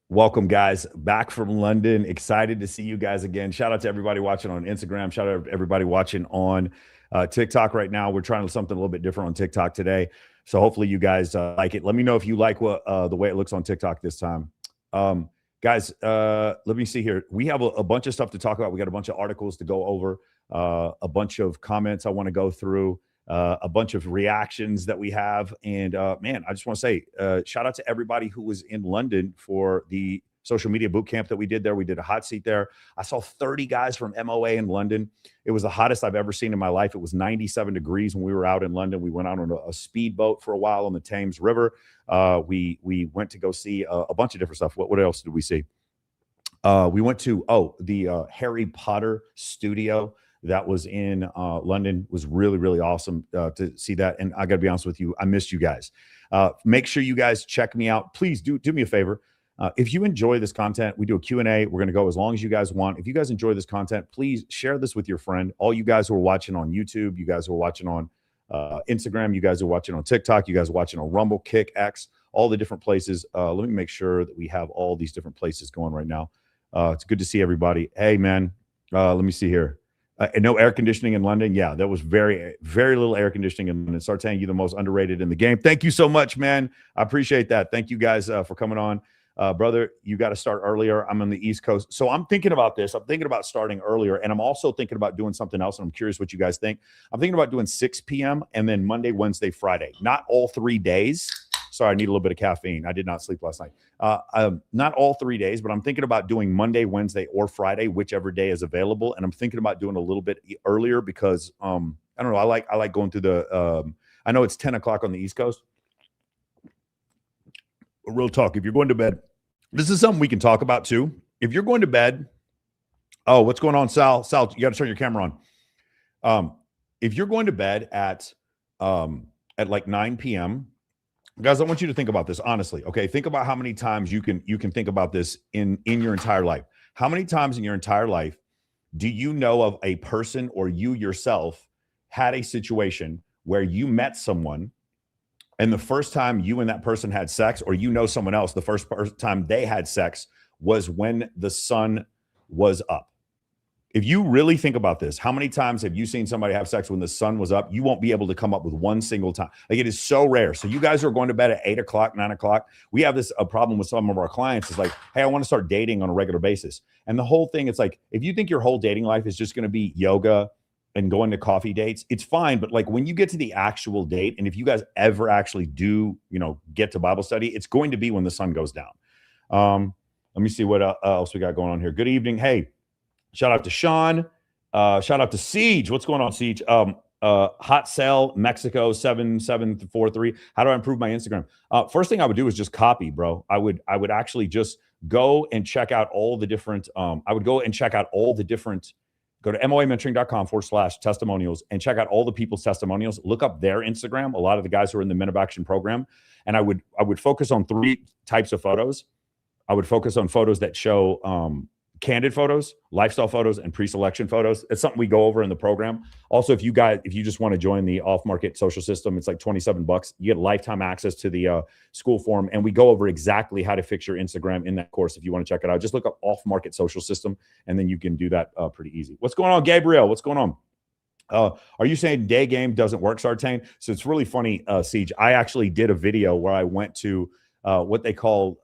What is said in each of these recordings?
Welcome, guys, back from London. Excited to see you guys again. Shout out to everybody watching on Instagram. Shout out to everybody watching on TikTok right now. We're trying something a little bit different on TikTok today. So hopefully you guys like it. Let me know if you like what the way it looks on TikTok this time. Guys, let me see here. We have a bunch of stuff to talk about. We got a bunch of articles to go over, a bunch of comments I want to go through. A bunch of reactions that we have. And man, I just want to say shout out to everybody who was in London for the social media boot camp that we did there. We did a hot seat there. I saw 30 guys from MOA in London. It was the hottest I've ever seen in my life. It was 97 degrees when we were out in London. We went out on a speedboat for a while on the Thames River. We went to go see a bunch of different stuff. What else did we see? We went to the Harry Potter studio that was in London. Was really, really awesome to see that. And I got to be honest with you, I missed you guys. Make sure you guys check me out. Please do me a favor. If you enjoy this content, we do a Q&A. We're going to go as long as you guys want. If you guys enjoy this content, please share this with your friend. All you guys who are watching on YouTube, you guys who are watching on Instagram, you guys are watching on TikTok, you guys are watching on Rumble, Kick, X, all the different places. Let me make sure that we have all these different places going right now. It's good to see everybody. Hey, man, let me see here. And no air conditioning in London. Yeah, there was very, very little air conditioning in London. Sartain, you the most underrated in the game. Thank you so much, man. I appreciate that. Thank you guys for coming on. Brother, you got to start earlier. I'm on the East Coast. So I'm thinking about this. I'm thinking about starting earlier. And I'm also thinking about doing something else. And I'm curious what you guys think. I'm thinking about doing 6 p.m. and then Monday, Wednesday, Friday. Not all 3 days. Sorry, I need a little bit of caffeine. I did not sleep last night. Not all 3 days, but I'm thinking about doing Monday, Wednesday, or Friday, whichever day is available. And I'm thinking about doing a little bit earlier because I don't know. I like going through the. I know it's 10 o'clock on the East Coast. Real talk. If you're going to bed, this is something we can talk about too. If you're going to bed, what's going on, Sal? Sal, you got to turn your camera on. If you're going to bed at like 9 p.m. Guys, I want you to think about this honestly. Okay, think about how many times you can think about this in your entire life. How many times in your entire life do you know of a person or you yourself had a situation where you met someone and the first time you and that person had sex, or you know someone else, the first time they had sex was when the sun was up? If you really think about this, how many times have you seen somebody have sex when the sun was up? You won't be able to come up with one single time. Like, it is so rare. So you guys are going to bed at 8 o'clock, 9 o'clock. We have a problem with some of our clients. Is like, hey, I want to start dating on a regular basis. And the whole thing, it's like, if you think your whole dating life is just going to be yoga and going to coffee dates, it's fine. But like, when you get to the actual date, and if you guys ever actually do, get to Bible study, it's going to be when the sun goes down. Let me see what else we got going on here. Good evening. Hey, shout out to Sean. Shout out to Siege. What's going on, Siege? Hot Sale, Mexico, 7743. How do I improve my Instagram? First thing I would do is just copy, bro. I would actually just go and check out all the different, go to moamentoring.com/testimonials and check out all the people's testimonials. Look up their Instagram, a lot of the guys who are in the Men of Action program. And I would focus on 3 types of photos. I would focus on photos that show candid photos, lifestyle photos, and pre-selection photos. It's something we go over in the program. Also, if you just want to join the off-market social system, it's like $27. You get lifetime access to the school forum, and we go over exactly how to fix your Instagram in that course. If you want to check it out, just look up off-market social system, and then you can do that pretty easy. What's going on, Gabriel? What's going on? Are you saying day game doesn't work, Sartain? So it's really funny, Siege. I actually did a video where I went to what they call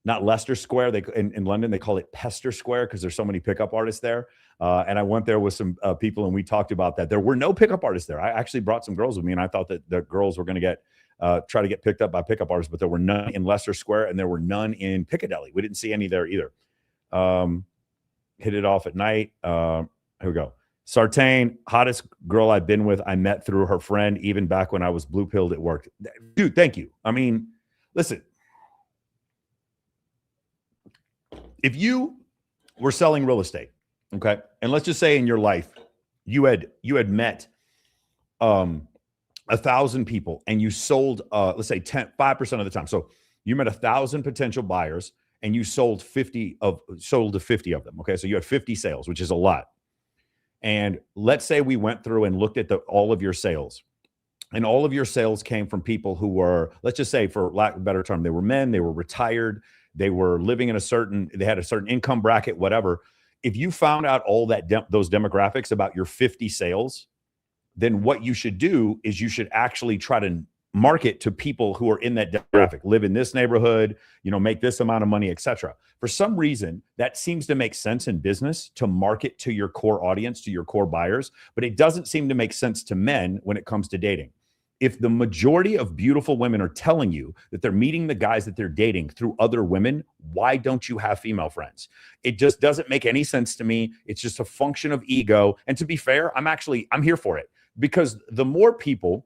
not Leicester Square. In London, they call it Pester Square because there's so many pickup artists there. And I went there with some people, and we talked about that. There were no pickup artists there. I actually brought some girls with me, and I thought that the girls were going to try to get picked up by pickup artists, but there were none in Leicester Square, and there were none in Piccadilly. We didn't see any there either. Hit it off at night. Here we go. Sartain, hottest girl I've been with. I met through her friend, even back when I was blue pilled. It worked. Dude, thank you. I mean, listen. If you were selling real estate, okay, and let's just say in your life you had met 1,000 people and you sold, let's say 5% of the time. So you met 1,000 potential buyers and you sold to 50 of them. Okay, so you had 50 sales, which is a lot. And let's say we went through and looked at all of your sales, and all of your sales came from people who were, let's just say, for lack of a better term, they were men, they were retired. they were living in they had a certain income bracket, whatever. If you found out all those demographics about your 50 sales, then what you should do is you should actually try to market to people who are in that demographic, live in this neighborhood, make this amount of money, etc. For some reason, that seems to make sense in business to market to your core audience, to your core buyers, but it doesn't seem to make sense to men when it comes to dating. If the majority of beautiful women are telling you that they're meeting the guys that they're dating through other women, why don't you have female friends? It just doesn't make any sense to me. It's just a function of ego. And to be fair, I'm here for it, because the more people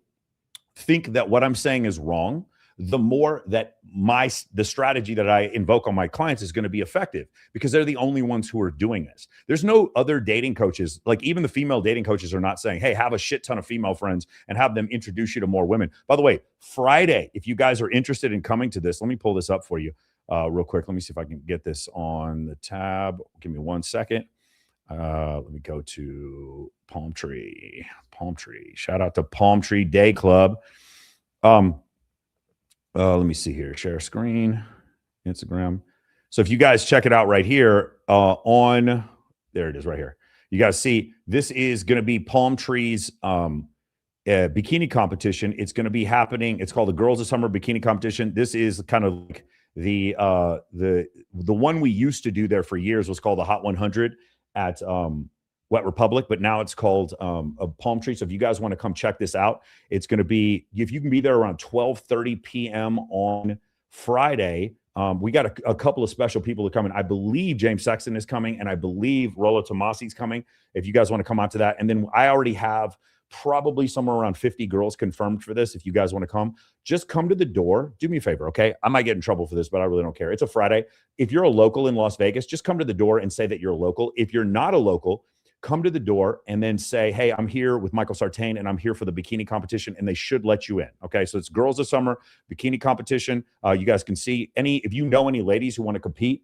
think that what I'm saying is wrong, the more that the strategy that I invoke on my clients is going to be effective, because they're the only ones who are doing this. There's no other dating coaches, like even the female dating coaches are not saying, hey, have a shit ton of female friends and have them introduce you to more women. By the way, Friday, if you guys are interested in coming to this, let me pull this up for you real quick. Let me see if I can get this on the tab. Give me 1 second. Let me go to Palm Tree. Shout out to Palm Tree Day Club. Let me see here. Share screen, Instagram. So if you guys check it out right here there it is right here. You guys see, this is going to be Palm Tree's bikini competition. It's going to be happening. It's called the Girls of Summer Bikini Competition. This is kind of like the one we used to do there for years was called the Hot 100 at Wet Republic, but now it's called a Palm Tree. So if you guys want to come check this out, it's going to be, if you can be there around 12:30 p.m. on Friday. We got a couple of special people that are coming. I believe James Sexton is coming, and I believe Rollo Tomasi is coming. If you guys want to come out to that. And then I already have probably somewhere around 50 girls confirmed for this. If you guys want to come, just come to the door. Do me a favor, okay? I might get in trouble for this, but I really don't care. It's a Friday. If you're a local in Las Vegas, just come to the door and say that you're a local. If you're not a local, come to the door and then say, hey, I'm here with Michael Sartain and I'm here for the bikini competition, and they should let you in. Okay. So it's Girls of Summer Bikini Competition. You guys can see if you know any ladies who want to compete,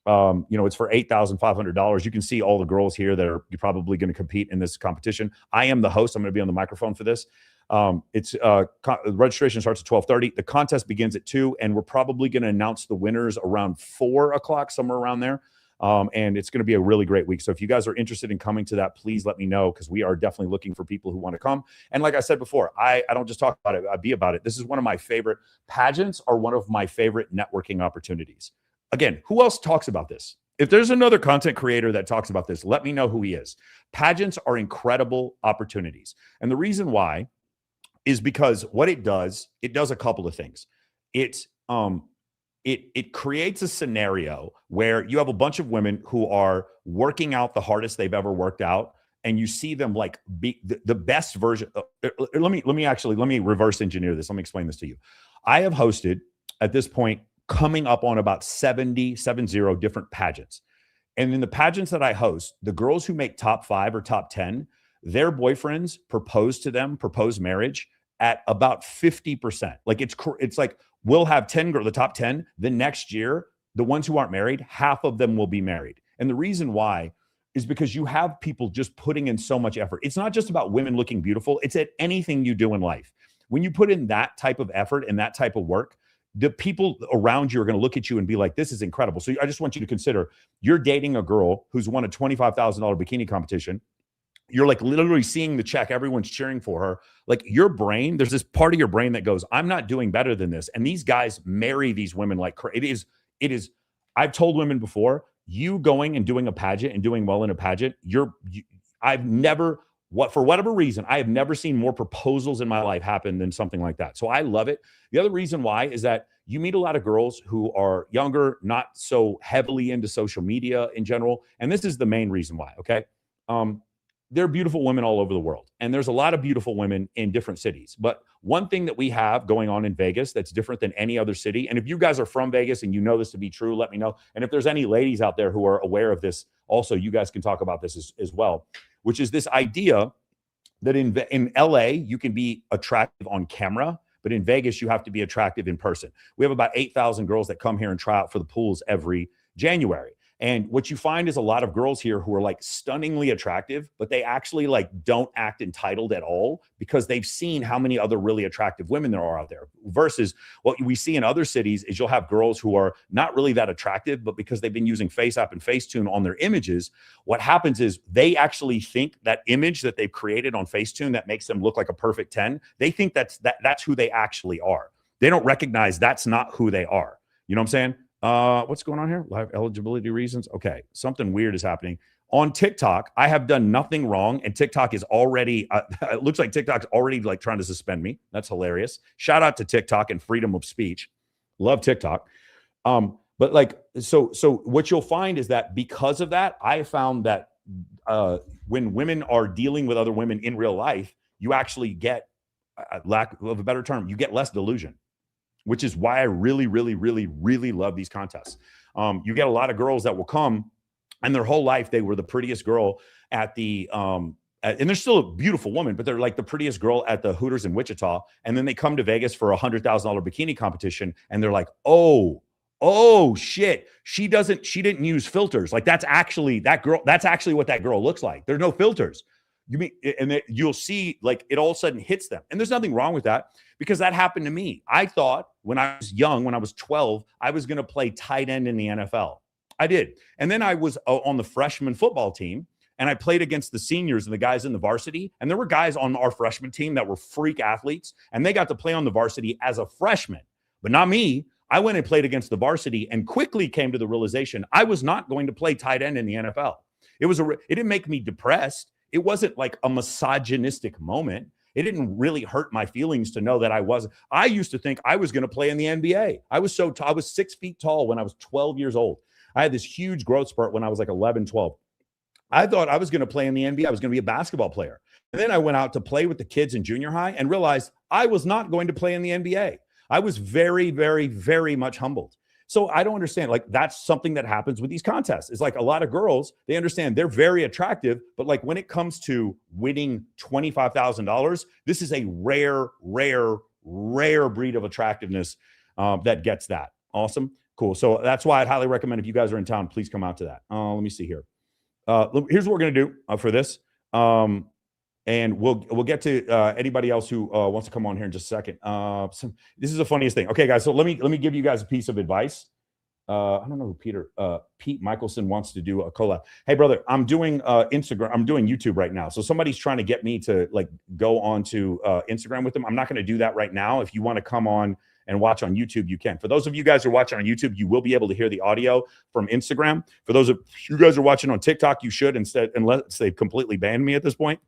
it's for $8,500. You can see all the girls here that are probably going to compete in this competition. I am the host. I'm going to be on the microphone for this. Registration starts at 12:30. The contest begins at 2, and we're probably going to announce the winners around 4 o'clock, somewhere around there. And it's going to be a really great week. So if you guys are interested in coming to that, please let me know, because we are definitely looking for people who want to come. And like I said before, I don't just talk about it, I be about it. This is one of my favorite pageants, are one of my favorite networking opportunities. Again, who else talks about this? If there's another content creator that talks about this, let me know who he is. Pageants are incredible opportunities. And the reason why is because what it does a couple of things. It creates a scenario where you have a bunch of women who are working out the hardest they've ever worked out, and you see them like be the best version. Let me reverse engineer this. Let me explain this to you. I have hosted at this point coming up on about 70 different pageants. And in the pageants that I host, the girls who make top 5 or top 10, their boyfriends propose marriage at about 50%. Like it's like, we'll have 10 girls, the top 10. The next year, the ones who aren't married, half of them will be married. And the reason why is because you have people just putting in so much effort. It's not just about women looking beautiful. It's at anything you do in life. When you put in that type of effort and that type of work, the people around you are going to look at you and be like, this is incredible. So I just want you to consider, you're dating a girl who's won a $25,000 bikini competition. You're like literally seeing the check. Everyone's cheering for her. Like, your brain, there's this part of your brain that goes, I'm not doing better than this. And these guys marry these women like crazy. It is. I've told women before, you going and doing a pageant and doing well in a pageant, for whatever reason, I have never seen more proposals in my life happen than something like that. So I love it. The other reason why is that you meet a lot of girls who are younger, not so heavily into social media in general. And this is the main reason why, okay? There are beautiful women all over the world, and there's a lot of beautiful women in different cities. But one thing that we have going on in Vegas that's different than any other city, and if you guys are from Vegas and you know this to be true, let me know. And if there's any ladies out there who are aware of this, also, you guys can talk about this as well, which is this idea that in LA, you can be attractive on camera, but in Vegas, you have to be attractive in person. We have about 8,000 girls that come here and try out for the pools every January. And what you find is a lot of girls here who are like stunningly attractive, but they actually like don't act entitled at all because they've seen how many other really attractive women there are out there. Versus what we see in other cities is you'll have girls who are not really that attractive, but because they've been using FaceApp and Facetune on their images, what happens is they actually think that image that they've created on Facetune that makes them look like a perfect 10, they think that's who they actually are. They don't recognize that's not who they are. You know what I'm saying? What's going on here? Live eligibility reasons. Okay. Something weird is happening on TikTok. I have done nothing wrong. And TikTok is already, it looks like TikTok's already like trying to suspend me. That's hilarious. Shout out to TikTok and freedom of speech. Love TikTok. But like, so what you'll find is that because of that, I found that, when women are dealing with other women in real life, you actually get, lack of a better term, you get less delusion, which is why I really, really, really, really love these contests. You get a lot of girls that will come and their whole life, they were the prettiest girl at the, and they're still a beautiful woman, but they're like the prettiest girl at the Hooters in Wichita. And then they come to Vegas for $100,000 bikini competition. And they're like, oh shit. She didn't use filters. Like that's actually what that girl looks like. There's no filters. You mean, and you'll see like it all of a sudden hits them. And there's nothing wrong with that because that happened to me. I thought when I was young, when I was 12, I was going to play tight end in the NFL. I did. And then I was on the freshman football team and I played against the seniors and the guys in the varsity. And there were guys on our freshman team that were freak athletes and they got to play on the varsity as a freshman, but not me. I went and played against the varsity and quickly came to the realization I was not going to play tight end in the NFL. It didn't make me depressed. It wasn't like a misogynistic moment. It didn't really hurt my feelings to know that I used to think I was going to play in the NBA. I was 6 feet tall when I was 12 years old. I had this huge growth spurt when I was like 11, 12. I thought I was going to play in the NBA. I was going to be a basketball player. And then I went out to play with the kids in junior high and realized I was not going to play in the NBA. I was very, very, very much humbled. So I don't understand. Like that's something that happens with these contests. It's like a lot of girls, they understand they're very attractive, but like when it comes to winning $25,000, this is a rare, rare, rare breed of attractiveness that gets that. Awesome. Cool. So that's why I'd highly recommend if you guys are in town, please come out to that. Let me see here. Here's what we're going to do for this. And we'll get to anybody else who wants to come on here in just a second. This is the funniest thing. Okay, guys. So let me give you guys a piece of advice. I don't know who Pete Michelson wants to do a collab. Hey, brother, I'm doing Instagram. I'm doing YouTube right now. So somebody's trying to get me to like go on to Instagram with them. I'm not going to do that right now. If you want to come on and watch on YouTube, you can. For those of you guys who are watching on YouTube, you will be able to hear the audio from Instagram. For those of you guys who are watching on TikTok, you should instead, unless they've completely banned me at this point.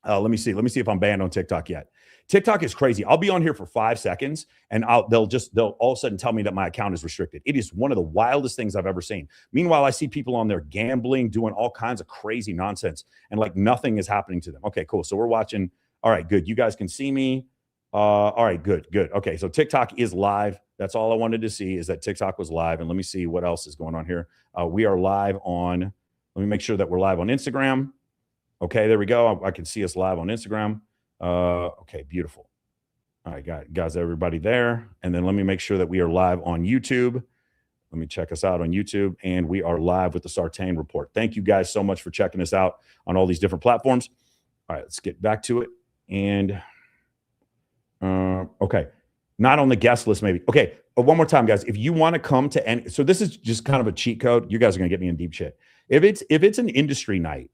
Let me see if I'm banned on TikTok yet. TikTok is crazy. I'll be on here for 5 seconds and they'll all of a sudden tell me that my account is restricted. It is one of the wildest things I've ever seen. Meanwhile, I see people on there gambling, doing all kinds of crazy nonsense and like nothing is happening to them. Okay, cool. So we're watching. All right, good. You guys can see me. All right, good. Okay. So TikTok is live. That's all I wanted to see is that TikTok was live. And let me see what else is going on here. We are live on, let me make sure that we're live on Instagram. Okay, there we go. I can see us live on Instagram. Okay, beautiful. All right, guys, everybody there. And then let me make sure that we are live on YouTube. Let me check us out on YouTube. And we are live with the Sartain Report. Thank you guys so much for checking us out on all these different platforms. All right, let's get back to it. And okay, not on the guest list maybe. Okay, one more time, guys. If you want to come to any, so this is just kind of a cheat code. You guys are going to get me in deep shit. If it's an industry night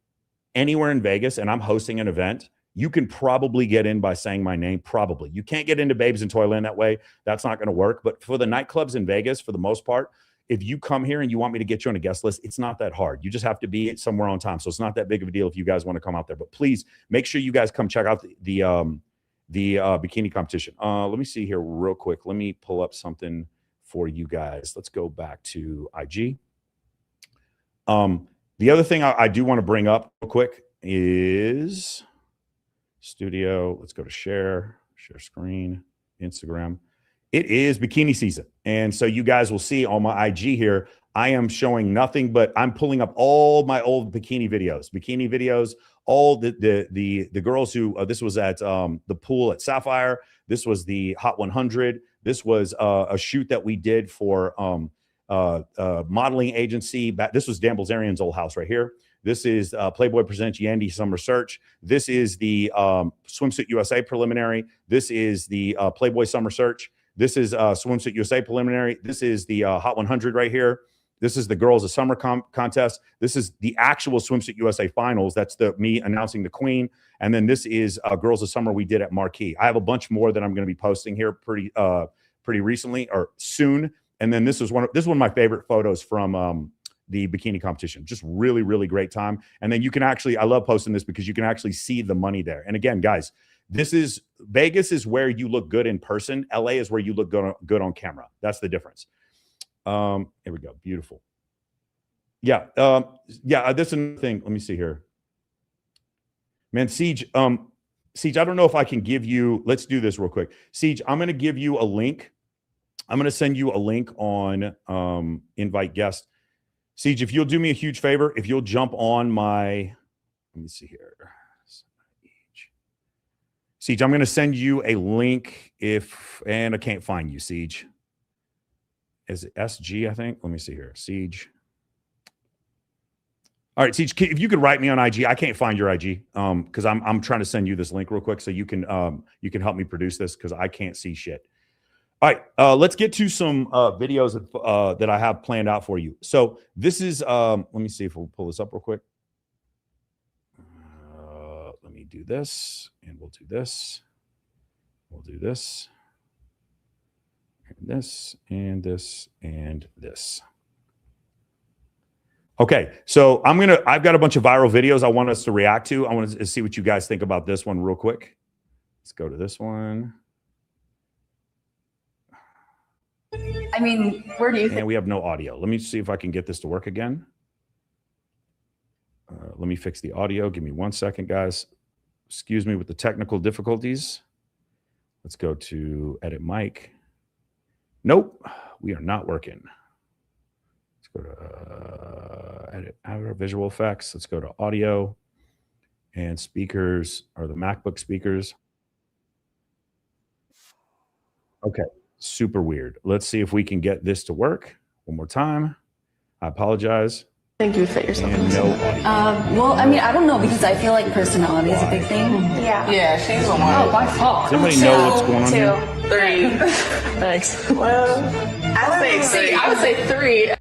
anywhere in Vegas and I'm hosting an event, you can probably get in by saying my name. Probably. You can't get into Babes in Toyland that way. That's not going to work. But for the nightclubs in Vegas, for the most part, if you come here and you want me to get you on a guest list, it's not that hard. You just have to be somewhere on time. So it's not that big of a deal if you guys want to come out there. But please make sure you guys come check out the bikini competition. Let me see here real quick. Let me pull up something for you guys. Let's go back to IG. The other thing I do want to bring up real quick is studio. Let's go to share screen, Instagram. It is bikini season. And so you guys will see on my IG here, I am showing nothing, but I'm pulling up all my old bikini videos, all the girls who, this was at the pool at Sapphire. This was the Hot 100. This was a shoot that we did for modeling agency. This was Dan Bilzerian's old house right here. This is Playboy Presents Yandy Summer Search. This is the Swimsuit USA preliminary. This is the Playboy Summer Search. This is Swimsuit USA preliminary. This is the Hot 100 right here. This is the Girls of Summer contest. This is the actual Swimsuit USA finals. That's me announcing the queen. And then this is Girls of Summer we did at Marquee. I have a bunch more that I'm going to be posting here pretty recently or soon. And then this is one of my favorite photos from the bikini competition. Just really, really great time. And then you can actually, I love posting this because you can actually see the money there. And again, guys, Vegas is where you look good in person. LA is where you look good on camera. That's the difference. Here we go. Beautiful. Yeah. This is another thing. Let me see here. Man, Siege, I don't know if I can give you, let's do this real quick. Siege, I'm going to give you a link. I'm going to send you a link on invite guest. Siege, if you'll do me a huge favor, if you'll jump on my, let me see here. Siege, I'm going to send you a link and I can't find you, Siege. Is it SG, I think? Let me see here. Siege. All right, Siege, if you could write me on IG. I can't find your IG because I'm trying to send you this link real quick so you can help me produce this because I can't see shit. All right, let's get to some videos that I have planned out for you. So this is, let me see if we'll pull this up real quick. Let me do this, and we'll do this. We'll do this, and this, and this, and this. Okay, so I've got a bunch of viral videos I want us to react to. I want to see what you guys think about this one real quick. Let's go to this one. I mean, where do you think? And we have no audio. Let me see if I can get this to work again. Let me fix the audio. Give me 1 second, guys. Excuse me with the technical difficulties. Let's go to edit mic. Nope, we are not working. Let's go to edit our visual effects. Let's go to audio and speakers are the MacBook speakers. Okay. Super weird. Let's see if we can get this to work. One more time. I apologize. I think you would fit yourself. And no audio. Well, I mean, I don't know because I feel like personality is a big thing. Yeah, she's the one. Oh, by far. Does anybody know what's going on here? 3. Thanks. Well, I would say 3.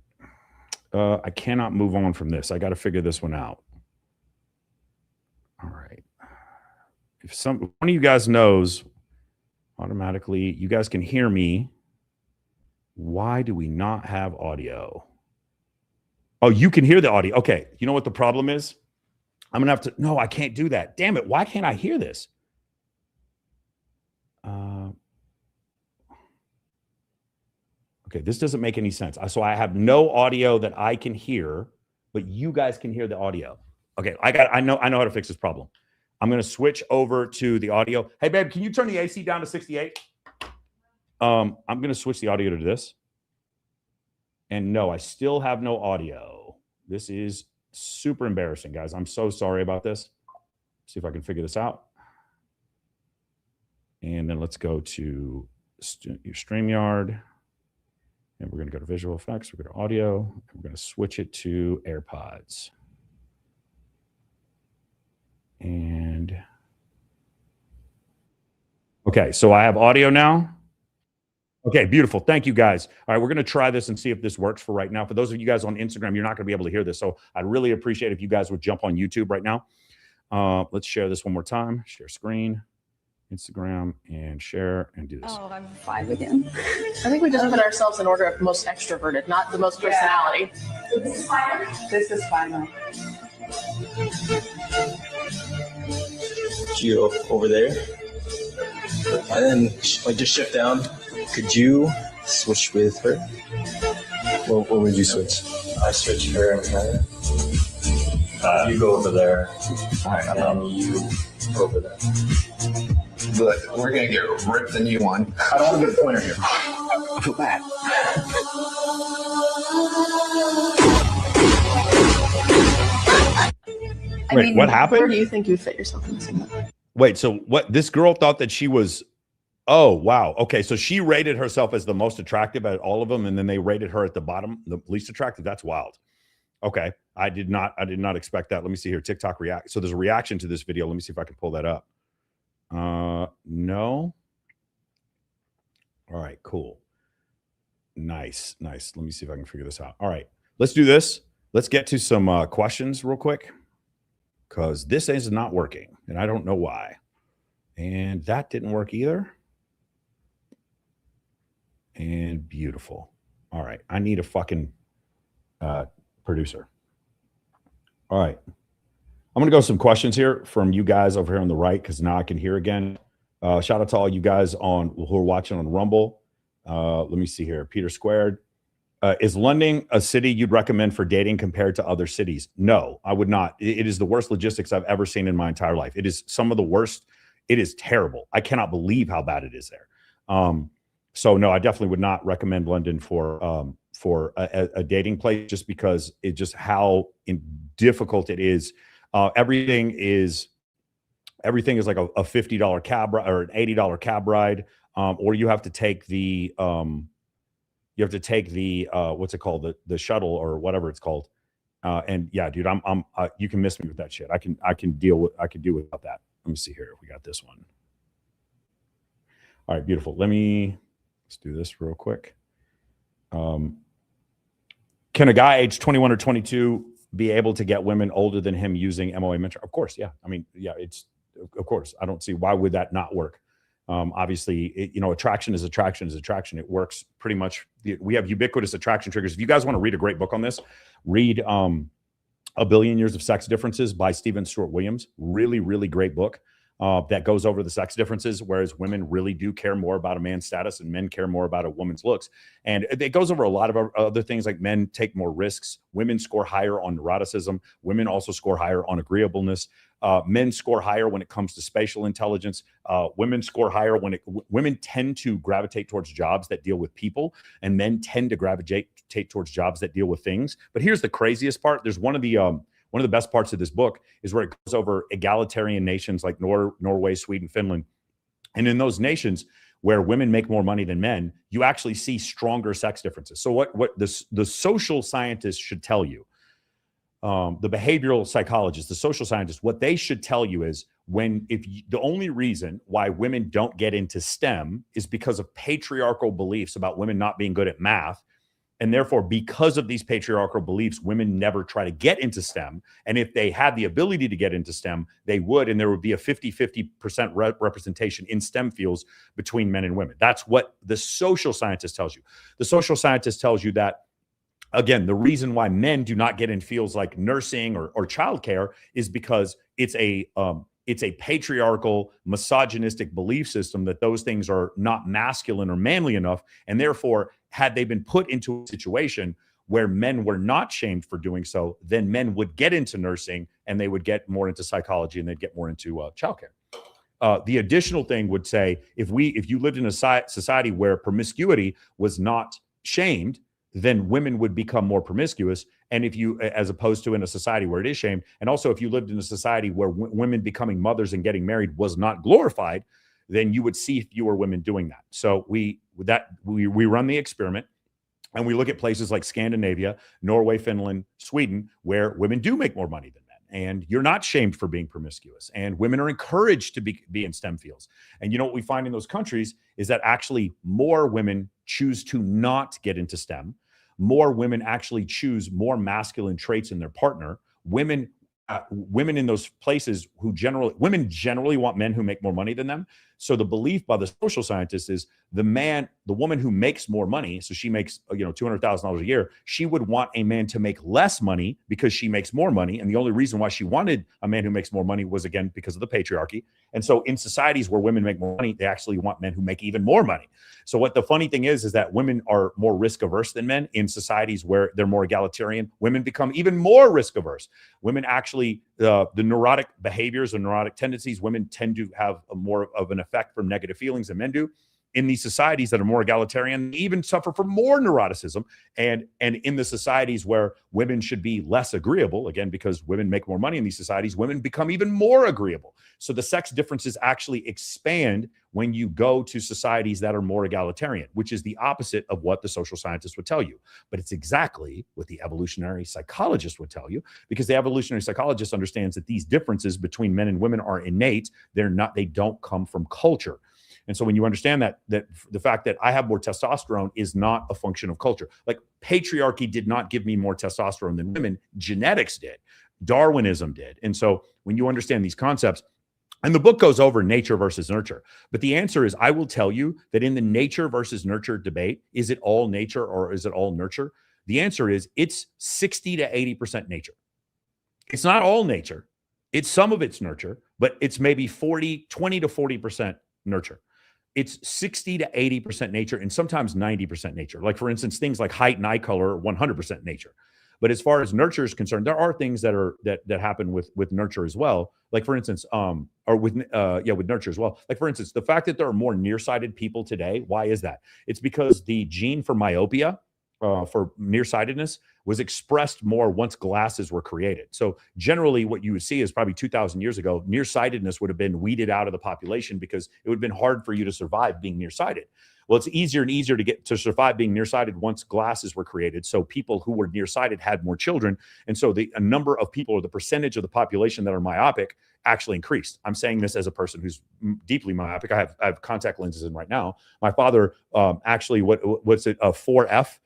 I cannot move on from this. I got to figure this one out. All right. If one of you guys knows, automatically, you guys can hear me. Why do we not have audio? Oh, you can hear the audio. Okay. You know what the problem is? I'm going to have to, no, I can't do that. Damn it. Why can't I hear this? Okay. This doesn't make any sense. So I have no audio that I can hear, but you guys can hear the audio. Okay. I know how to fix this problem. I'm going to switch over to the audio. Hey, babe, can you turn the AC down to 68? I'm going to switch the audio to this. And no, I still have no audio. This is super embarrassing, guys. I'm so sorry about this. See if I can figure this out. And then let's go to your StreamYard. And we're going to go to visual effects. We're going to audio. And we're going to switch it to AirPods. And okay, so I have audio now. Okay, beautiful. Thank you, guys. All right, we're going to try this and see if this works for right now. For those of you guys on Instagram, you're not going to be able to hear this. So I'd really appreciate if you guys would jump on YouTube right now. Let's share this one more time. Share screen, Instagram, and share, and do this. Oh, I'm 5 again. I think we just put ourselves in order of most extroverted, not the most personality. This is fine. This is fine. You over there, and then like just shift down. Could you switch with her? What would you switch? I switch her and her. You go over there. All right, and then you go over there. But we're gonna get ripped a new one. I don't want to get a pointer here. I feel bad. Wait, what happened? Where do you think you would fit yourself in this? Wait, so what? This girl thought that she was Oh, wow. Okay. So she rated herself as the most attractive at all of them. And then they rated her at the bottom, the least attractive. That's wild. Okay. I did not expect that. Let me see here. TikTok react. So there's a reaction to this video. Let me see if I can pull that up. No. All right, cool. Nice. Let me see if I can figure this out. All right. Let's do this. Let's get to some questions real quick, because this is not working and I don't know why. And that didn't work either. And beautiful. All right. I need a fucking producer. All right. I'm going to go some questions here from you guys over here on the right, because now I can hear again. Shout out to all you guys who are watching on Rumble. Let me see here. Peter Squared. Is London a city you'd recommend for dating compared to other cities? No, I would not. It is the worst logistics I've ever seen in my entire life. It is some of the worst. It is terrible. I cannot believe how bad it is there. So no, I definitely would not recommend London for a dating place, just because it just how difficult it is. Everything is like a $50 cab ride or an $80 cab ride, or you have to take the what's it called, the shuttle or whatever it's called. And yeah, dude, you can miss me with that shit. I can deal without that. Let me see here. We got this one. All right, beautiful. Let's do this real quick. Can a guy age 21 or 22 be able to get women older than him using MOA mentor? Of course, yeah. I mean, yeah, of course. I don't see why would that not work. Obviously, attraction is attraction is attraction. It works pretty much. We have ubiquitous attraction triggers. If you guys want to read a great book on this, read A Billion Years of Sex Differences by Stephen Stewart Williams. Really, really great book that goes over the sex differences, whereas women really do care more about a man's status and men care more about a woman's looks. And it goes over a lot of other things, like men take more risks. Women score higher on neuroticism. Women also score higher on agreeableness. Men score higher when it comes to spatial intelligence. Women score higher women tend to gravitate towards jobs that deal with people, and men tend to gravitate towards jobs that deal with things. But here's the craziest part. There's one of the best parts of this book is where it goes over egalitarian nations like Norway, Sweden, Finland. And in those nations where women make more money than men, you actually see stronger sex differences. So what the social scientists should tell you, the behavioral psychologists, the social scientists, what they should tell you is the only reason why women don't get into STEM is because of patriarchal beliefs about women not being good at math. And therefore, because of these patriarchal beliefs, women never try to get into STEM. And if they had the ability to get into STEM, they would, and there would be a 50% representation in STEM fields between men and women. That's what the social scientist tells you. The social scientist tells you that, again, the reason why men do not get in fields like nursing or childcare is because it's a patriarchal, misogynistic belief system that those things are not masculine or manly enough. And therefore, had they been put into a situation where men were not shamed for doing so, then men would get into nursing and they would get more into psychology and they'd get more into childcare. The additional thing would say, if you lived in a society where promiscuity was not shamed, then women would become more promiscuous. And as opposed to in a society where it is shamed, and also if you lived in a society where women becoming mothers and getting married was not glorified, then you would see fewer women doing that. So we run the experiment, and we look at places like Scandinavia, Norway, Finland, Sweden, where women do make more money than men, and you're not shamed for being promiscuous, and women are encouraged to be in STEM fields. And you know what we find in those countries is that actually more women choose to not get into STEM. More women actually choose more masculine traits in their partner. Women in those places women generally want men who make more money than them. So the belief by the social scientists is the woman who makes more money, so she makes $200,000 a year, she would want a man to make less money because she makes more money. And the only reason why she wanted a man who makes more money was, again, because of the patriarchy. And so in societies where women make more money, they actually want men who make even more money. So what the funny thing is that women are more risk averse than men. In societies where they're more egalitarian, women become even more risk averse. Women actually, the neurotic behaviors and neurotic tendencies, women tend to have more of an effect from negative feelings than men do. in these societies that are more egalitarian, they even suffer from more neuroticism. And in the societies where women should be less agreeable, again, because women make more money in these societies, women become even more agreeable. So the sex differences actually expand when you go to societies that are more egalitarian, which is the opposite of what the social scientists would tell you. But it's exactly what the evolutionary psychologist would tell you, because the evolutionary psychologist understands that these differences between men and women are innate. They don't come from culture. And so when you understand that the fact that I have more testosterone is not a function of culture. Like patriarchy did not give me more testosterone than women. Genetics did. Darwinism did. And so when you understand these concepts, and the book goes over nature versus nurture. But the answer is, I will tell you that in the nature versus nurture debate, is it all nature or is it all nurture? The answer is it's 60 to 80% nature. It's not all nature. It's some of it's nurture, but it's maybe 20 to 40% nurture. It's 60 to 80% nature and sometimes 90% nature. Like, for instance, things like height and eye color are 100% nature. But as far as nurture is concerned, there are things that happen with nurture as well. Like, for instance, with nurture as well. Like, for instance, the fact that there are more nearsighted people today, why is that? It's because the gene for myopia, for nearsightedness, was expressed more once glasses were created. So generally what you would see is probably 2,000 years ago, nearsightedness would have been weeded out of the population because it would have been hard for you to survive being nearsighted. Well, it's easier and easier to survive being nearsighted once glasses were created. So people who were nearsighted had more children. And so a number of people, or the percentage of the population that are myopic, actually increased. I'm saying this as a person who's deeply myopic. I have contact lenses in right now. My father actually, what's it, a 4F?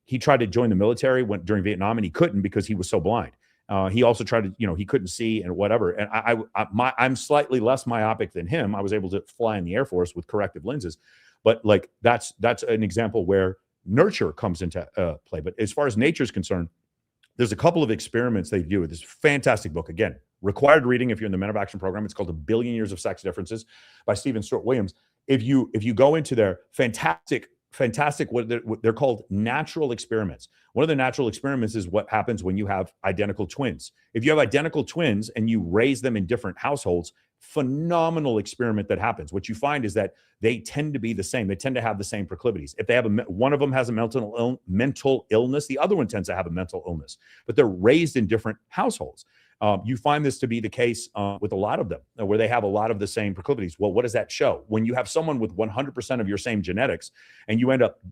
He tried to join the military during Vietnam, and he couldn't because he was so blind. He also tried to, he couldn't see and whatever. And I'm slightly less myopic than him. I was able to fly in the Air Force with corrective lenses. But like that's an example where nurture comes into play. But as far as nature is concerned, there's a couple of experiments they do with this fantastic book. Again, required reading if you're in the Men of Action program. It's called 1 Billion Years of Sex Differences by Stephen Stuart Williams. If you go into their fantastic, what they're called natural experiments. One of the natural experiments is what happens when you have identical twins. If you have identical twins and you raise them in different households, phenomenal experiment that happens. What you find is that they tend to be the same. They tend to have the same proclivities. If they have one of them has a mental illness, the other one tends to have a mental illness, but they're raised in different households. You find this to be the case with a lot of them, where they have a lot of the same proclivities. Well, what does that show? When you have someone with 100% of your same genetics, and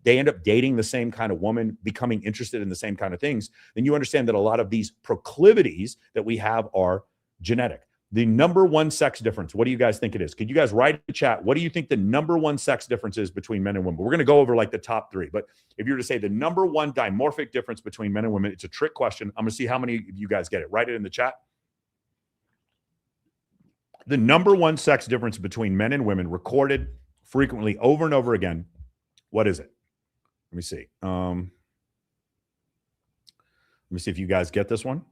they end up dating the same kind of woman, becoming interested in the same kind of things, then you understand that a lot of these proclivities that we have are genetic. The number one sex difference, what do you guys think it is? Could you guys write in the chat, what do you think the number one sex difference is between men and women? We're going to go over like the top three, but if you were to say the number one dimorphic difference between men and women, it's a trick question. I'm going to see how many of you guys get it. Write it in the chat. The number one sex difference between men and women recorded frequently over and over again, what is it? Let me see. Let me see if you guys get this one.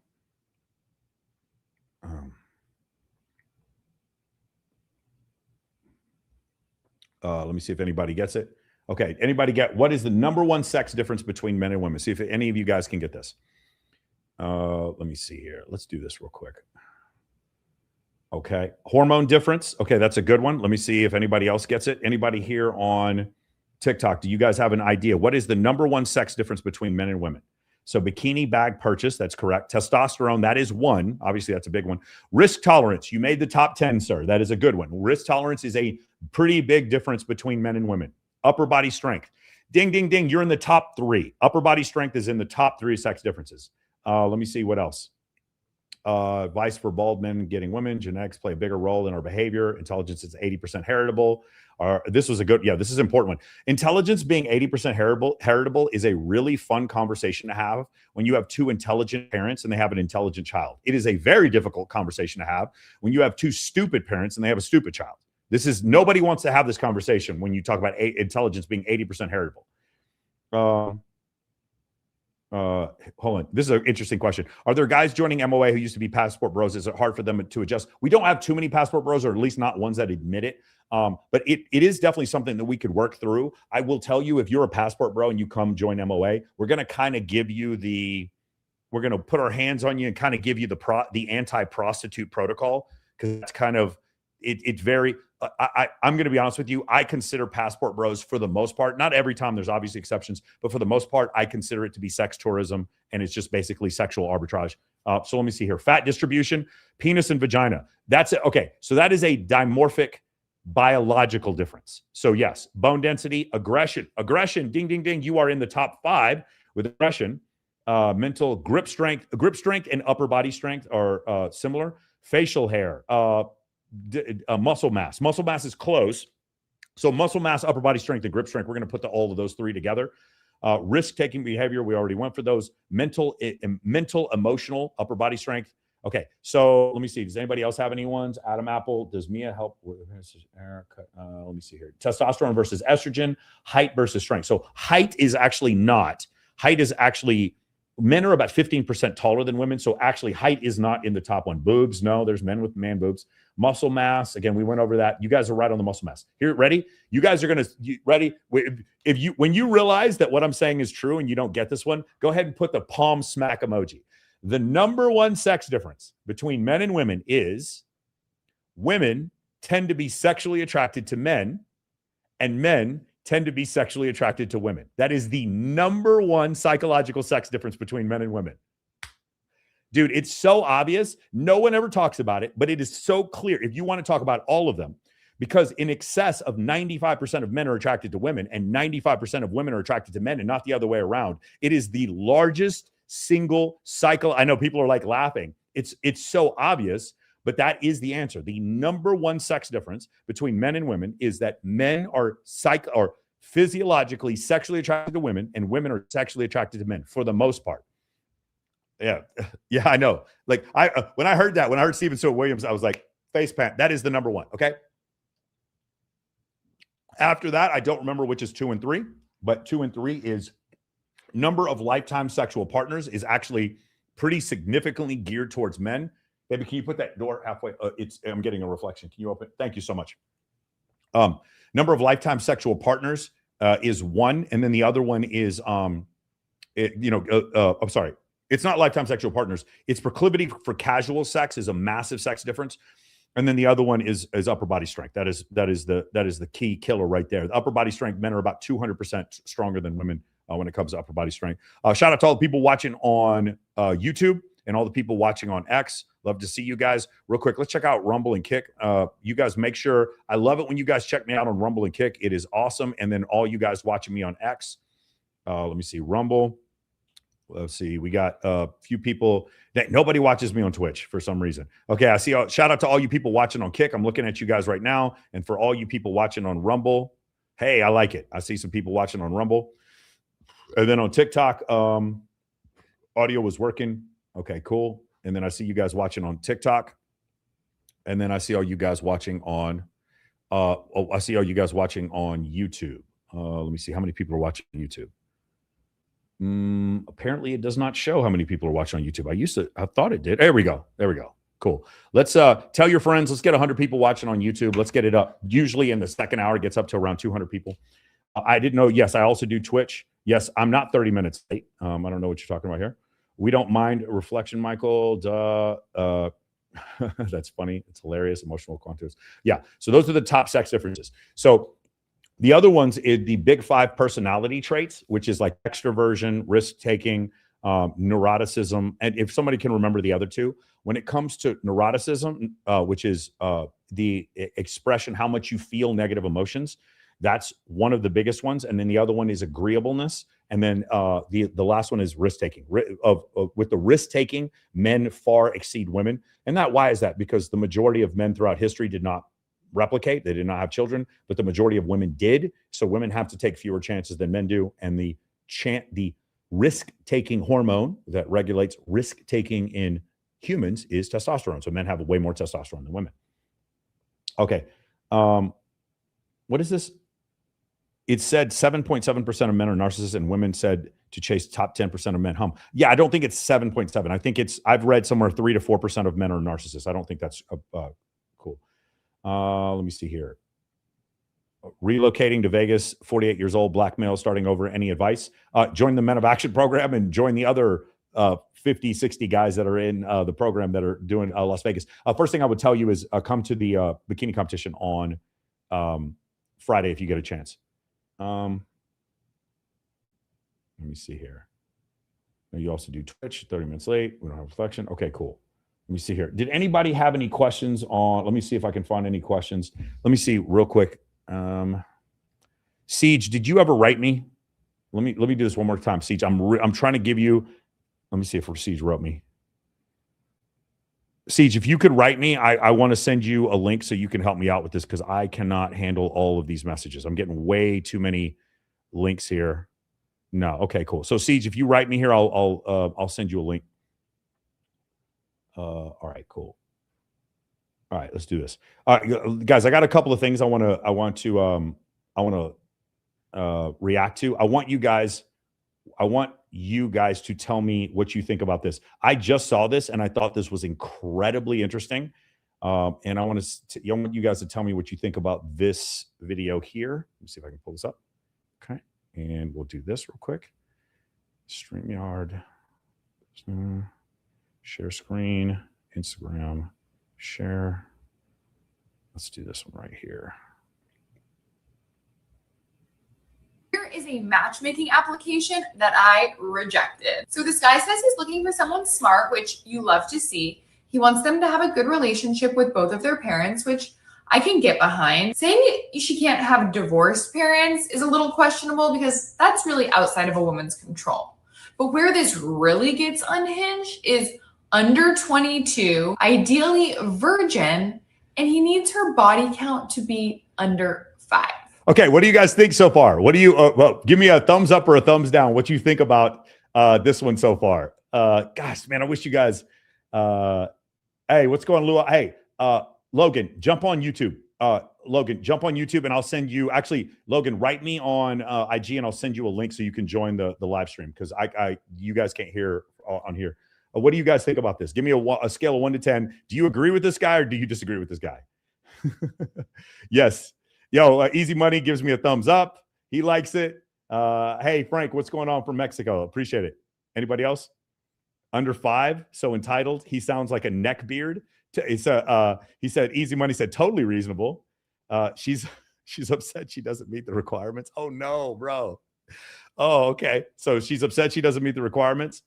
Let me see if anybody gets it. Okay, anybody get what is the number one sex difference between men and women? See if any of you guys can get this. Let me see here. Let's do this real quick. Okay, hormone difference. Okay, that's a good one. Let me see if anybody else gets it. Anybody here on TikTok, do you guys have an idea? What is the number one sex difference between men and women? So bikini bag purchase, that's correct. Testosterone, that is one. Obviously, that's a big one. Risk tolerance, you made the top 10, sir. That is a good one. Risk tolerance is a pretty big difference between men and women. Upper body strength. Ding, ding, ding. You're in the top 3. Upper body strength is in the top 3 sex differences. Let me see what else. Advice for bald men getting women. Genetics play a bigger role in our behavior. Intelligence is 80% heritable. This was a good, this is an important one. Intelligence being 80% heritable is a really fun conversation to have when you have 2 intelligent parents and they have an intelligent child. It is a very difficult conversation to have when you have 2 stupid parents and they have a stupid child. Nobody wants to have this conversation when you talk about intelligence being 80% heritable. Hold on. This is an interesting question. Are there guys joining MOA who used to be passport bros? Is it hard for them to adjust? We don't have too many passport bros, or at least not ones that admit it. But it is definitely something that we could work through. I will tell you, if you're a passport bro and you come join MOA, we're going to kind of give you we're going to put our hands on you and kind of give you the anti-prostitute protocol, because that's kind of, it's very, I'm going to be honest with you. I consider passport bros for the most part, not every time, there's obviously exceptions, but for the most part, I consider it to be sex tourism, and it's just basically sexual arbitrage. So let me see here. Fat distribution, penis and vagina. That's it. Okay. So that is a dimorphic biological difference. So yes, bone density, aggression, ding, ding, ding. You are in the top 5 with aggression. Mental grip strength and upper body strength are similar. Facial hair, muscle mass. Muscle mass is close. So muscle mass, upper body strength, and grip strength, we're going to put all of those 3 together. Risk-taking behavior, we already went for those. Mental, emotional, upper body strength. Okay, so let me see. Does anybody else have any ones? Adam Apple, does Mia help with let me see here. Testosterone versus estrogen, height versus strength. So height is actually, men are about 15% taller than women. So actually height is not in the top one. Boobs, no, there's men with man boobs. Muscle mass, again, we went over that. You guys are right on the muscle mass. Here, ready? You guys are going to, ready? When you realize that what I'm saying is true and you don't get this one, go ahead and put the palm smack emoji. The number one sex difference between men and women is women tend to be sexually attracted to men, and men tend to be sexually attracted to women. That is the number one psychological sex difference between men and women. Dude, it's so obvious. No one ever talks about it, but it is so clear if you want to talk about all of them, because in excess of 95% of men are attracted to women and 95% of women are attracted to men, and not the other way around. It is the largest single cycle. I know people are like laughing. It's so obvious, but that is the answer. The number one sex difference between men and women is that men are physiologically sexually attracted to women, and women are sexually attracted to men for the most part. Yeah, I know. Like when I heard Stephen Stewart Williams, I was like, face plant. That is the number one. Okay. After that, I don't remember which is 2 and 3, but 2 and 3 is number of lifetime sexual partners is actually pretty significantly geared towards men. Baby, can you put that door halfway? I'm getting a reflection. Can you open? Thank you so much. Number of lifetime sexual partners is 1, and then the other one is I'm sorry. It's not lifetime sexual partners. It's proclivity for casual sex is a massive sex difference. And then the other one is upper body strength. That is the key killer right there. The upper body strength, men are about 200% stronger than women when it comes to upper body strength. Shout out to all the people watching on YouTube and all the people watching on X. Love to see you guys. Real quick, let's check out Rumble and Kick. You guys make sure, I love it when you guys check me out on Rumble and Kick. It is awesome. And then all you guys watching me on X. Let me see, Rumble. Let's see. We got a few people that nobody watches me on Twitch for some reason. Okay. I see. Shout out to all you people watching on Kick. I'm looking at you guys right now. And for all you people watching on Rumble, hey, I like it. I see some people watching on Rumble. And then on TikTok, audio was working. Okay, cool. And then I see you guys watching on TikTok. And then I see all you guys watching on, I see all you guys watching on YouTube. Let me see how many people are watching YouTube. Apparently it does not show how many people are watching on YouTube. I thought it did. There we go. Cool. Let's tell your friends. Let's get 100 people watching on YouTube. Let's get it up. Usually in the second hour, it gets up to around 200 people. I didn't know. Yes, I also do Twitch. Yes, I'm not 30 minutes late. I don't know what you're talking about here. We don't mind reflection, Michael. Duh. That's funny. It's hilarious. Emotional contours. Yeah. So those are the top sex differences. So the other ones is the big 5 personality traits, which is like extroversion, risk-taking, neuroticism. And if somebody can remember the other 2, when it comes to neuroticism, which is the expression, how much you feel negative emotions, that's one of the biggest ones. And then the other one is agreeableness. And then the last one is risk-taking. With the risk-taking, men far exceed women. And why is that? Because the majority of men throughout history did not replicate. They did not have children, but the majority of women did. So women have to take fewer chances than men do. And the risk-taking hormone that regulates risk-taking in humans is testosterone. So men have way more testosterone than women. Okay. What is this? It said 7.7% of men are narcissists, and women said to chase top 10% of men home. Yeah, I don't think it's 7.7. I think I've read somewhere 3 to 4% of men are narcissists. I don't think that's cool. Let me see here. Relocating to Vegas, 48 years old, black male, starting over. Any advice? Join the Men of Action program and join the other 50, 60 guys that are in the program that are doing Las Vegas. First thing I would tell you is come to the bikini competition on Friday if you get a chance. Let me see here. You also do Twitch, 30 minutes late. We don't have reflection. Okay, cool. Let me see here. Did anybody have any questions on, let me see if I can find any questions. Let me see real quick. Siege, did you ever write me? Let me do this one more time. Siege, I'm trying to give you, let me see if Siege wrote me. Siege, if you could write me, I want to send you a link so you can help me out with this because I cannot handle all of these messages. I'm getting way too many links here. No, okay, cool. So Siege, if you write me here, I'll send you a link. All right, cool. All right, let's do this. Guys, I got a couple of things I want to react to. I want you guys to tell me what you think about this. I just saw this and I thought this was incredibly interesting. And I want you guys to tell me what you think about this video here. Let me see if I can pull this up. Okay. And we'll do this real quick. StreamYard, share screen, Instagram, share. Let's do this one right here. Here is a matchmaking application that I rejected. So this guy says he's looking for someone smart, which you love to see. He wants them to have a good relationship with both of their parents, which I can get behind. Saying she can't have divorced parents is a little questionable because that's really outside of a woman's control. But where this really gets unhinged is under 22, ideally virgin, and he needs her body count to be under 5. Okay, what do you guys think so far? What do you, well, give me a thumbs up or a thumbs down. What you think about this one so far? Gosh, man, I wish you guys, hey, what's going on, Lua? Hey, Logan, jump on YouTube. Logan, jump on YouTube and I'll send you, actually, Logan, write me on IG and I'll send you a link so you can join the live stream because you guys can't hear on here. What do you guys think about this? Give me a scale of 1 to 10. Do you agree with this guy or do you disagree with this guy? Yes. Yo, Easy Money gives me a thumbs up. He likes it. Hey, Frank, what's going on from Mexico? Appreciate it. Anybody else? Under 5, so entitled. He sounds like a neck beard. He said, Easy Money said, totally reasonable. She's upset she doesn't meet the requirements. Oh, no, bro. Oh, okay. So she's upset she doesn't meet the requirements.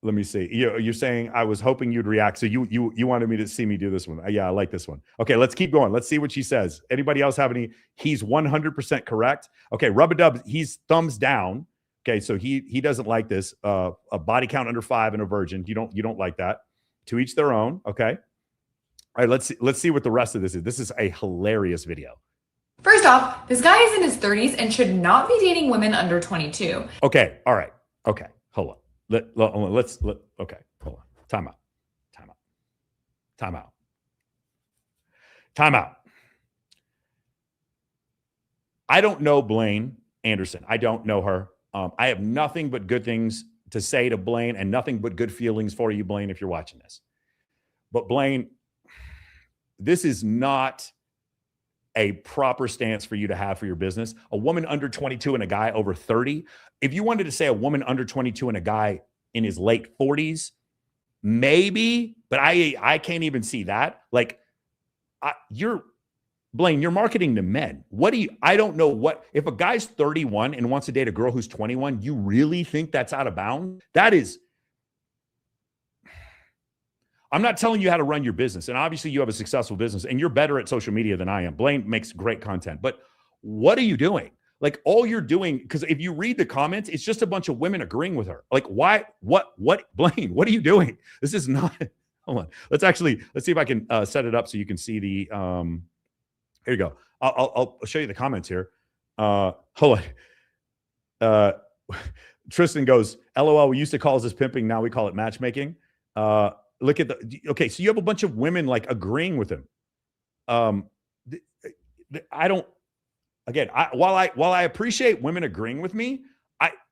Let me see. You're saying I was hoping you'd react. So you wanted me to see me do this one. Yeah, I like this one. Okay, let's keep going. Let's see what she says. Anybody else have any? He's 100% correct. Okay, Rub-a-Dub, he's thumbs down. Okay, so he doesn't like this. A body count under 5 and a virgin. You don't like that. To each their own. Okay. All right, let's see what the rest of this is. This is a hilarious video. First off, this guy is in his 30s and should not be dating women under 22. Okay. All right. Okay. Hold on. Okay. Hold on. Time out. I don't know Blaine Anderson. I don't know her. I have nothing but good things to say to Blaine and nothing but good feelings for you, Blaine, if you're watching this. But Blaine, this is not a proper stance for you to have for your business. A woman under 22 and a guy over 30. If you wanted to say a woman under 22 and a guy in his late 40s, maybe, but I can't even see that. Like, Blaine, you're marketing to men. I don't know what, if a guy's 31 and wants to date a girl who's 21, you really think that's out of bounds? I'm not telling you how to run your business. And obviously you have a successful business and you're better at social media than I am. Blaine makes great content, but what are you doing? Like all you're doing, because if you read the comments, it's just a bunch of women agreeing with her. Like why, what, Blaine, what are you doing? This is not, hold on. Let's see if I can set it up so you can see the, here you go. I'll show you the comments here. Hold on. Tristan goes, LOL, we used to call this pimping. Now we call it matchmaking. Look at okay. So you have a bunch of women like agreeing with him. While I appreciate women agreeing with me,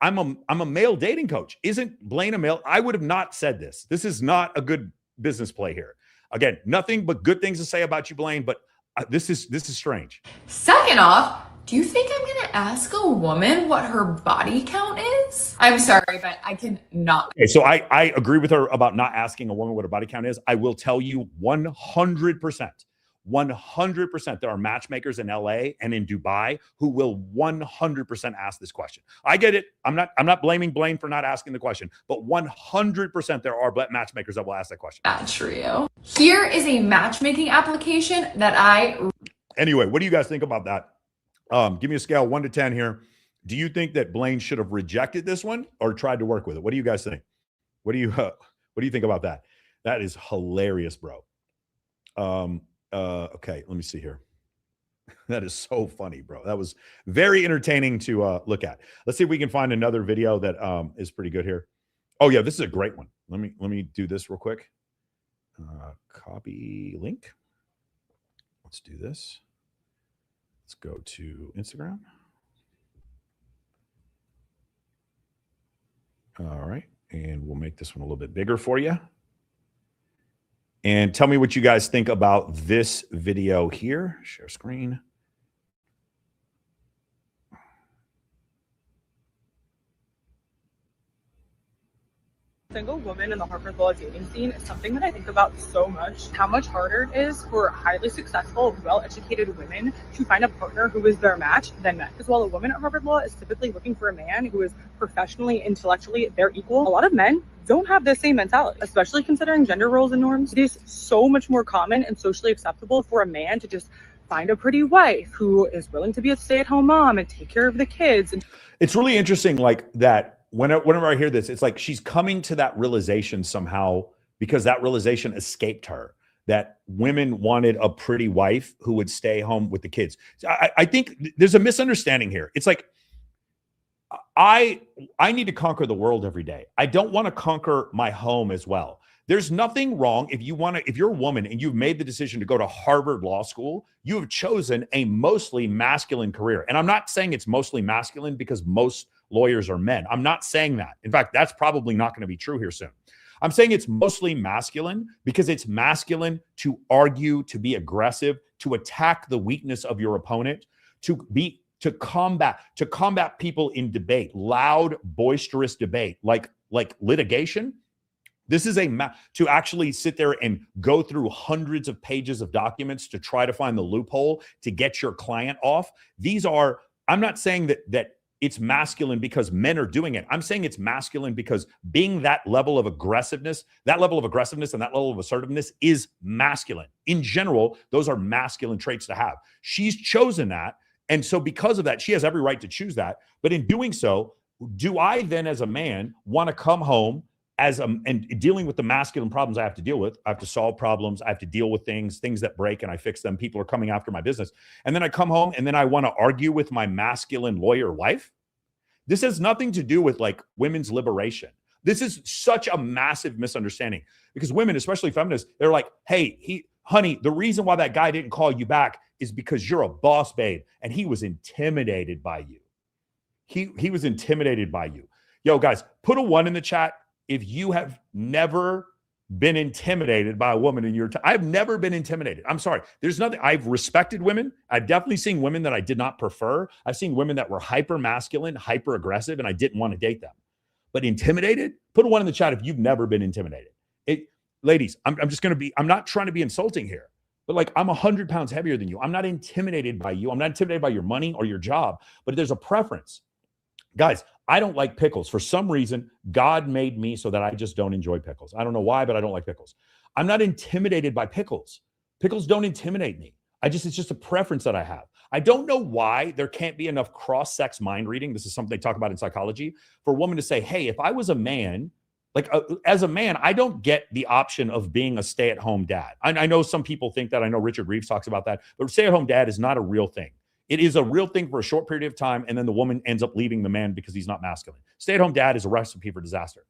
I'm a male dating coach. Isn't Blaine a male? I would have not said this. This is not a good business play here. Again, nothing but good things to say about you, Blaine, but this is strange. Second off, do you think I'm going to ask a woman what her body count is? I'm sorry, but I cannot. Okay, so I agree with her about not asking a woman what her body count is. I will tell you 100%. 100% there are matchmakers in LA and in Dubai who will 100% ask this question. I get it. I'm not blaming Blaine for not asking the question, but 100% there are matchmakers that will ask that question. Match for you. Here is a matchmaking application that I. Anyway, what do you guys think about that? Give me a scale 1 to 10 here. Do you think that Blaine should have rejected this one or tried to work with it? What do you guys think? What do you think about that? That is hilarious, bro. Okay, let me see here. That is so funny, bro. That was very entertaining to look at. Let's see if we can find another video that is pretty good here. Oh yeah, this is a great one. Let me do this real quick. Copy link. Let's do this. Let's go to Instagram. All right, and we'll make this one a little bit bigger for you. And tell me what you guys think about this video here. Share screen. Single woman in the Harvard Law dating scene is something that I think about so much. How much harder it is for highly successful, well-educated women to find a partner who is their match than men. Because while a woman at Harvard Law is typically looking for a man who is professionally, intellectually their equal, a lot of men don't have the same mentality, especially considering gender roles and norms. It is so much more common and socially acceptable for a man to just find a pretty wife who is willing to be a stay-at-home mom and take care of the kids. And it's really interesting, like that. Whenever I hear this, it's like she's coming to that realization somehow because that realization escaped her, that women wanted a pretty wife who would stay home with the kids. So I think there's a misunderstanding here. It's like, I need to conquer the world every day. I don't want to conquer my home as well. There's nothing wrong if you're a woman and you've made the decision to go to Harvard Law School, you have chosen a mostly masculine career. And I'm not saying it's mostly masculine because most lawyers are men. I'm not saying that. In fact, that's probably not going to be true here soon. I'm saying it's mostly masculine because it's masculine to argue, to be aggressive, to attack the weakness of your opponent, to combat people in debate, loud, boisterous debate, like litigation. This is to actually sit there and go through hundreds of pages of documents to try to find the loophole to get your client off. I'm not saying that it's masculine because men are doing it. I'm saying it's masculine because being that level of aggressiveness and that level of assertiveness is masculine. In general, those are masculine traits to have. She's chosen that. And so because of that, she has every right to choose that. But in doing so, do I then as a man want to come home and dealing with the masculine problems I have to deal with? I have to solve problems. I have to deal with things that break and I fix them. People are coming after my business. And then I come home and then I want to argue with my masculine lawyer wife. This has nothing to do with like women's liberation. This is such a massive misunderstanding because women, especially feminists, they're like, hey, honey, the reason why that guy didn't call you back is because you're a boss babe and he was intimidated by you. He was intimidated by you. Yo, guys, put a 1 in the chat if you have never been intimidated by a woman in your time. I've never been intimidated. I'm sorry. There's nothing. I've respected women. I've definitely seen women that I did not prefer. I've seen women that were hyper masculine, hyper aggressive, and I didn't want to date them. But intimidated? Put a 1 in the chat if you've never been intimidated. Ladies, I'm not trying to be insulting here, but like I'm 100 pounds heavier than you. I'm not intimidated by you. I'm not intimidated by your money or your job, but there's a preference. Guys, I don't like pickles. For some reason, God made me so that I just don't enjoy pickles. I don't know why, but I don't like pickles. I'm not intimidated by pickles. Pickles don't intimidate me. It's just a preference that I have. I don't know why there can't be enough cross-sex mind reading. This is something they talk about in psychology for a woman to say, hey, if I was a man, as a man, I don't get the option of being a stay-at-home dad. I know some people think that. I know Richard Reeves talks about that, but stay-at-home dad is not a real thing. It is a real thing for a short period of time, and then the woman ends up leaving the man because he's not masculine. Stay-at-home dad is a recipe for disaster.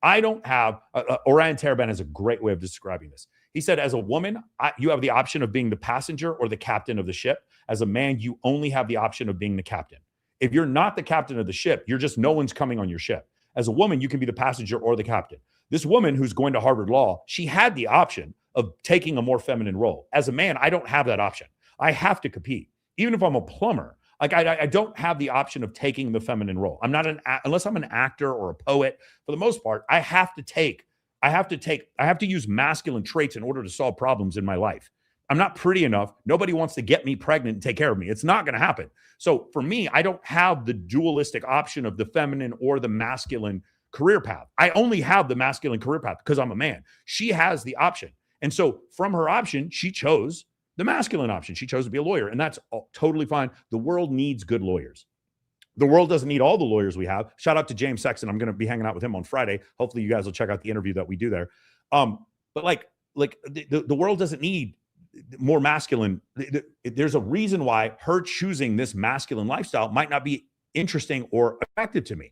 I don't have, Orion Taraban has a great way of describing this. He said, as a woman, you have the option of being the passenger or the captain of the ship. As a man, you only have the option of being the captain. If you're not the captain of the ship, no one's coming on your ship. As a woman, you can be the passenger or the captain. This woman who's going to Harvard Law, she had the option of taking a more feminine role. As a man, I don't have that option. I have to compete. Even if I'm a plumber, I don't have the option of taking the feminine role. I'm not unless I'm an actor or a poet. For the most part, I have to use masculine traits in order to solve problems in my life. I'm not pretty enough. Nobody wants to get me pregnant and take care of me. It's not going to happen. So for me, I don't have the dualistic option of the feminine or the masculine career path. I only have the masculine career path because I'm a man. She has the option. And so from her option, she chose the masculine option. She chose to be a lawyer, and that's totally fine. The world needs good lawyers. The world doesn't need all the lawyers we have. Shout out to James Sexton. I'm going to be hanging out with him on Friday. Hopefully you guys will check out the interview that we do there. But like the world doesn't need more masculine. There's a reason why her choosing this masculine lifestyle might not be interesting or attractive to me.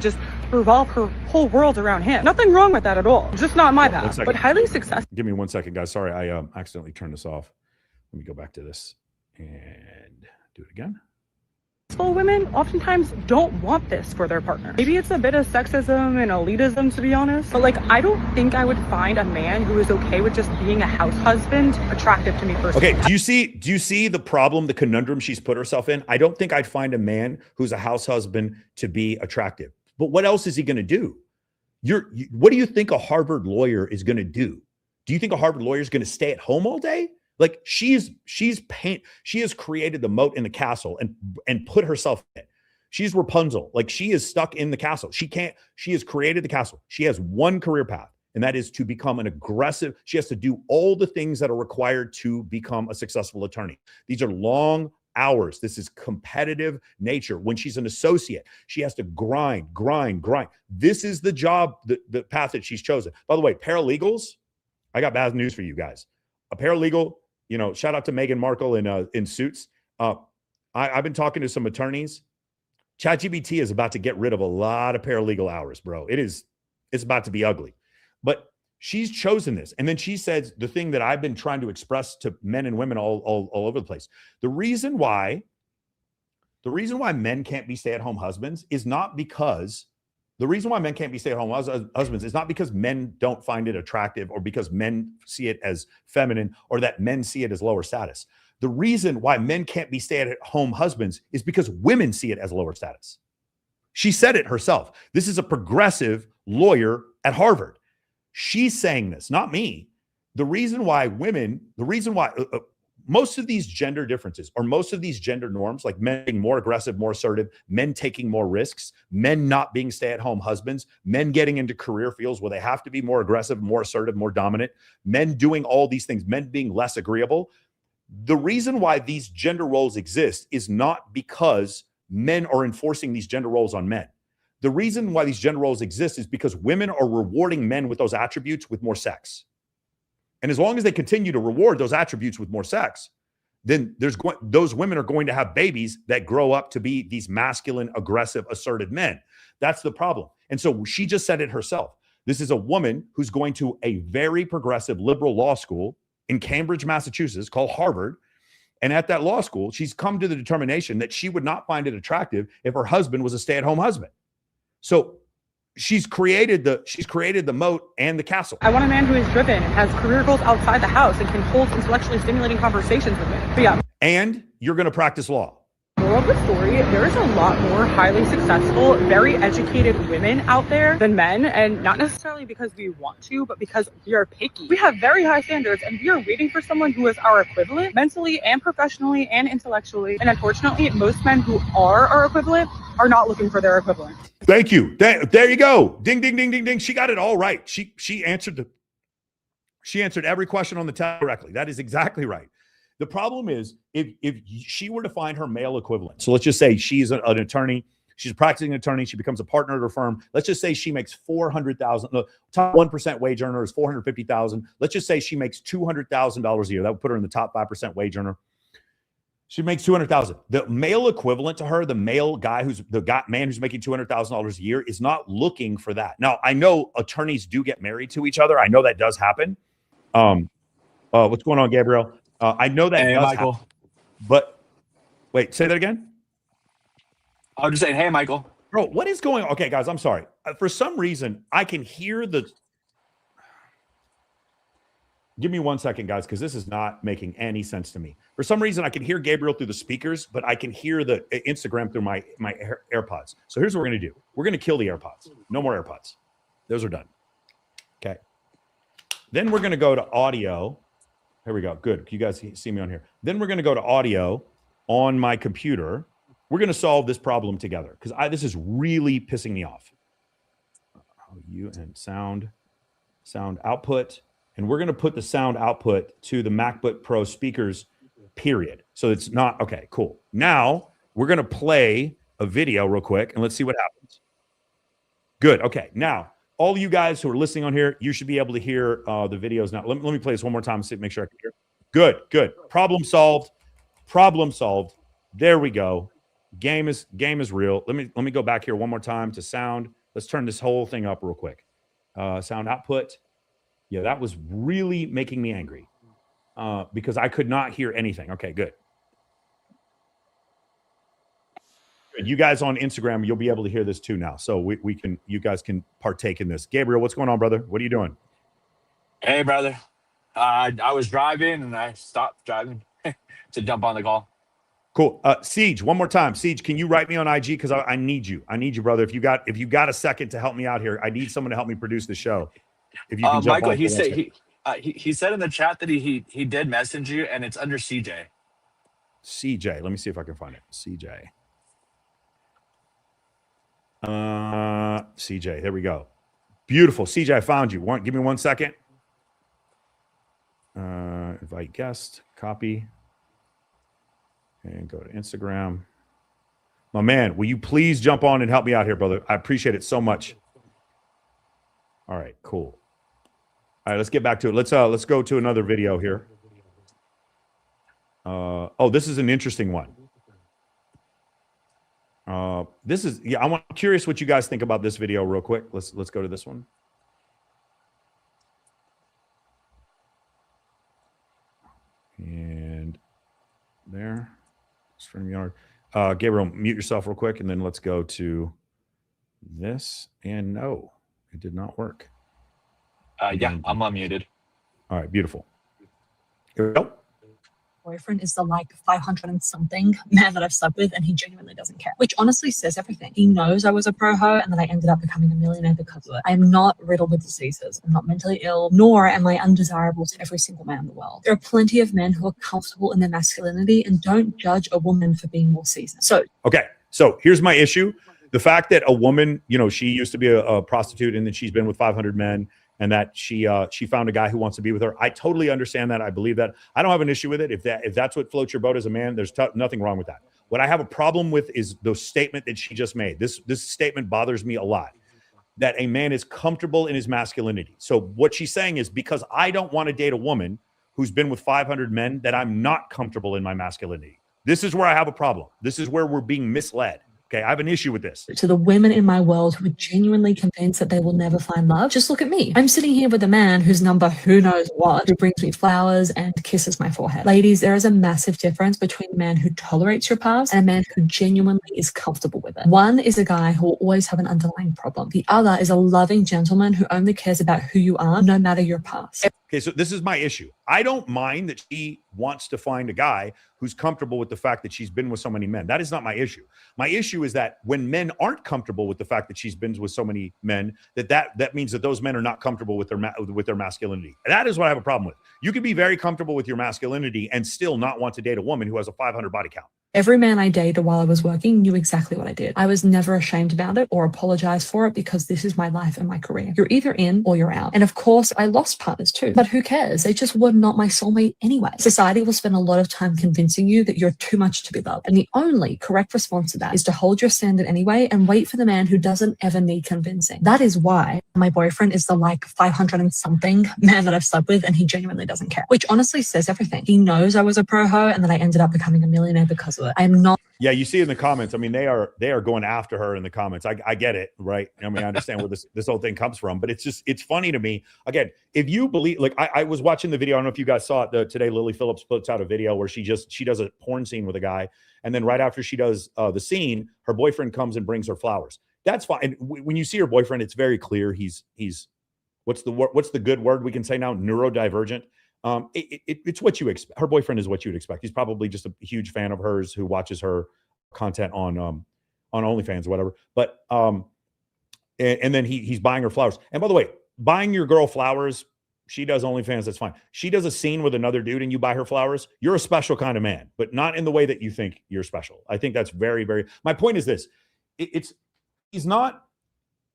Just revolve her whole world around him. Nothing wrong with that at all. Just not my path, but highly successful. Give me 1 second, guys. Sorry, I accidentally turned this off. Let me go back to this and do it again. Women oftentimes don't want this for their partner. Maybe it's a bit of sexism and elitism, to be honest. But like, I don't think I would find a man who is okay with just being a house husband attractive to me personally. Okay, do you see the problem, the conundrum she's put herself in? I don't think I'd find a man who's a house husband to be attractive. But what else is he going to do? What do you think a Harvard lawyer is going to do? Do you think a Harvard lawyer is going to stay at home all day? Like she has created the moat in the castle and put herself in it. She's Rapunzel. Like she is stuck in the castle. She has created the castle. She has one career path, and that is to become an aggressive. She has to do all the things that are required to become a successful attorney. These are long hours. This is competitive nature. When she's an associate, she has to grind. This is the job, the path that she's chosen. By the way, paralegals, I got bad news for you guys. A paralegal, shout out to Meghan Markle in Suits. I've been talking to some attorneys. ChatGPT is about to get rid of a lot of paralegal hours, bro. It's about to be ugly. But she's chosen this. And then she says the thing that I've been trying to express to men and women all over the place. The reason why men can't be stay-at-home husbands is not because men don't find it attractive or because men see it as feminine or that men see it as lower status. The reason why men can't be stay-at-home husbands is because women see it as lower status. She said it herself. This is a progressive lawyer at Harvard. She's saying this, not me. The reason why most of these gender differences or most of these gender norms, like men being more aggressive, more assertive, men taking more risks, men not being stay-at-home husbands, men getting into career fields where they have to be more aggressive, more assertive, more dominant, men doing all these things, men being less agreeable. The reason why these gender roles exist is not because men are enforcing these gender roles on men. The reason why these gender roles exist is because women are rewarding men with those attributes with more sex. And as long as they continue to reward those attributes with more sex, then those women are going to have babies that grow up to be these masculine, aggressive, assertive men. That's the problem. And so she just said it herself. This is a woman who's going to a very progressive liberal law school in Cambridge, Massachusetts, called Harvard. And at that law school, she's come to the determination that she would not find it attractive if her husband was a stay-at-home husband. So she's created the moat and the castle. I want a man who is driven and has career goals outside the house and can hold intellectually stimulating conversations with me. But yeah. And you're going to practice law. Moral of the story, there is a lot more highly successful, very educated women out there than men, and not necessarily because we want to, but because we are picky. We have very high standards, and we are waiting for someone who is our equivalent, mentally and professionally and intellectually. And unfortunately, most men who are our equivalent are not looking for their equivalent. Thank you. There you go. Ding, ding, ding, ding, ding. She got it all right. She answered every question on the test correctly. That is exactly right. The problem is if she were to find her male equivalent. So let's just say she's an attorney. She's a practicing attorney. She becomes a partner at her firm. Let's just say she makes $400,000. The top 1% wage earner is $450,000. Let's just say she makes $200,000 a year. That would put her in the top 5% wage earner. She makes $200,000. The male equivalent to her, the male guy man who's making $200,000 a year, is not looking for that. Now, I know attorneys do get married to each other. I know that does happen. What's going on, Gabriel? I know that does Michael. happen. But wait, say that again. I was just saying, hey, Michael. Bro, what is going on? Okay, guys, I'm sorry. For some reason, I can hear Give me 1 second, guys, because this is not making any sense to me. For some reason, I can hear Gabriel through the speakers, but I can hear the Instagram through my AirPods. So here's what we're going to do. We're going to kill the AirPods. No more AirPods. Those are done. Okay. Then we're going to go to audio. Here we go. Good. You guys see me on here. Then we're going to go to audio on my computer. We're going to solve this problem together because this is really pissing me off. You and sound output. And we're going to put the sound output to the MacBook Pro speakers, period. So it's not, okay, cool. Now we're going to play a video real quick and let's see what happens. Good. Okay. Now, all you guys who are listening on here, you should be able to hear the videos now. Let me play this one more time and make sure I can hear. Good, good. Problem solved. Problem solved. There we go. Game is real. Let me go back here one more time to sound. Let's turn this whole thing up real quick. Sound output. Yeah, that was really making me angry because I could not hear anything. Okay, good. You guys on Instagram, you'll be able to hear this too now. So you guys can partake in this. Gabriel, what's going on, brother? What are you doing? Hey, brother. I was driving and I stopped driving to jump on the call. Cool. Siege, one more time. Siege, can you write me on IG? Because I need you. I need you, brother. If you got a second to help me out here, I need someone to help me produce the show. If you can jump Michael, on he said in the chat that he did message you and it's under CJ. CJ. Let me see if I can find it. CJ. CJ, there we go. Beautiful. CJ, I found you. Give me 1 second. Invite guest, copy, and go to Instagram. My man, will you please jump on and help me out here, brother? I appreciate it so much. All right, cool. All right, let's get back to it. Let's go to another video here. Oh, this is an interesting one. I'm curious what you guys think about this video real quick. Let's go to this one. And there. StreamYard. Gabriel, mute yourself real quick, and then let's go to this. And no, it did not work. Yeah, I'm unmuted. All right, beautiful. Here we go. Boyfriend is the like 500 and something man that I've slept with, and he genuinely doesn't care, which honestly says everything. He knows I was a pro hoe and that I ended up becoming a millionaire because of it. I am not riddled with diseases. I'm not mentally ill, nor am I undesirable to every single man in the world. There are plenty of men who are comfortable in their masculinity and don't judge a woman for being more seasoned. So here's my issue. The fact that a woman, she used to be a prostitute and then she's been with 500 men, and that she found a guy who wants to be with her. I totally understand that. I believe that. I don't have an issue with it. If that's what floats your boat as a man, there's nothing wrong with that. What I have a problem with is the statement that she just made. This statement bothers me a lot, that a man is comfortable in his masculinity. So what she's saying is, because I don't want to date a woman who's been with 500 men, that I'm not comfortable in my masculinity. This is where I have a problem. This is where we're being misled. Okay, I have an issue with this. To the women in my world who are genuinely convinced that they will never find love, just look at me. I'm sitting here with a man whose number who knows what, who brings me flowers and kisses my forehead. Ladies, there is a massive difference between a man who tolerates your past and a man who genuinely is comfortable with it. One is a guy who will always have an underlying problem. The other is a loving gentleman who only cares about who you are, no matter your past. Okay, so this is my issue. I don't mind that she wants to find a guy who's comfortable with the fact that she's been with so many men. That is not my issue. My issue is that when men aren't comfortable with the fact that she's been with so many men, that means that those men are not comfortable with their masculinity. That is what I have a problem with. You can be very comfortable with your masculinity and still not want to date a woman who has a 500 body count. Every man I dated while I was working knew exactly what I did. I was never ashamed about it or apologized for it because this is my life and my career. You're either in or you're out. And of course, I lost partners too. But who cares? They just were not my soulmate anyway. Society will spend a lot of time convincing you that you're too much to be loved. And the only correct response to that is to hold your standard anyway and wait for the man who doesn't ever need convincing. That is why my boyfriend is the like 500 and something man that I've slept with, and he genuinely doesn't care, which honestly says everything. He knows I was a pro hoe and that I ended up becoming a millionaire because of it. I am not. Yeah, you see in the comments, I mean, they are going after her in the comments. I get it, right? I mean, I understand where this whole thing comes from, but it's funny to me. Again, if you believe, like I was watching the video, I don't know if you guys saw it today, Lily Phillips puts out a video where she does a porn scene with a guy. And then right after she does the scene, her boyfriend comes and brings her flowers. That's fine. And when you see her boyfriend, it's very clear he's what's the good word we can say now? Neurodivergent. It's what you expect. Her boyfriend is what you'd expect. He's probably just a huge fan of hers who watches her content on OnlyFans or whatever. But and then he's buying her flowers. And by the way, buying your girl flowers, She does OnlyFans, that's fine. She does a scene with another dude and you buy her flowers, you're a special kind of man, but not in the way that you think you're special. I think that's very, very, my point is this. He's not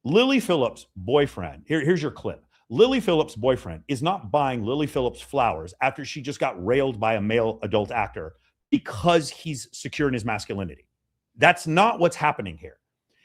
Lily Phillips' boyfriend. Here's your clip. Lily Phillips' boyfriend is not buying Lily Phillips flowers after she just got railed by a male adult actor because he's secure in his masculinity. That's not what's happening here.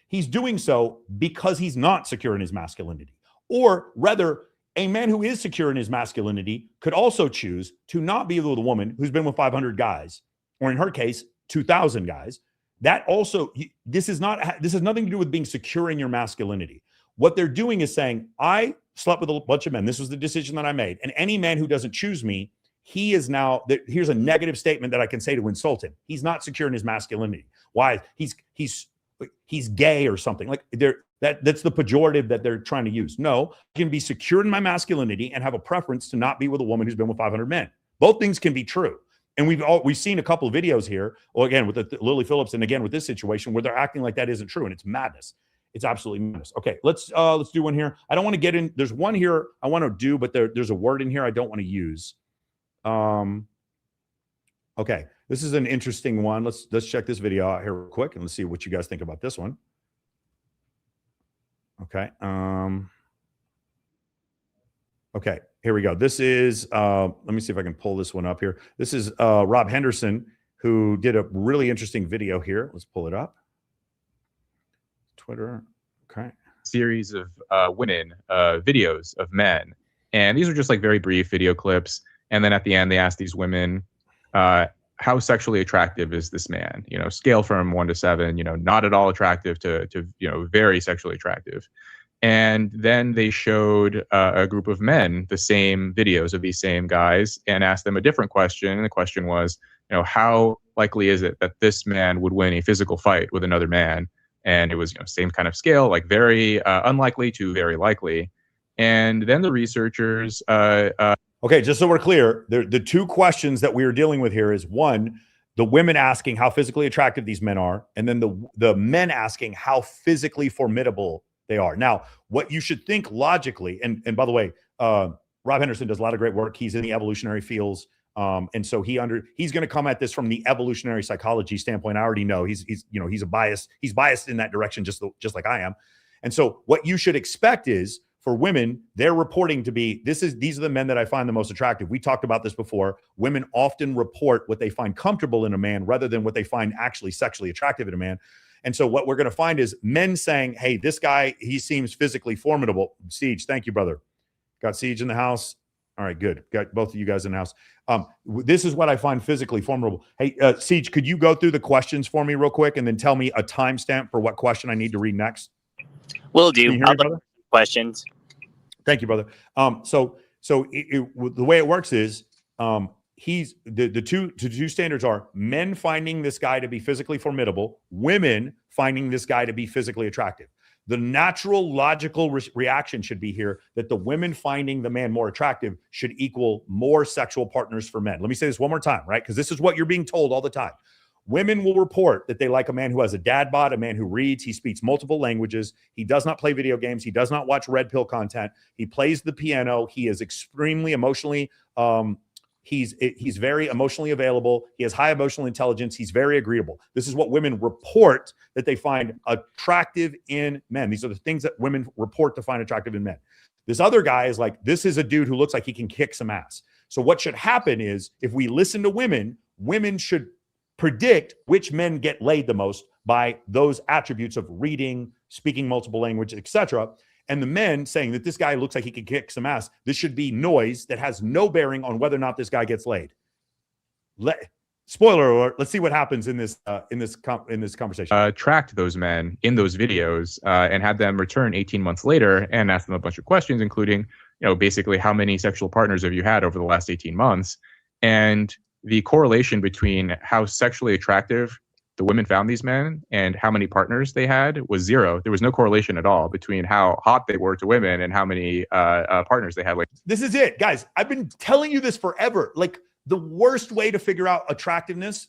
He's doing so because he's not secure in his masculinity. Or rather, a man who is secure in his masculinity could also choose to not be with a woman who's been with 500 guys, or in her case, 2,000 guys. That also, this has nothing to do with being secure in your masculinity. What they're doing is saying, I slept with a bunch of men. This was the decision that I made. And any man who doesn't choose me, he is now, here's a negative statement that I can say to insult him. He's not secure in his masculinity. Why? He's gay or something. Like that's the pejorative that they're trying to use. No, I can be secure in my masculinity and have a preference to not be with a woman who's been with 500 men. Both things can be true. And we've seen a couple of videos here, well, again, with the Lily Phillips, and again with this situation where they're acting like that isn't true, and it's madness. It's absolutely madness. Okay, let's do one here. I don't want to get in. There's one here I want to do, but there's a word in here I don't want to use. Okay, this is an interesting one. Let's check this video out here real quick, and let's see what you guys think about this one. Okay. Okay, here we go. This is, let me see if I can pull this one up here. This is Rob Henderson, who did a really interesting video here. Let's pull it up. Twitter. Okay. Series of women videos of men. And these are just like very brief video clips. And then at the end, they ask these women, how sexually attractive is this man? You know, scale from 1 to 7, you know, not at all attractive to you know, very sexually attractive. And then they showed a group of men the same videos of these same guys and asked them a different question. And the question was, you know, how likely is it that this man would win a physical fight with another man? And it was, you know, same kind of scale, like very unlikely to very likely. And then the researchers. Okay, just so we're clear, the two questions that we are dealing with here is one, the women asking how physically attractive these men are, and then the men asking how physically formidable they are. Now, what you should think logically, and by the way, Rob Henderson does a lot of great work. He's in the evolutionary fields. And so he's going to come at this from the evolutionary psychology standpoint. I already know he's biased in that direction, just like I am. And so what you should expect is for women, they're reporting to be, these are the men that I find the most attractive. We talked about this before. Women often report what they find comfortable in a man rather than what they find actually sexually attractive in a man. And so what we're going to find is men saying, hey, this guy, he seems physically formidable. Siege, thank you, brother. Got Siege in the house. All right, good. Got both of you guys in the house. This is what I find physically formidable. Hey, Siege, could you go through the questions for me real quick and then tell me a timestamp for what question I need to read next? Will do. Can you hear me, brother? Questions. Thank you, brother. So the way it works is the two standards are men finding this guy to be physically formidable, women finding this guy to be physically attractive. The natural logical reaction should be here that the women finding the man more attractive should equal more sexual partners for men. Let me say this one more time, right? Because this is what you're being told all the time. Women will report that they like a man who has a dad bod, a man who reads, he speaks multiple languages, he does not play video games, he does not watch red pill content, he plays the piano, he is extremely emotionally, he's very emotionally available, he has high emotional intelligence, he's very agreeable. This is what women report that they find attractive in men. These are the things that women report to find attractive in men. This other guy is like, this is a dude who looks like he can kick some ass. So what should happen is if we listen to women, women should predict which men get laid the most by those attributes of reading, speaking multiple languages, etc. And the men saying that this guy looks like he can kick some ass. This should be noise that has no bearing on whether or not this guy gets laid. Spoiler alert. Let's see what happens in this conversation. Tracked those men in those videos and had them return 18 months later and asked them a bunch of questions, including, you know, basically how many sexual partners have you had over the last 18 months? And the correlation between how sexually attractive the women found these men and how many partners they had was zero. There was no correlation at all between how hot they were to women and how many partners they had. Like, this is it, guys. I've been telling you this forever. Like, the worst way to figure out attractiveness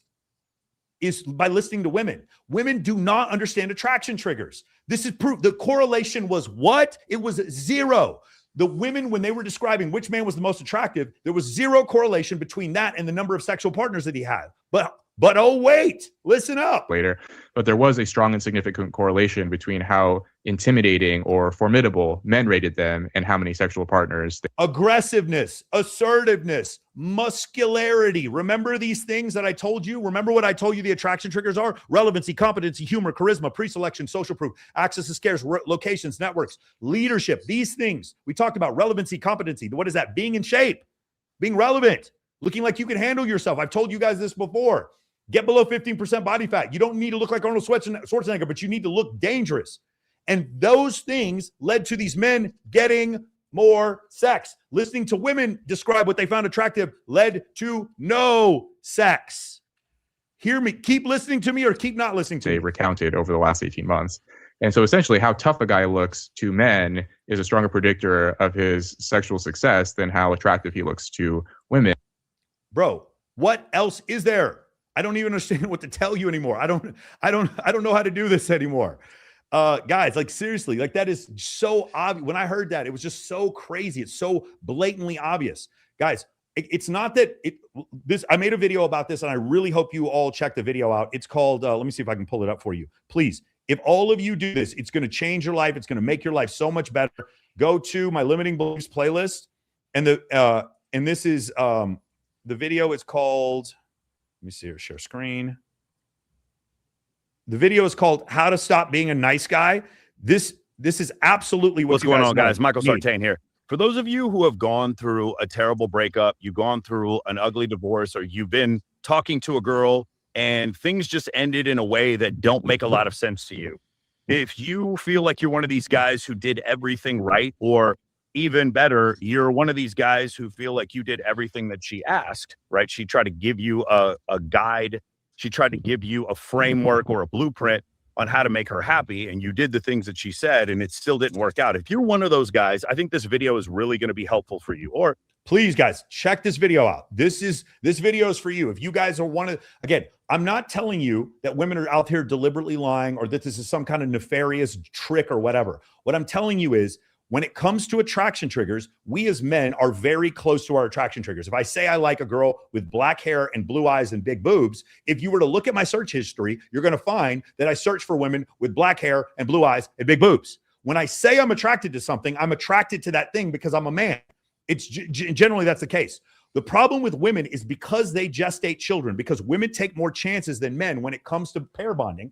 is by listening to women. Women do not understand attraction triggers. This is proof. The correlation was what? It was zero. the women, when they were describing which man was the most attractive, there was zero correlation between that and the number of sexual partners that he had. But oh, wait, listen up. Later, but there was a strong and significant correlation between how intimidating or formidable men rated them and how many sexual partners. Aggressiveness, assertiveness, muscularity. Remember these things that I told you? Remember what I told you the attraction triggers are? Relevancy, competency, humor, charisma, pre-selection, social proof, access to scarce, locations, networks, leadership. These things we talked about. Relevancy, competency. What is that? Being in shape, being relevant, looking like you can handle yourself. I've told you guys this before. Get below 15% body fat. You don't need to look like Arnold Schwarzenegger, but you need to look dangerous. And those things led to these men getting more sex. Listening to women describe what they found attractive led to no sex. Hear me. Keep listening to me or keep not listening to me. They recounted over the last 18 months. And so essentially how tough a guy looks to men is a stronger predictor of his sexual success than how attractive he looks to women. Bro, what else is there? I don't even understand what to tell you anymore. I don't know how to do this anymore. Guys, like seriously, like that is so obvious. When I heard that, it was just so crazy. It's so blatantly obvious. Guys, it's not that I made a video about this and I really hope you all check the video out. It's called, let me see if I can pull it up for you. Please, if all of you do this, it's going to change your life. It's going to make your life so much better. Go to my limiting beliefs playlist. And this is, the video is called, let me see here, share screen. The video is called How to Stop Being a Nice Guy. This is absolutely what's going on, guys. Michael Sartain here. For those of you who have gone through a terrible breakup, you've gone through an ugly divorce, or you've been talking to a girl and things just ended in a way that don't make a lot of sense to you. If you feel like you're one of these guys who did everything right, or even better, you're one of these guys who feel like you did everything that she asked, right? She tried to give you a guide. She tried to give you a framework or a blueprint on how to make her happy. And you did the things that she said, and it still didn't work out. If you're one of those guys, I think this video is really going to be helpful for you. Or please, guys, check this video out. This video is for you. If you guys are again, I'm not telling you that women are out here deliberately lying or that this is some kind of nefarious trick or whatever. What I'm telling you is, when it comes to attraction triggers, we as men are very close to our attraction triggers. If I say I like a girl with black hair and blue eyes and big boobs, if you were to look at my search history, you're going to find that I search for women with black hair and blue eyes and big boobs. When I say I'm attracted to something, I'm attracted to that thing because I'm a man. It's generally that's the case. The problem with women is because they gestate children, because women take more chances than men when it comes to pair bonding.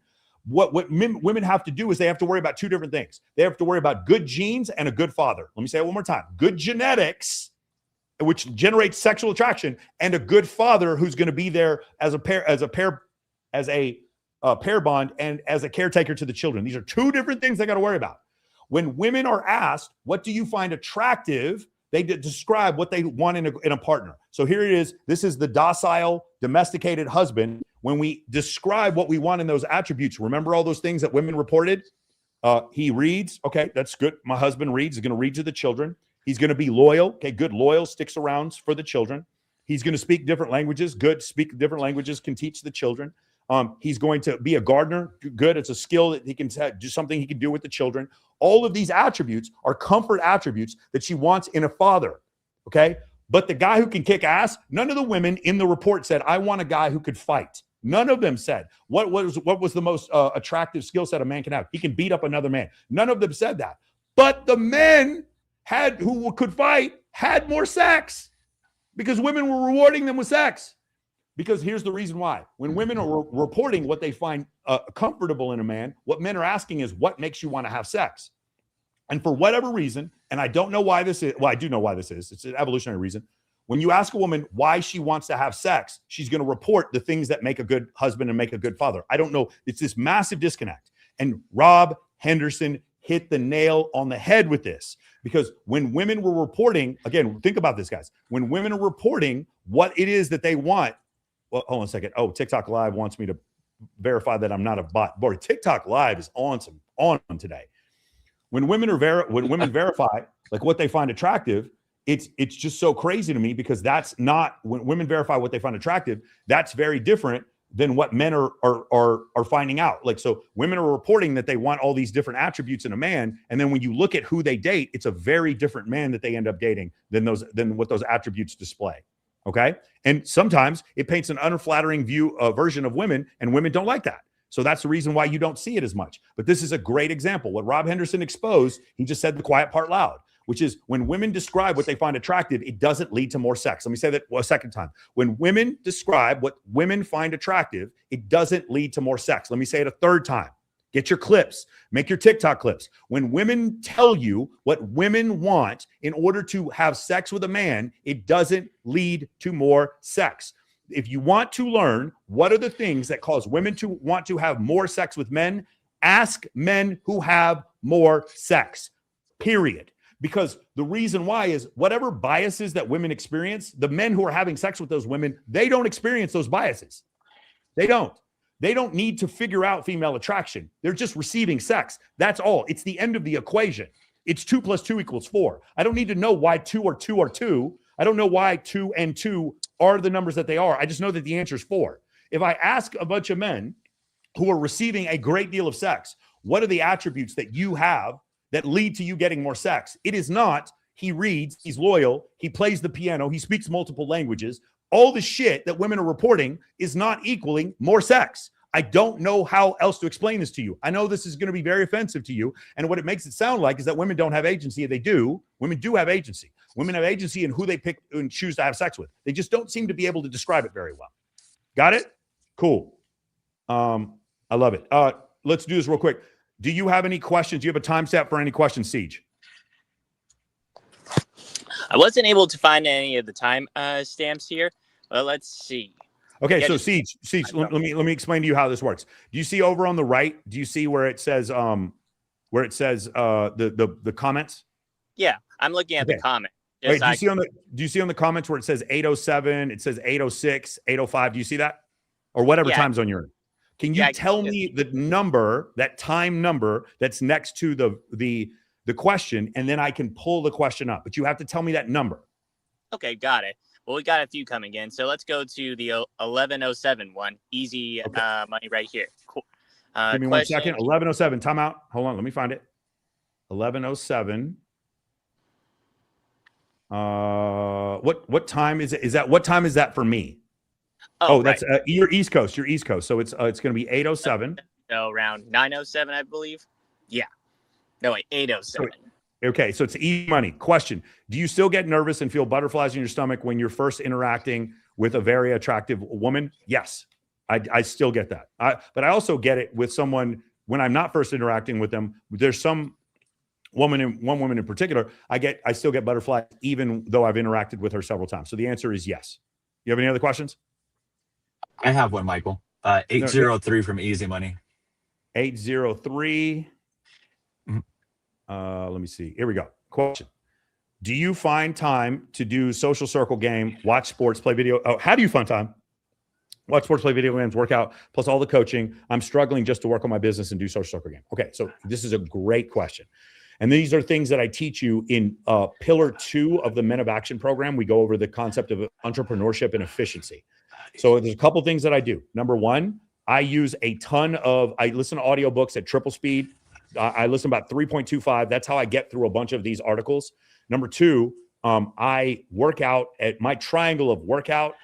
What women have to do is they have to worry about two different things. They have to worry about good genes and a good father. Let me say it one more time. Good genetics, which generates sexual attraction, and a good father who's going to be there as a pair bond and as a caretaker to the children. These are two different things they got to worry about. When women are asked, what do you find attractive? They describe what they want in a partner. So here it is. This is the docile, domesticated husband. When we describe what we want in those attributes, remember all those things that women reported? He reads. Okay, that's good. My husband reads. He's going to read to the children. He's going to be loyal. Okay, good. Loyal, sticks around for the children. He's going to speak different languages. Good. Speak different languages, can teach the children. He's going to be a gardener. Good. It's a skill that he can do, something he can do with the children. All of these attributes are comfort attributes that she wants in a father. Okay. But the guy who can kick ass, none of the women in the report said, I want a guy who could fight. None of them said, what was the most attractive skill set a man can have? He can beat up another man. None of them said that. But the men who could fight had more sex because women were rewarding them with sex. Because here's the reason why. When women are reporting what they find comfortable in a man, what men are asking is, what makes you want to have sex? And for whatever reason, and I don't know why this is, well, I do know why this is. It's an evolutionary reason. When you ask a woman why she wants to have sex, she's going to report the things that make a good husband and make a good father. I don't know. It's this massive disconnect. And Rob Henderson hit the nail on the head with this, because when women were reporting, again, think about this, guys. When women are reporting what it is that they want, well, hold on a second. Oh, TikTok Live wants me to verify that I'm not a bot. Boy, TikTok Live is on today. When women verify like what they find attractive, it's just so crazy to me, because that's not, when women verify what they find attractive, that's very different than what men are finding out. Like, so women are reporting that they want all these different attributes in a man, and then when you look at who they date, it's a very different man that they end up dating than what those attributes display. Okay, and sometimes it paints an unflattering version of women, and women don't like that. So that's the reason why you don't see it as much. But this is a great example. What Rob Henderson exposed, he just said the quiet part loud, which is when women describe what they find attractive, it doesn't lead to more sex. Let me say that a second time. When women describe what women find attractive, it doesn't lead to more sex. Let me say it a third time. Get your clips. Make your TikTok clips. When women tell you what women want in order to have sex with a man, it doesn't lead to more sex. If you want to learn what are the things that cause women to want to have more sex with men, ask men who have more sex, period. Because the reason why is whatever biases that women experience, the men who are having sex with those women, they don't experience those biases. They don't. They don't need to figure out female attraction. They're just receiving sex. That's all. It's the end of the equation. It's 2 + 2 = 4. I don't need to know why 2 or 2 are 2. I don't know why 2 and 2 are the numbers that they are. I just know that the answer is 4. If I ask a bunch of men who are receiving a great deal of sex, what are the attributes that you have that lead to you getting more sex? It is not he reads, he's loyal, he plays the piano, he speaks multiple languages. All the shit that women are reporting is not equaling more sex. I don't know how else to explain this to you. I know this is going to be very offensive to you. And what it makes it sound like is that women don't have agency. They do. Women do have agency. Women have agency in who they pick and choose to have sex with. They just don't seem to be able to describe it very well. Got it? Cool. I love it. Let's do this real quick. Do you have any questions? Do you have a time stamp for any questions, Siege? I wasn't able to find any of the time stamps here, but let's see. Okay, so Siege, let me explain to you how this works. Do you see over on the right? Do you see where it says the comments? Yeah, I'm looking at the comment. Wait, do you see on the comments where it says 8:07, it says 8:06, 8:05? Do you see that? Or whatever time zone you're in. Can you tell me the number, that time number that's next to the question, and then I can pull the question up. But you have to tell me that number. Okay, got it. Well, we got a few coming in, so let's go to the 11:07 one. Easy money right here. Cool. Give me 1 second. 11:07. Time out. Hold on. Let me find it. 11:07. What time is it? What time is that for me? Oh, that's you're East Coast. You're East Coast. So it's going to be 8:07. So around 9:07, I believe. Yeah. No, wait, 8:07. Okay, so it's easy money. Question: do you still get nervous and feel butterflies in your stomach when you're first interacting with a very attractive woman? Yes, I still get that. But I also get it with someone when I'm not first interacting with them. There's one woman in particular, I still get butterflies even though I've interacted with her several times. So the answer is yes. You have any other questions? I have one, Michael. 803 from Easy Money. 803. Let me see. Here we go. Question: do you find time to do social circle game, watch sports, play video? Oh, how do you find time? Watch sports, play video games, work out, plus all the coaching. I'm struggling just to work on my business and do social circle game. Okay, so this is a great question. And these are things that I teach you in Pillar 2 of the Men of Action program. We go over the concept of entrepreneurship and efficiency. So there's a couple things that I do. Number one, I listen to audiobooks at triple speed. I listen about 3.25. That's how I get through a bunch of these articles. Number two, I work out at my triangle of workout,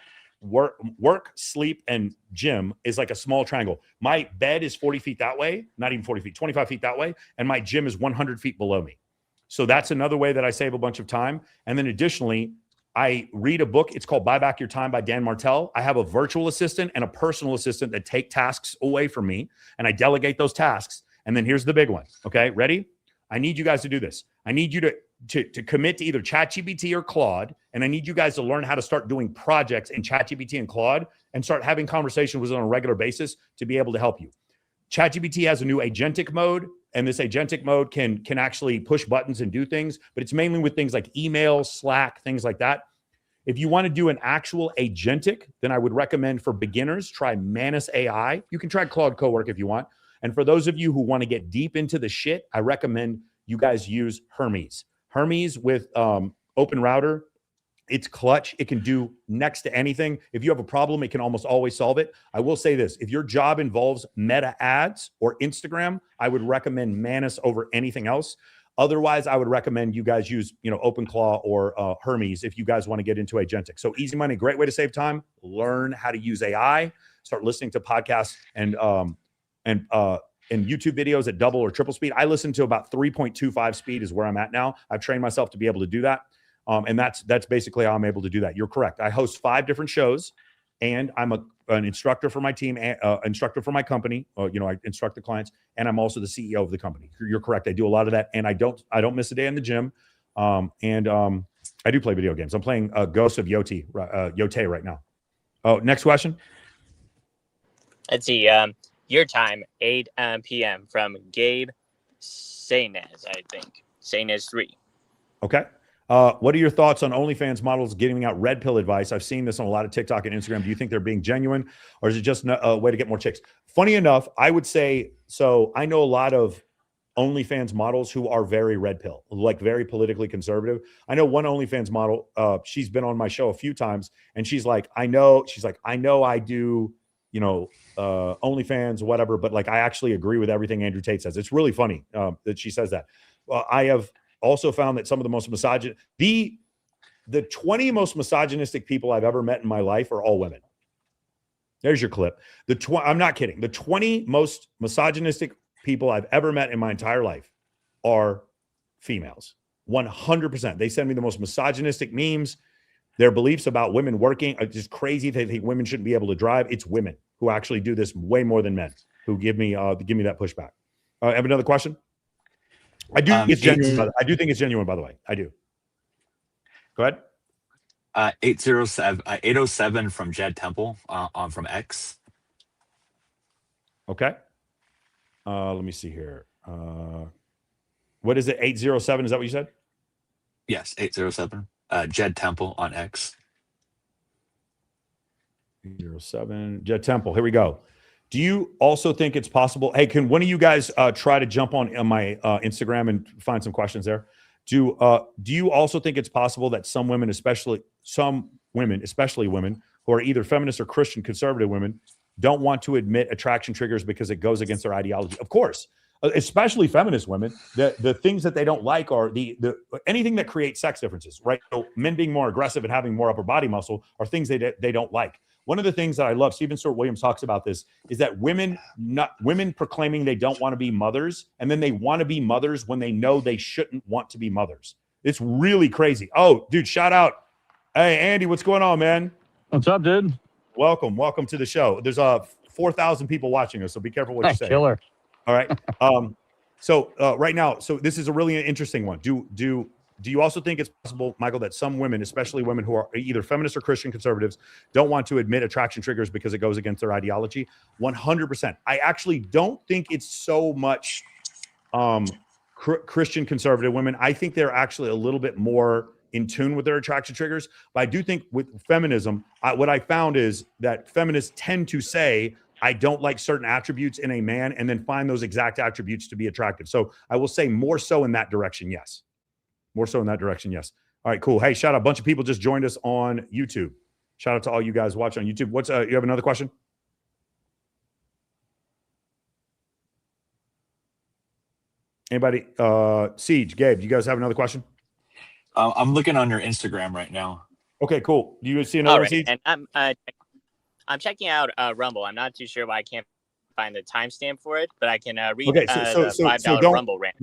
work, sleep, and gym is like a small triangle. My bed is 40 feet that way, not even 40 feet, 25 feet that way. And my gym is 100 feet below me. So that's another way that I save a bunch of time. And then additionally, I read a book. It's called Buy Back Your Time by Dan Martell. I have a virtual assistant and a personal assistant that take tasks away from me, and I delegate those tasks. And then here's the big one. Okay, ready? I need you guys to do this. I need you to commit to either ChatGPT or Claude, and I need you guys to learn how to start doing projects in ChatGPT and Claude and start having conversations with it on a regular basis to be able to help you. ChatGPT has a new agentic mode, and this agentic mode can actually push buttons and do things, but it's mainly with things like email, Slack, things like that. If you want to do an actual agentic, then I would recommend for beginners, try Manus AI. You can try Claude Cowork if you want. And for those of you who want to get deep into the shit, I recommend you guys use Hermes. Hermes with Open Router it's clutch. It can do next to anything. If you have a problem, it can almost always solve it. I will say this: if your job involves Meta ads or Instagram, I would recommend Manus over anything else. Otherwise, I would recommend you guys use, OpenClaw or Hermes if you guys want to get into agentic. So easy money, great way to save time. Learn how to use AI. Start listening to podcasts and YouTube videos at double or triple speed. I listen to about 3.25 speed is where I'm at now. I've trained myself to be able to do that. And that's basically how I'm able to do that. You're correct. I host 5 different shows, and I'm an instructor for my team, instructor for my company. I instruct the clients, and I'm also the CEO of the company. You're correct. I do a lot of that, and I don't miss a day in the gym. I do play video games. I'm playing Ghost of Yotei right now. Oh, next question. Let's see. Your time, 8 p.m. from Gabe Sainez, I think. Sainez 3. Okay. What are your thoughts on OnlyFans models giving out red pill advice? I've seen this on a lot of TikTok and Instagram. Do you think they're being genuine, or is it just a way to get more chicks? Funny enough, I would say, so I know a lot of OnlyFans models who are very red pill, like very politically conservative. I know one OnlyFans model, she's been on my show a few times, and she's like, I know I do, OnlyFans, whatever, but like, I actually agree with everything Andrew Tate says. It's really funny that she says that. I have also found that some of the most the 20 most misogynistic people I've ever met in my life are all women. There's your clip. I'm not kidding. The 20 most misogynistic people I've ever met in my entire life are females. 100%. They send me the most misogynistic memes. Their beliefs about women working are just crazy. They think women shouldn't be able to drive. It's women who actually do this way more than men who give me that pushback. I have another question. I do think it's genuine. I do think it's genuine, by the way. I do. Go ahead. 807 from Jed Temple from X. Okay. Let me see here. What is it? 807? Is that what you said? Yes, 807. Jed Temple on X. 807. Jed Temple. Here we go. Do you also think it's possible? Hey, can one of you guys try to jump on my Instagram and find some questions there? Do you also think it's possible that some women, especially women who are either feminist or Christian conservative women, don't want to admit attraction triggers because it goes against their ideology? Of course, especially feminist women. The things that they don't like are the anything that creates sex differences, right? So men being more aggressive and having more upper body muscle are things they don't like. One of the things that I love, Stephen Stewart Williams talks about this, is that women proclaiming they don't want to be mothers, and then they want to be mothers when they know they shouldn't want to be mothers. It's really crazy. Oh, dude, shout out. Hey, Andy, what's going on, man? What's up, dude? Welcome to the show. There's 4,000 people watching us, so be careful what you say. Killer. All right. So right now, so this is a really interesting one. Do you also think it's possible, Michael, that some women, especially women who are either feminist or Christian conservatives, don't want to admit attraction triggers because it goes against their ideology? 100%. I actually don't think it's so much Christian conservative women. I think they're actually a little bit more in tune with their attraction triggers. But I do think with feminism, what I found is that feminists tend to say, I don't like certain attributes in a man, and then find those exact attributes to be attractive. So I will say more so in that direction, yes. More so in that direction, yes. All right, cool. Hey, shout out. A bunch of people just joined us on YouTube. Shout out to all you guys watching on YouTube. What's you have another question? Anybody? Siege, Gabe, you guys have another question? I'm looking on your Instagram right now. Okay, cool. Do you see another one, Siege? And I'm checking out Rumble. I'm not too sure why I can't find the timestamp for it, but I can read the $5 Rumble rant.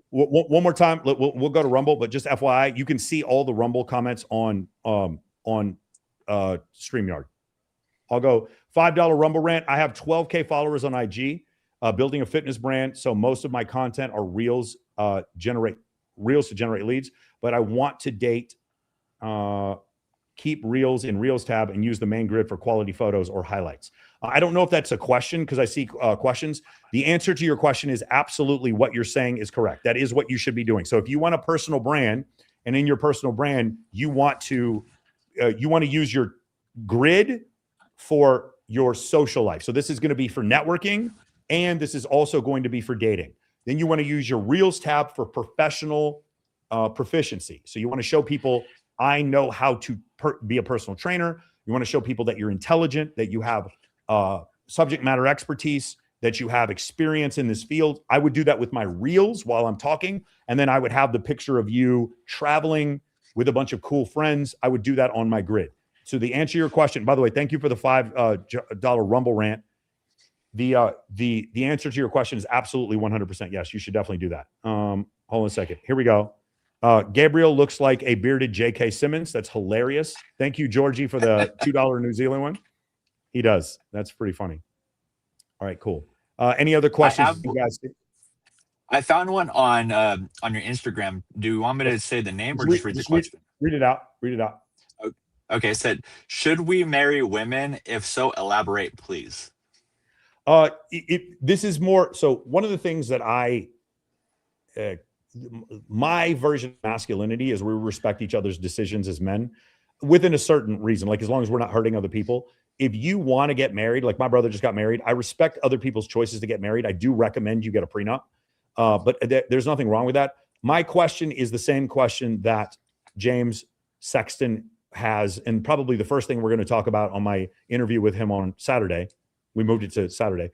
One more time, we'll go to Rumble, but just FYI, you can see all the Rumble comments on StreamYard. I'll go $5 Rumble rant. I have 12K followers on IG, building a fitness brand. So most of my content are reels to generate leads, but I want to keep reels in reels tab and use the main grid for quality photos or highlights. I don't know if that's a question because I see questions. The answer to your question is absolutely what you're saying is correct. That is what you should be doing. So if you want a personal brand, and in your personal brand, you want to use your grid for your social life. So this is going to be for networking, and this is also going to be for dating. Then you want to use your reels tab for professional proficiency. So you want to show people I know how to be a personal trainer. You want to show people that you're intelligent, that you have subject matter expertise, that you have experience in this field. I would do that with my reels while I'm talking. And then I would have the picture of you traveling with a bunch of cool friends. I would do that on my grid. So the answer to your question, by the way, thank you for the $5 Rumble rant. The answer to your question is absolutely 100% yes. You should definitely do that. Hold on a second. Here we go. Gabriel looks like a bearded J.K. Simmons. That's hilarious. Thank you, Georgie, for the $2 New Zealand one. He does. That's pretty funny. All right, cool. Any other questions? You guys? I found one on your Instagram. Do you want me to say the name or just read the question? Read it out. Read it out. Okay, it said, should we marry women? If so, elaborate, please. This is more, so one of the things that my version of masculinity is we respect each other's decisions as men within a certain reason, like as long as we're not hurting other people. If you want to get married, like my brother just got married, I respect other people's choices to get married. I do recommend you get a prenup, but there's nothing wrong with that. My question is the same question that James Sexton has, and probably the first thing we're going to talk about on my interview with him on Saturday. We moved it to Saturday.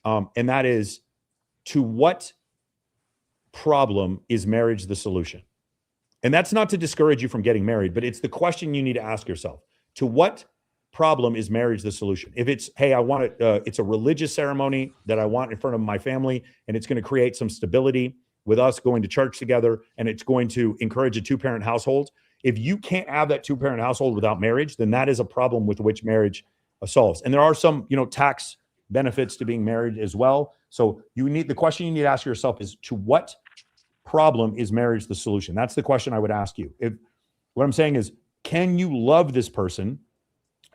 And that is, to what problem is marriage the solution? And that's not to discourage you from getting married, but it's the question you need to ask yourself. To what problem is marriage the solution? If it's, hey, I want it, it's a religious ceremony that I want in front of my family, and it's going to create some stability with us going to church together, and it's going to encourage a two-parent household. If you can't have that two-parent household without marriage, then that is a problem with which marriage solves. And there are some, tax benefits to being married as well. So the question you need to ask yourself is, to what problem is marriage the solution? That's the question I would ask you. What I'm saying is, can you love this person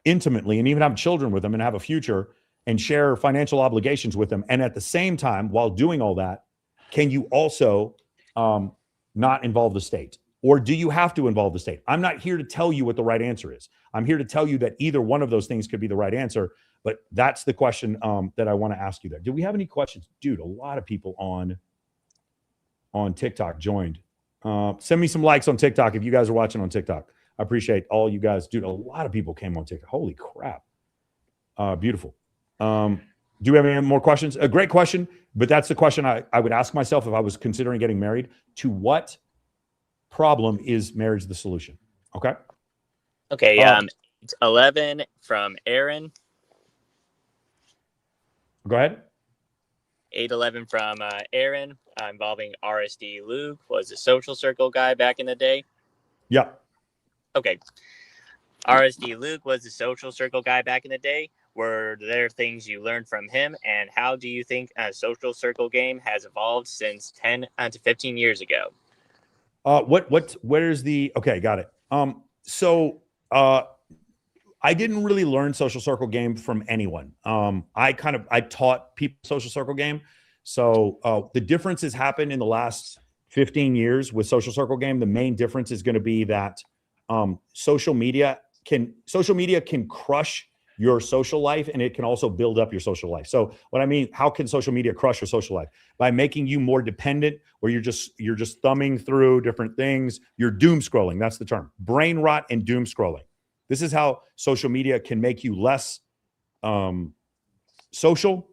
intimately and even have children with them and have a future and share financial obligations with them? And at the same time, while doing all that, can you also not involve the state? Or do you have to involve the state? I'm not here to tell you what the right answer is. I'm here to tell you that either one of those things could be the right answer. But that's the question that I want to ask you there. Do we have any questions? Dude, a lot of people on TikTok joined. Send me some likes on TikTok if you guys are watching on TikTok. I appreciate all you guys. Dude, a lot of people came on TikTok. Holy crap. Beautiful. Do we have any more questions? A great question, but that's the question I would ask myself if I was considering getting married. To what problem is marriage the solution? Okay. Okay. It's 11 from Aaron. Go ahead. 811 from Aaron, involving RSD Luke, was a social circle guy back in the day. Yeah. Okay. RSD Luke was the social circle guy back in the day. Were there things you learned from him? And how do you think a social circle game has evolved since 10 to 15 years ago? Where's the, okay, got it. I didn't really learn social circle game from anyone. I taught people social circle game. So the differences happened in the last 15 years with social circle game. The main difference is going to be that social media can crush your social life, and it can also build up your social life. So what I mean, how can social media crush your social life? By making you more dependent, where you're just thumbing through different things. You're doom scrolling. That's the term. Brain rot and doom scrolling. This is how social media can make you less social.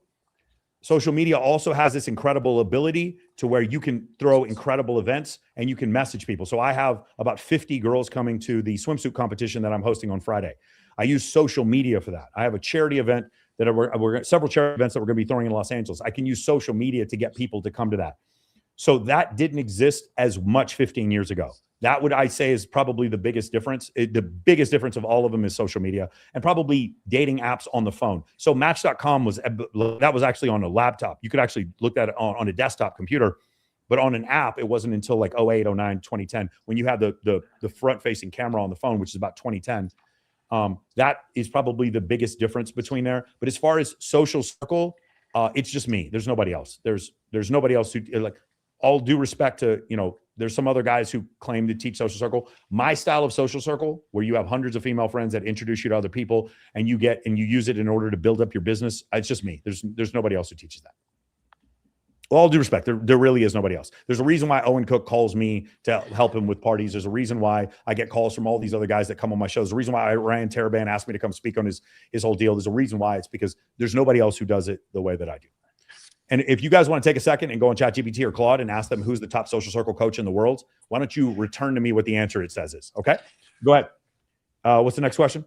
Social media also has this incredible ability to where you can throw incredible events and you can message people. So I have about 50 girls coming to the swimsuit competition that I'm hosting on Friday. I use social media for that. I have a charity event that we're several charity events that we're going to be throwing in Los Angeles. I can use social media to get people to come to that. So that didn't exist as much 15 years ago. That would, I say, is probably the biggest difference. The biggest difference of all of them is social media and probably dating apps on the phone. So Match.com was actually on a laptop. You could actually look at it on a desktop computer, but on an app, it wasn't until like 08, 09, 2010 when you had the front-facing camera on the phone, which is about 2010. That is probably the biggest difference between there. But as far as social circle, it's just me. There's nobody else. There's nobody else who, like, all due respect to, there's some other guys who claim to teach social circle. My style of social circle, where you have hundreds of female friends that introduce you to other people and you use it in order to build up your business. It's just me. There's nobody else who teaches that. With all due respect, there really is nobody else. There's a reason why Owen Cook calls me to help him with parties. There's a reason why I get calls from all these other guys that come on my show. There's a reason why Ryan Taraban asked me to come speak on his whole deal. There's a reason why. It's because there's nobody else who does it the way that I do. And if you guys want to take a second and go on ChatGPT or Claude and ask them who's the top social circle coach in the world, why don't you return to me what the answer it says is? Okay, go ahead. What's the next question?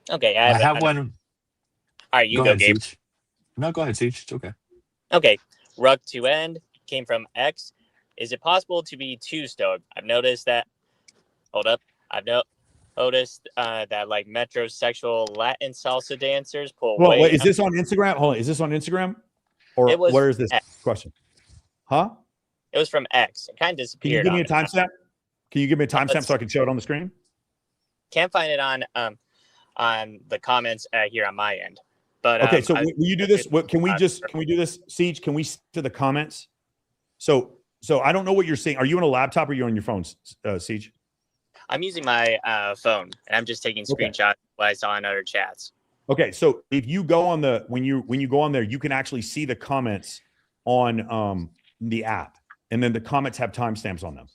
Okay, I have one. All right, you go, ahead, Gabe. Siege. No, go ahead, Siege. It's okay. Okay, Ruck to End came from X. Is it possible to be too stoic? I've noticed that. Hold up. I've noticed that like metrosexual Latin salsa dancers pull Well, away. wait, is this on Instagram? Hold on. Is this on Instagram? Or It was where is this X. question? Huh? It was from X. It kind of Can you disappeared. give me a on timestamp? Can you give me a timestamp so I can show it on the screen? Can't find it on the comments here on my end. But Okay, so will you do this? Can we do this, Siege? Can we to the comments? So I don't know what you're seeing. Are you on a laptop or are you on your phone, Siege? I'm using my phone and I'm just taking screenshots of what I saw in other chats. Okay, so if you go on the when you go on there, you can actually see the comments on the app, and then the comments have timestamps on them.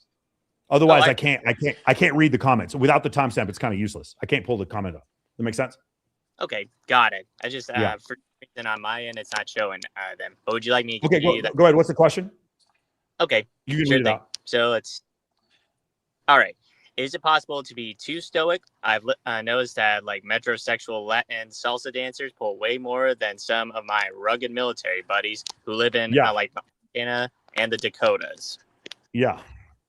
Otherwise, I can't read the comments. Without the timestamp, it's kind of useless. I can't pull the comment up. That make sense? Okay, got it. I just for some reason on my end, it's not showing them. But would you like me to Okay, continue that? go ahead. What's the question? Okay, You can sure read it thing. out. So it's all right. Is it possible to be too stoic? I've noticed that like metrosexual Latin salsa dancers pull way more than some of my rugged military buddies who live in like Montana and the Dakotas. Yeah.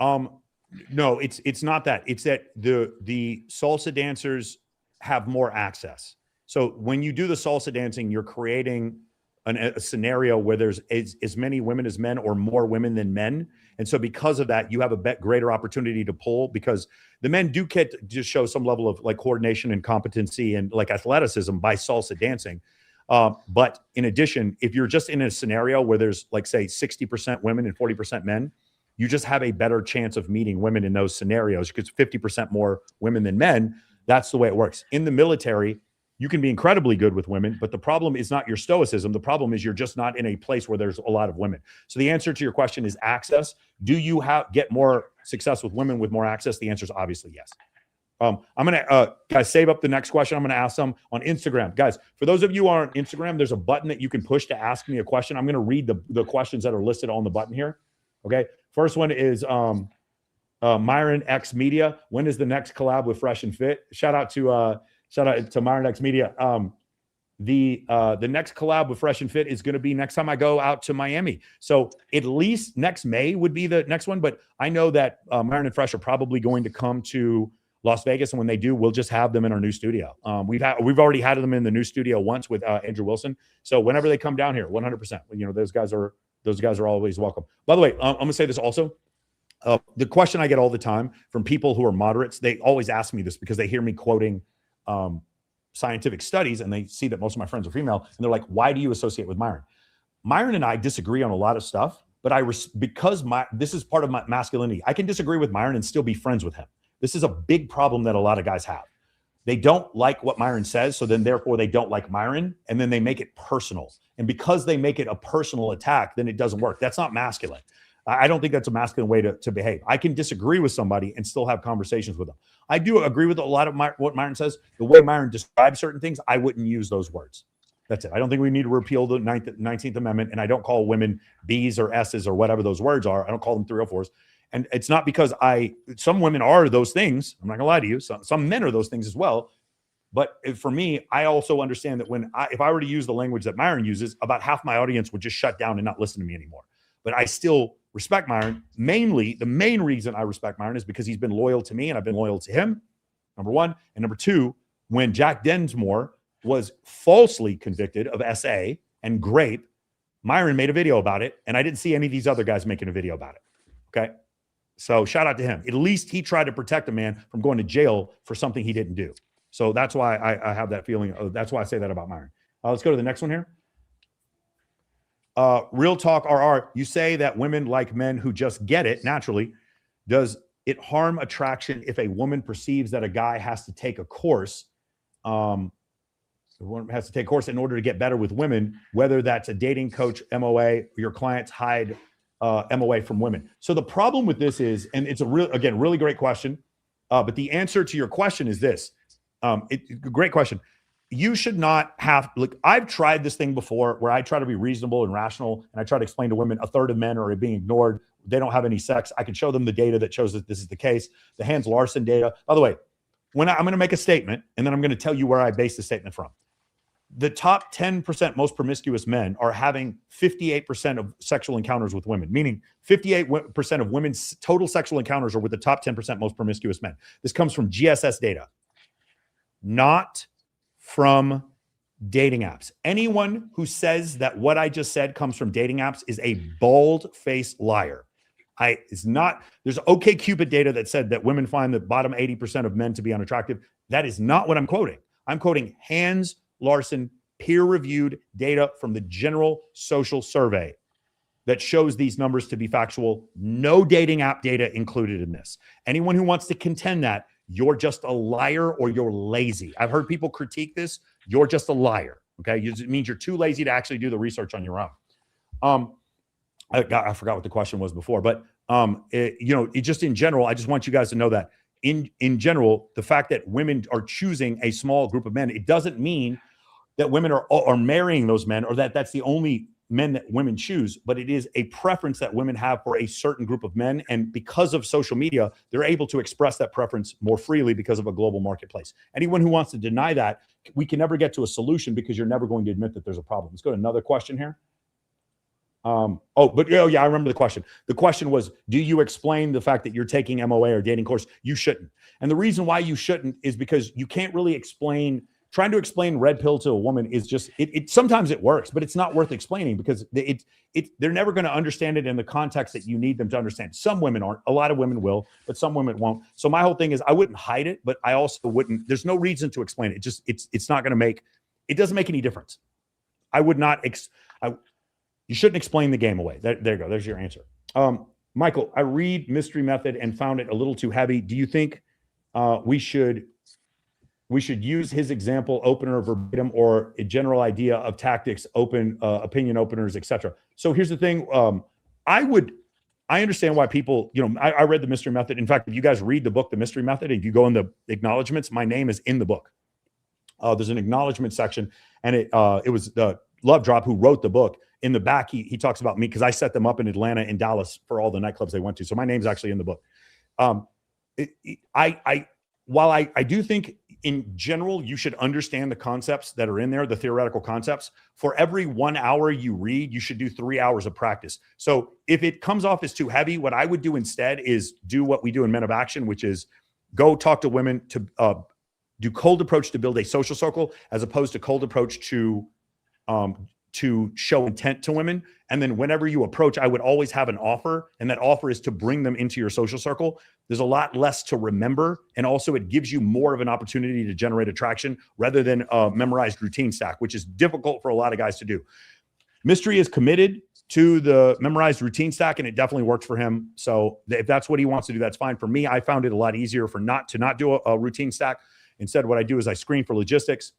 No, it's not that. It's that the salsa dancers have more access. So when you do the salsa dancing, you're creating a scenario where there's as many women as men or more women than men. And so because of that, you have a greater opportunity to pull, because the men do get to just show some level of like coordination and competency and like athleticism by salsa dancing. But in addition, if you're just in a scenario where there's like, say, 60% women and 40% men, you just have a better chance of meeting women in those scenarios because 50% more women than men. That's the way it works. In the military, you can be incredibly good with women, but the problem is not your stoicism. The problem is you're just not in a place where there's a lot of women. So the answer to your question is access. Do you get more success with women with more access? The answer is obviously yes. I'm going to, guys, save up the next question. I'm going to ask them on Instagram. Guys, for those of you who are on Instagram, there's a button that you can push to ask me a question. I'm going to read the questions that are listed on the button here. Okay. First one is Myron X Media. When is the next collab with Fresh and Fit? Shout out to Myron X Media. The next collab with Fresh and Fit is going to be next time I go out to Miami. So at least next May would be the next one. But I know that Myron and Fresh are probably going to come to Las Vegas, and when they do, we'll just have them in our new studio. We've already had them in the new studio once with Andrew Wilson. So whenever they come down here, 100%. You know, those guys are always welcome. By the way, I'm going to say this also. The question I get all the time from people who are moderates, they always ask me this because they hear me quoting scientific studies and they see that most of my friends are female, and they're like, why do you associate with Myron? Myron and I disagree on a lot of stuff, but this is part of my masculinity. I can disagree with Myron and still be friends with him. This is a big problem that a lot of guys have. They don't like what Myron says, so then therefore they don't like Myron, and then they make it personal. And because they make it a personal attack, then it doesn't work. That's not masculine. I don't think that's a masculine way to behave. I can disagree with somebody and still have conversations with them. I do agree with a lot of what Myron says. The way Myron describes certain things, I wouldn't use those words. That's it. I don't think we need to repeal the 19th Amendment, and I don't call women B's or S's or whatever those words are. I don't call them 304s. And it's not because some women are those things. I'm not gonna lie to you. Some men are those things as well. But for me, I also understand that if I were to use the language that Myron uses, about half my audience would just shut down and not listen to me anymore. But I still respect Myron. The main reason I respect Myron is because he's been loyal to me and I've been loyal to him, number one. And number two, when Jack Densmore was falsely convicted of SA and grape, Myron made a video about it, and I didn't see any of these other guys making a video about it. Okay? So shout out to him. At least he tried to protect a man from going to jail for something he didn't do. So that's why I have that feeling. That's why I say that about Myron. Let's go to the next one here. Real Talk RR, you say that women like men who just get it naturally. Does it harm attraction if a woman perceives that a guy has to take a course One has to take a course in order to get better with women, whether that's a dating coach, MOA, or your clients hide MOA from women. So the problem with this is, and it's a really great question, but the answer to your question is this. Great question. You should not have, look, I've tried this thing before where I try to be reasonable and rational, and I try to explain to women a third of men are being ignored. They don't have any sex. I can show them the data that shows that this is the case. The Hans Larson data. By the way, when I'm going to make a statement, and then I'm going to tell you where I base the statement from. The top 10% most promiscuous men are having 58% of sexual encounters with women, meaning 58% of women's total sexual encounters are with the top 10% most promiscuous men. This comes from GSS data, not from dating apps. Anyone who says that what I just said comes from dating apps is a bald-faced liar. There's OkCupid data that said that women find the bottom 80% of men to be unattractive. That is not what I'm quoting. I'm quoting Hans Larson peer-reviewed data from the General Social Survey that shows these numbers to be factual. No dating app data included in this. Anyone who wants to contend that, you're just a liar or you're lazy. I've heard people critique this. You're just a liar. Okay. It means you're too lazy to actually do the research on your own. I forgot what the question was before, but just in general, I just want you guys to know that in general, the fact that women are choosing a small group of men, it doesn't mean that women are marrying those men or that that's the only men that women choose, but it is a preference that women have for a certain group of men. And because of social media, they're able to express that preference more freely because of a global marketplace. Anyone who wants to deny that, we can never get to a solution because you're never going to admit that there's a problem. Let's go to another question here. I remember the question. The question was, do you explain the fact that you're taking MOA or dating course? You shouldn't. And the reason why you shouldn't is because you can't really explain. Trying to explain red pill to a woman is just, sometimes it works, but it's not worth explaining because they're never going to understand it in the context that you need them to understand. Some women aren't, a lot of women will, but some women won't. So my whole thing is I wouldn't hide it, but I also wouldn't, there's no reason to explain it. It's not going to make, it doesn't make any difference. I would not, you shouldn't explain the game away. There you go. There's your answer. Michael, I read Mystery Method and found it a little too heavy. Do you think we should use his example opener verbatim or a general idea of tactics, opinion openers, etc.? So here's the thing. I understand why people, I read the Mystery Method. In fact, if you guys read the book, The Mystery Method, if you go in the acknowledgments, my name is in the book. There's an acknowledgement section, and it was the Love Drop who wrote the book. In the back, he talks about me because I set them up in Atlanta and Dallas for all the nightclubs they went to. So my name's actually in the book. While I do think in general, you should understand the concepts that are in there, the theoretical concepts. For every 1 hour you read, you should do 3 hours of practice. So if it comes off as too heavy, what I would do instead is do what we do in Men of Action, which is go talk to women to do cold approach to build a social circle, as opposed to cold approach to show intent to women. And then whenever you approach, I would always have an offer, and that offer is to bring them into your social circle. There's a lot less to remember, and also it gives you more of an opportunity to generate attraction rather than a memorized routine stack, which is difficult for a lot of guys to do. Mystery is committed to the memorized routine stack, and it definitely works for him. So if that's what he wants to do, that's fine. For me, I found it a lot easier to not do a routine stack. Instead, what I do is I screen for logistics,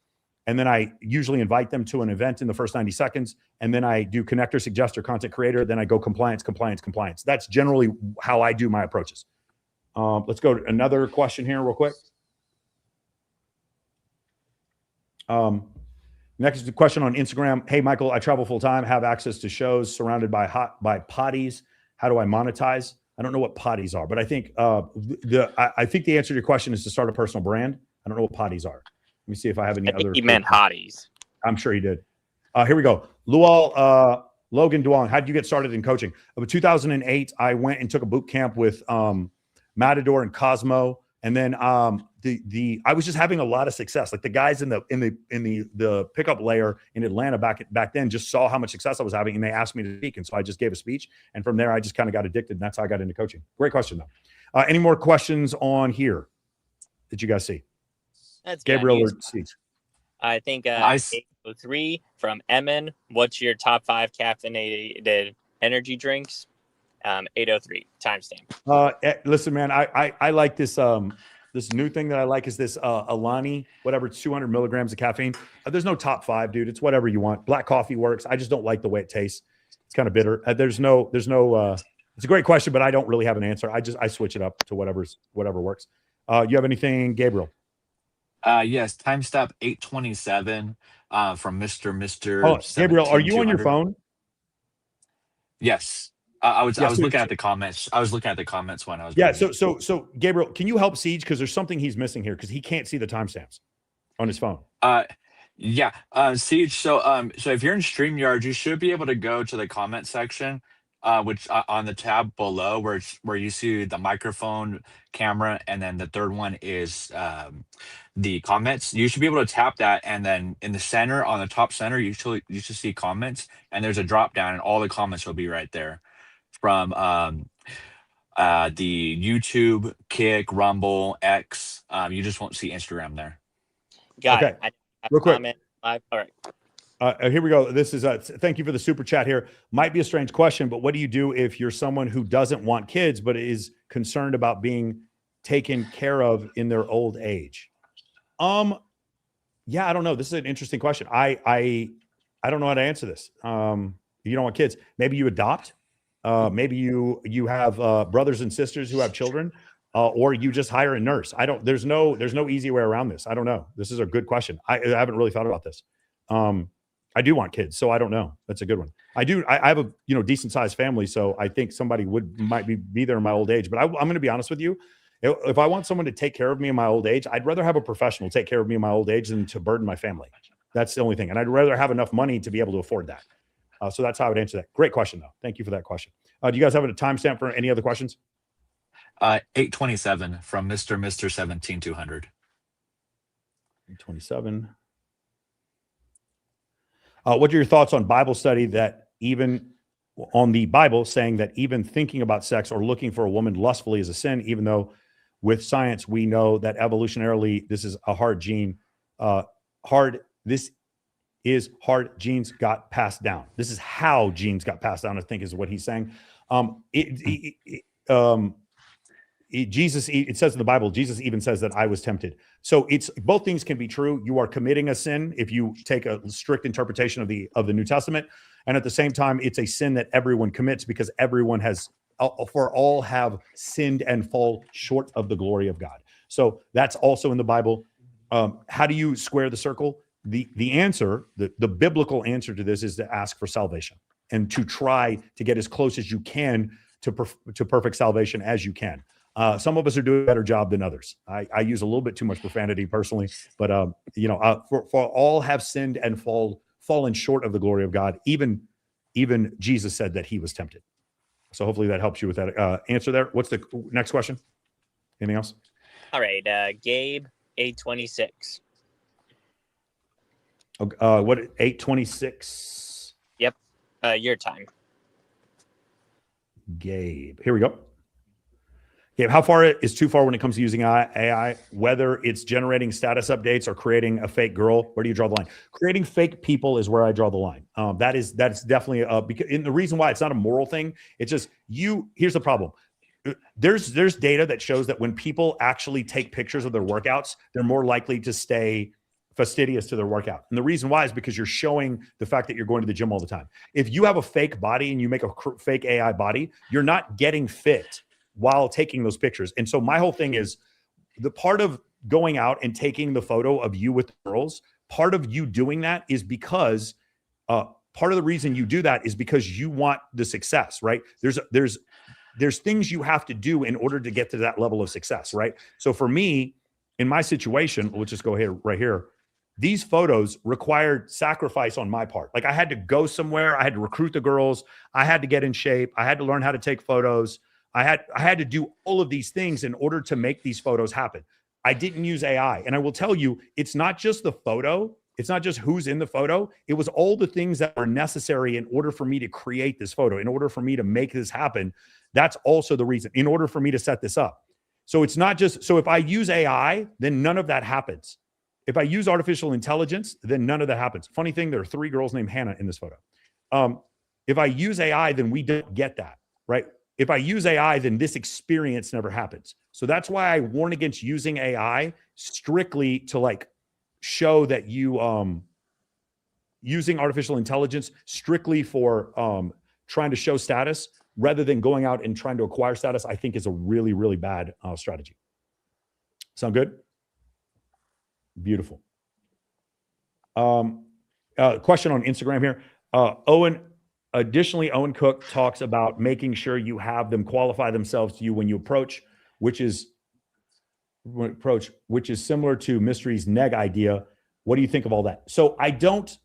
and then I usually invite them to an event in the first 90 seconds. And then I do connector, suggester, content creator. Then I go compliance, compliance, compliance. That's generally how I do my approaches. Let's go to another question here real quick. Next question on Instagram. Hey, Michael, I travel full time, have access to shows surrounded by potties. How do I monetize? I don't know what potties are, but I think I think the answer to your question is to start a personal brand. I don't know what potties are. Let me see if I have any other. He meant hotties. I'm sure he did. Here we go. Lual Logan Duong. How did you get started in coaching? In 2008, I went and took a boot camp with Matador and Cosmo, and then I was just having a lot of success. Like the guys in the pickup layer in Atlanta back then just saw how much success I was having, and they asked me to speak, and so I just gave a speech, and from there I just kind of got addicted, and that's how I got into coaching. Great question though. Any more questions on here that you guys see? That's Gabriel or Steve? I think 803 from Emin. What's your top 5 caffeinated energy drinks? 803 timestamp. Listen, man, I like this. This new thing that I like is this Alani, whatever, it's 200 milligrams of caffeine. There's no top 5, dude. It's whatever you want. Black coffee works. I just don't like the way it tastes. It's kind of bitter. There's no it's a great question, but I don't really have an answer. I switch it up to whatever works. You have anything, Gabriel? Yes, time stop 827 from Mr. Oh, Gabriel, are you on your 17200. phone? Yes. I was Yeah, so- looking at the comments. I was looking at the comments when I was Yeah. reading. So Gabriel, can you help Siege, because there's something he's missing here because he can't see the timestamps on his phone. Yeah, Siege. So if you're in StreamYard, you should be able to go to the comment section, which on the tab below where you see the microphone, camera, and then the third one is the comments. You should be able to tap that, and then in the center, on the top center, you should see comments, and there's a drop down, and all the comments will be right there from the YouTube, Kick, Rumble, X. You just won't see Instagram there. Got Okay. it. Real quick. Comment live. All right. Here we go. This is thank you for the super chat here. Might be a strange question, but what do you do if you're someone who doesn't want kids but is concerned about being taken care of in their old age? Yeah, I don't know. This is an interesting question. I don't know how to answer this. You don't want kids. Maybe you adopt. Maybe you have brothers and sisters who have children, or you just hire a nurse. There's no easy way around this. I don't know. This is a good question. I haven't really thought about this. I do want kids, so I don't know. That's a good one. I have a decent sized family, so I think somebody might be there in my old age. But I'm going to be honest with you. If I want someone to take care of me in my old age, I'd rather have a professional take care of me in my old age than to burden my family. That's the only thing. And I'd rather have enough money to be able to afford that. So that's how I would answer that. Great question, though. Thank you for that question. Do you guys have a timestamp for any other questions? 827 from Mr. 17200. 827. What are your thoughts on Bible study that even on the Bible saying that even thinking about sex or looking for a woman lustfully is a sin, even though with science we know that evolutionarily this is a hard gene. This is hard genes got passed down. This is how genes got passed down, I think is what he's saying. It says in the Bible, Jesus even says that I was tempted. So it's both things can be true. You are committing a sin if you take a strict interpretation of the New Testament. And at the same time, it's a sin that everyone commits because everyone for all have sinned and fall short of the glory of God. So that's also in the Bible. How do you square the circle? The answer, the biblical answer to this is to ask for salvation and to try to get as close as you can to perfect salvation as you can. Some of us are doing a better job than others. I use a little bit too much profanity personally, but for all have sinned and fallen short of the glory of God. Even Jesus said that he was tempted. So hopefully that helps you with that answer there. What's the next question? Anything else? All right. Gabe, 826. What 826? Yep. Your time. Gabe. Here we go. Gabe, how far is too far when it comes to using AI, whether it's generating status updates or creating a fake girl? Where do you draw the line? Creating fake people is where I draw the line. That's definitely and the reason why it's not a moral thing. It's just here's the problem. There's data that shows that when people actually take pictures of their workouts, they're more likely to stay fastidious to their workout. And the reason why is because you're showing the fact that you're going to the gym all the time. If you have a fake body and you make a fake AI body, you're not getting fit while taking those pictures. And so my whole thing is the part of going out and taking the photo of you with the girls, part of you doing that is because part of the reason you do that is because you want the success, right? There's things you have to do in order to get to that level of success, right? So for me, in my situation, let's just go here, right here. These photos required sacrifice on my part. Like I had to go somewhere. I had to recruit the girls. I had to get in shape. I had to learn how to take photos. I had to do all of these things in order to make these photos happen. I didn't use AI. And I will tell you, it's not just the photo. It's not just who's in the photo. It was all the things that were necessary in order for me to create this photo, in order for me to make this happen. That's also the reason, in order for me to set this up. So it's not just, so if I use AI, then none of that happens. If I use artificial intelligence, then none of that happens. Funny thing, there are 3 girls named Hannah in this photo. If I use AI, then we don't get that, right? if I use AI, then this experience never happens. So that's why I warn against using AI strictly to like show that you using artificial intelligence strictly for trying to show status rather than going out and trying to acquire status, I think is a really, really bad strategy. Sound good? Beautiful. Question on Instagram here. Additionally, Owen Cook talks about making sure you have them qualify themselves to you when you approach, which is similar to Mystery's neg idea. What do you think of all that? So I don't,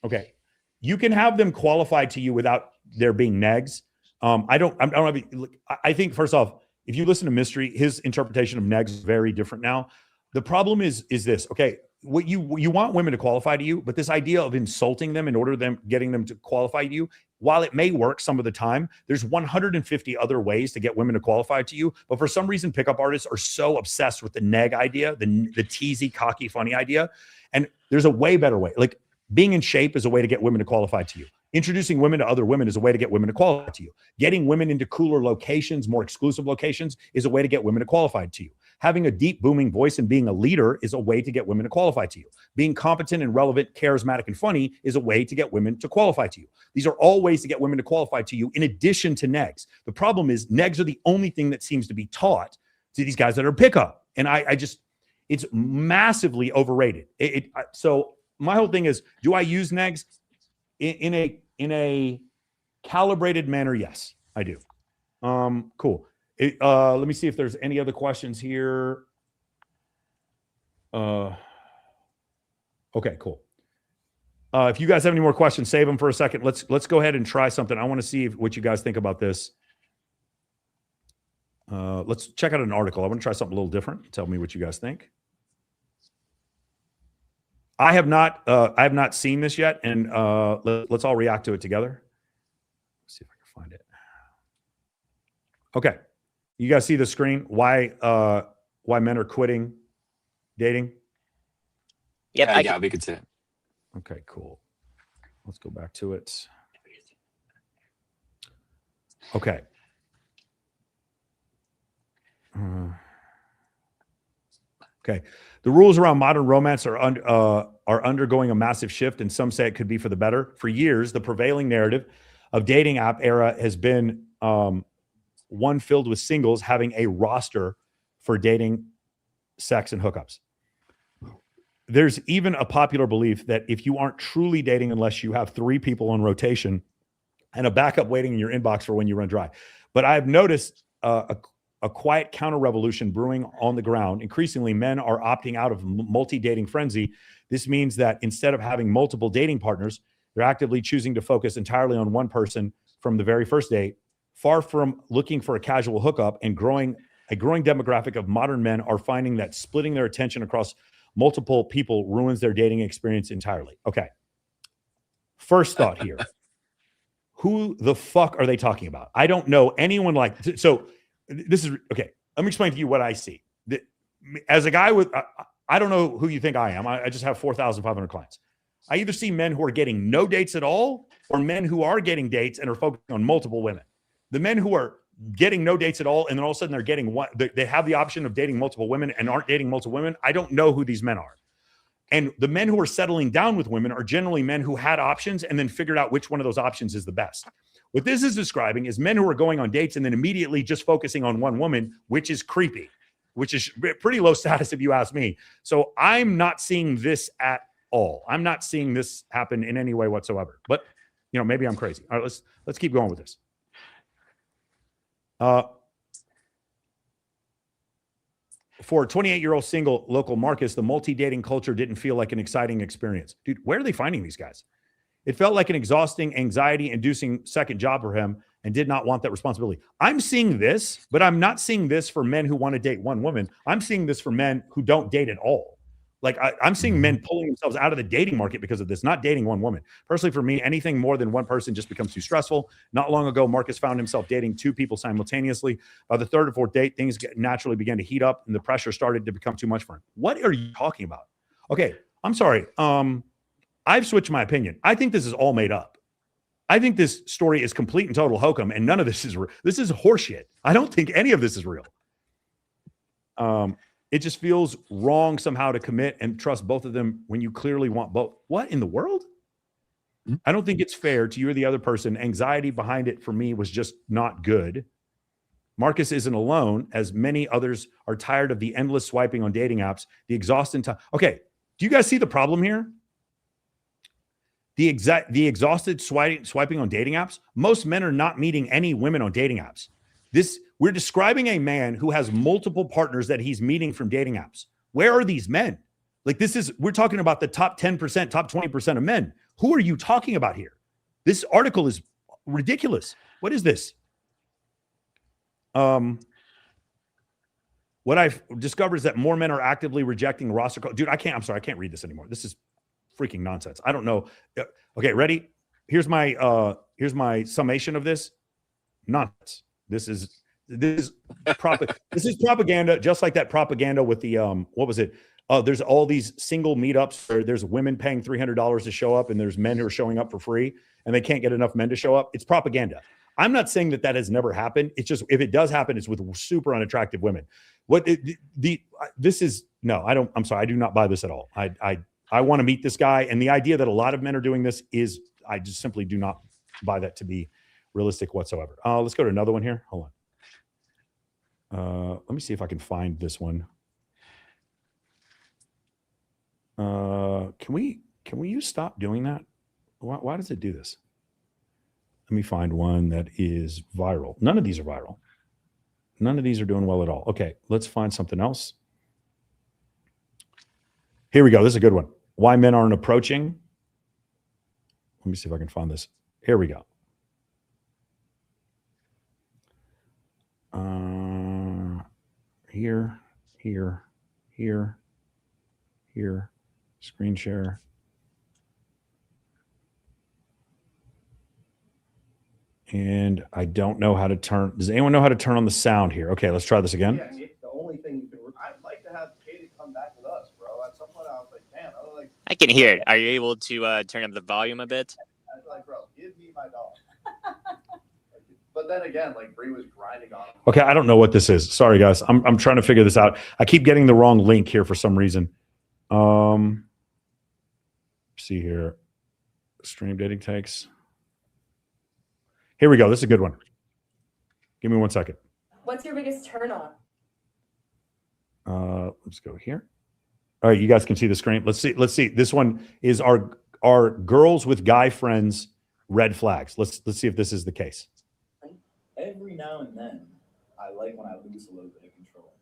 okay. You can have them qualified to you without there being negs. I think first off, if you listen to Mystery, his interpretation of negs is very different now. The problem is this, okay, what you want women to qualify to you, but this idea of insulting them in order to getting them to qualify to you, while it may work some of the time, there's 150 other ways to get women to qualify to you. But for some reason, pickup artists are so obsessed with the neg idea, the teasy, cocky, funny idea. And there's a way better way. Like being in shape is a way to get women to qualify to you. Introducing women to other women is a way to get women to qualify to you. Getting women into cooler locations, more exclusive locations is a way to get women to qualify to you. Having a deep, booming voice and being a leader is a way to get women to qualify to you. Being competent and relevant, charismatic and funny is a way to get women to qualify to you. These are all ways to get women to qualify to you in addition to negs. The problem is negs are the only thing that seems to be taught to these guys that are pickup. And I just, it's massively overrated. So my whole thing is, do I use negs in a calibrated manner? Yes, I do. Cool. Let me see if there's any other questions here. Okay, cool. If you guys have any more questions, save them for a second. Let's go ahead and try something. I want to see what you guys think about this. Let's check out an article. I want to try something a little different. Tell me what you guys think. I have not seen this yet, and let's all react to it together. Let's see if I can find it. Okay. You guys see the screen? Why men are quitting dating? Yep. Yeah, we could see it. Okay, cool. Let's go back to it. Okay. Okay. The rules around modern romance are undergoing a massive shift, and some say it could be for the better. For years, the prevailing narrative of dating app era has been one filled with singles having a roster for dating, sex, and hookups. There's even a popular belief that if you aren't truly dating unless you have 3 people on rotation and a backup waiting in your inbox for when you run dry. But I've noticed a quiet counter-revolution brewing on the ground. Increasingly, men are opting out of multi-dating frenzy. This means that instead of having multiple dating partners, they're actively choosing to focus entirely on one person from the very first date. Far from looking for a casual hookup, and a growing demographic of modern men are finding that splitting their attention across multiple people ruins their dating experience entirely. Okay. First thought here. Who the fuck are they talking about? I don't know anyone like, so this is, okay. Let me explain to you what I see. As a guy with, I don't know who you think I am. I just have 4,500 clients. I either see men who are getting no dates at all, or men who are getting dates and are focusing on multiple women. The men who are getting no dates at all, and then all of a sudden they're getting one, they have the option of dating multiple women and aren't dating multiple women. I don't know who these men are. And the men who are settling down with women are generally men who had options and then figured out which one of those options is the best. What this is describing is men who are going on dates and then immediately just focusing on one woman, which is creepy, which is pretty low status if you ask me. So I'm not seeing this at all. I'm not seeing this happen in any way whatsoever. But, you know, maybe I'm crazy. All right, let's keep going with this. For a 28-year-old single local Marcus, the multi-dating culture didn't feel like an exciting experience. Dude, where are they finding these guys? It felt like an exhausting, anxiety-inducing second job for him and did not want that responsibility. I'm seeing this, but I'm not seeing this for men who want to date one woman. I'm seeing this for men who don't date at all. Like I'm seeing men pulling themselves out of the dating market because of this, not dating one woman. Personally, for me, anything more than one person just becomes too stressful. Not long ago, Marcus found himself dating 2 people simultaneously. By the 3rd or 4th date, things naturally began to heat up and the pressure started to become too much for him. What are you talking about? Okay, I'm sorry. I've switched my opinion. I think this is all made up. I think this story is complete and total hokum, and none of this is real. This is horseshit. I don't think any of this is real. It just feels wrong somehow to commit and trust both of them when you clearly want both. What in the world? I don't think it's fair to you or the other person. Anxiety behind it for me was just not good. Marcus isn't alone, as many others are tired of the endless swiping on dating apps, the exhausting time. Okay, do you guys see the problem here? The exhausted swiping on dating apps. Most men are not meeting any women on dating apps. We're describing a man who has multiple partners that he's meeting from dating apps. Where are these men? Like we're talking about the top 10%, top 20% of men. Who are you talking about here? This article is ridiculous. What is this? What I've discovered is that more men are actively rejecting roster call. Dude, I'm sorry, I can't read this anymore. This is freaking nonsense. I don't know. Okay, ready? Here's my summation of this. Nonsense. This is propaganda, just like that propaganda with the what was it? There's all these single meetups where there's women paying $300 to show up, and there's men who are showing up for free, and they can't get enough men to show up. It's propaganda. I'm not saying that has never happened. It's just, if it does happen, it's with super unattractive women. This is no. I don't. I'm sorry. I do not buy this at all. I want to meet this guy, and the idea that a lot of men are doing this is, I just simply do not buy that to be realistic whatsoever. Let's go to another one here. Hold on. Let me see if I can find this one. Can you stop doing that? Why does it do this? Let me find one that is viral. None of these are viral. None of these are doing well at all. Okay, let's find something else. Here we go. This is a good one. Why men aren't approaching. Let me see if I can find this. Here we go. Here. Screen share. And I don't know how to turn. Does anyone know how to turn on the sound here? Okay, let's try this again. Yeah, the only thing you can. I'd like to have Katie come back with us, bro. At some point, I was like, man, I can hear it. Are you able to turn up the volume a bit? I was like, bro, give me my dog. But then again, like Bree was grinding on him. Okay, I don't know what this is. Sorry, guys. I'm trying to figure this out. I keep getting the wrong link here for some reason. See here. Stream dating takes. Here we go. This is a good one. Give me 1 second. What's your biggest turn on? Let's go here. All right, you guys can see the screen. Let's see. This one is our girls with guy friends red flags. Let's see if this is the case. Every now and then, I like when I lose a little bit of control.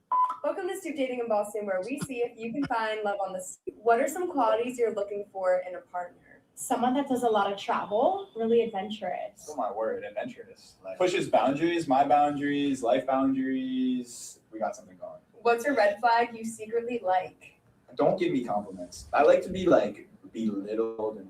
Welcome to Stoop Dating in Boston, where we see if you can find love on the stoop. What are some qualities you're looking for in a partner? Someone that does a lot of travel, really adventurous. Oh my word, adventurous. Like, pushes boundaries, my boundaries, life boundaries. We got something going. What's a red flag you secretly like? Don't give me compliments. I like to be like belittled and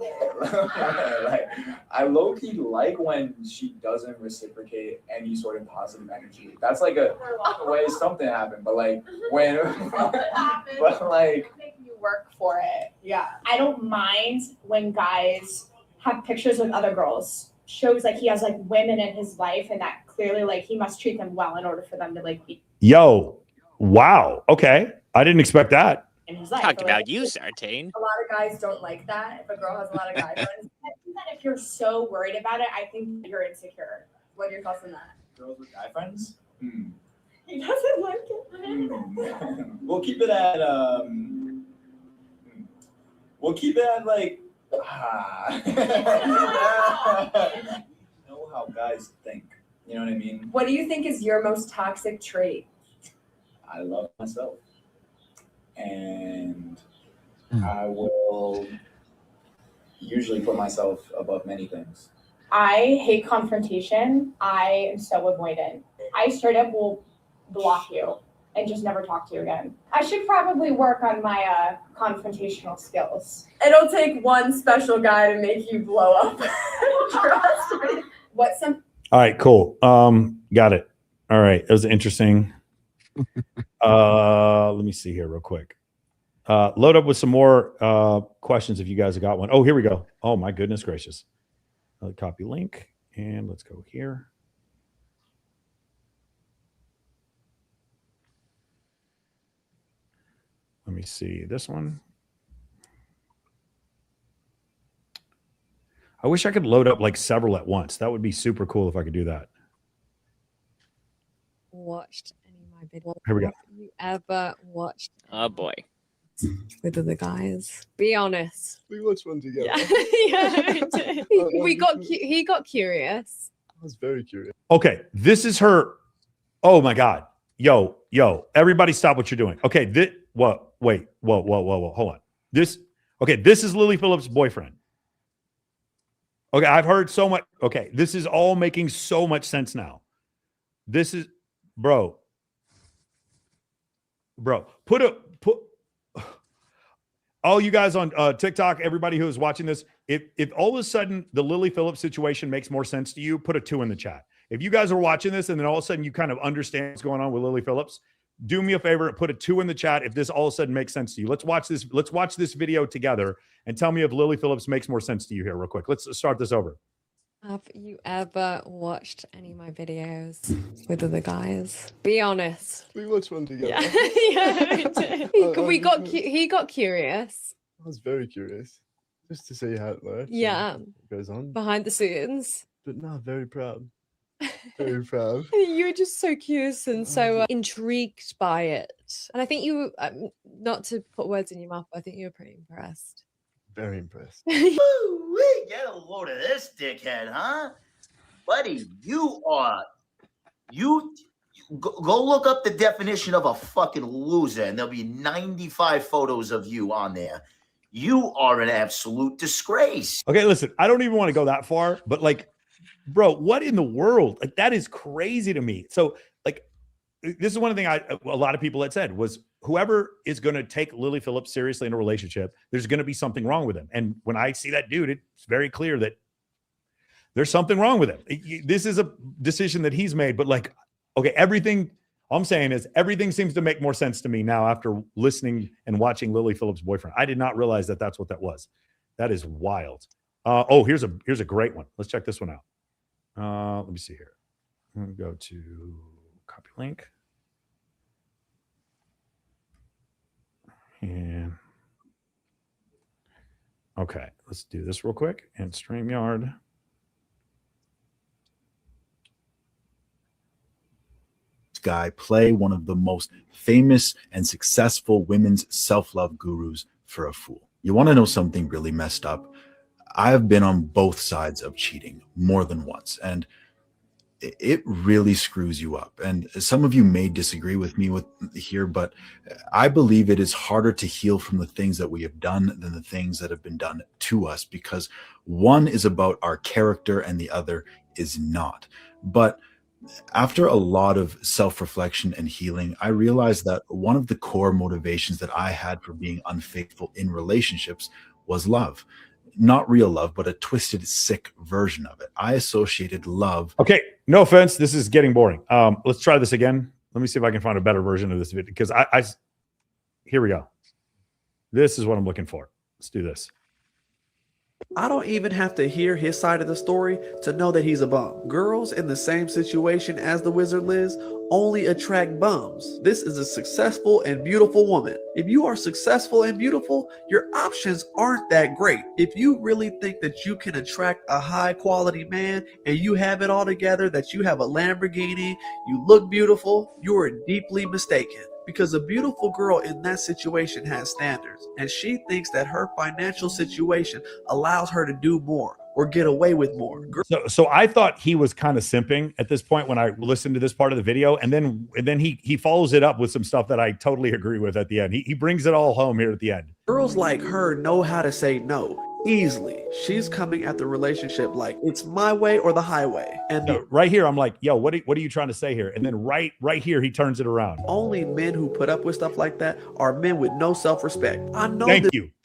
like I low-key like when she doesn't reciprocate any sort of positive energy. That's like a way something happened, but like when but like making you work for it. Yeah. I don't mind when guys have pictures with other girls. Shows like he has like women in his life, and that clearly like he must treat them well in order for them to like be Yo, wow. Okay. I didn't expect that. in his life. Talk about you, Sartain. A lot of guys don't like that. If a girl has a lot of guy friends. I think that if you're so worried about it, I think you're insecure. What are your thoughts on that? girls with guy friends. He doesn't like it. We'll keep it at like know how guys think. You know what I mean? What do you think is your most toxic trait? I love myself. And I will usually put myself above many things. I hate confrontation. I am so avoidant. I straight up will block you and just never talk to you again. I should probably work on my confrontational skills. It'll take one special guy to make you blow up. Trust me. What's some? All right, cool. Got it. All right, that was interesting. Let me see here real quick. Load up with some more questions if you guys have got one. Oh, here we go. Oh my goodness gracious. Copy link, and let's go here. Let me see this one. I wish I could load up like several at once. That would be super cool if I could do that. Watched any of my videos? Here we go. Have you ever watched? Oh boy. With other guys? Be honest. We watched one together. Yeah. He got curious. I was very curious. Okay, this is her. Oh my God. Yo, everybody stop what you're doing. Okay, wait, whoa, hold on. This is Lily Phillips' boyfriend. Okay, I've heard so much. Okay, this is all making so much sense now. This is, bro, put all you guys on TikTok, everybody who is watching this, if all of a sudden the Lily Phillips situation makes more sense to you, put a 2 in the chat. If you guys are watching this and then all of a sudden you kind of understand what's going on with Lily Phillips, do me a favor, put a 2 in the chat if this all of a sudden makes sense to you. Let's watch this video together and tell me if Lily Phillips makes more sense to you here real quick. Let's start this over. Have you ever watched any of my videos with other guys? Be honest. We watched one together. Yeah. He got curious. I was very curious, just to see how it works. Yeah. What goes on behind the scenes. But no, very proud. Very proud. You were just so curious and so intrigued by it. And I think you, not to put words in your mouth, but I think you were pretty impressed. Very impressed. Woo-wee, get a load of this dickhead, huh? Buddy, you go look up the definition of a fucking loser, and there'll be 95 photos of you on there. You are an absolute disgrace. Okay, listen, I don't even want to go that far, but like, bro, what in the world? Like, that is crazy to me. So, like, this is one thing a lot of people had said was whoever is going to take Lily Phillips seriously in a relationship, there's going to be something wrong with him. And when I see that dude, it's very clear that there's something wrong with him. This is a decision that he's made, but like, okay, everything I'm saying is everything seems to make more sense to me now after listening and watching Lily Phillips' boyfriend. I did not realize that that's what that was. That is wild. Here's a great one. Let's check this one out. Let me see here. I'm going to go to copy link. And okay, let's do this real quick. And StreamYard. Guy play one of the most famous and successful women's self-love gurus for a fool. You want to know something really messed up? I've been on both sides of cheating more than once, and it really screws you up. And some of you may disagree with me here, but I believe it is harder to heal from the things that we have done than the things that have been done to us, because one is about our character and the other is not. But after a lot of self-reflection and healing, I realized that one of the core motivations that I had for being unfaithful in relationships was love. Not real love, but a twisted, sick version of it. I associated love. Okay, no offense. This is getting boring. Let's try this again. Let me see if I can find a better version of this video, because here we go. This is what I'm looking for. Let's do this. I don't even have to hear his side of the story to know that he's a bum. Girls in the same situation as the wizard Liz only attract bums. This is a successful and beautiful woman. If you are successful and beautiful, your options aren't that great. If you really think that you can attract a high quality man and you have it all together, that you have a Lamborghini, you look beautiful, you are deeply mistaken. Because a beautiful girl in that situation has standards, and she thinks that her financial situation allows her to do more or get away with more. So I thought he was kind of simping at this point when I listened to this part of the video, and then he follows it up with some stuff that I totally agree with at the end. He brings it all home here at the end. Girls like her know how to say no easily. She's coming at the relationship like it's my way or the highway. And right here, I'm like, yo, what are you trying to say here? And then right here, he turns it around. Only men who put up with stuff like that are men with no self-respect. I know.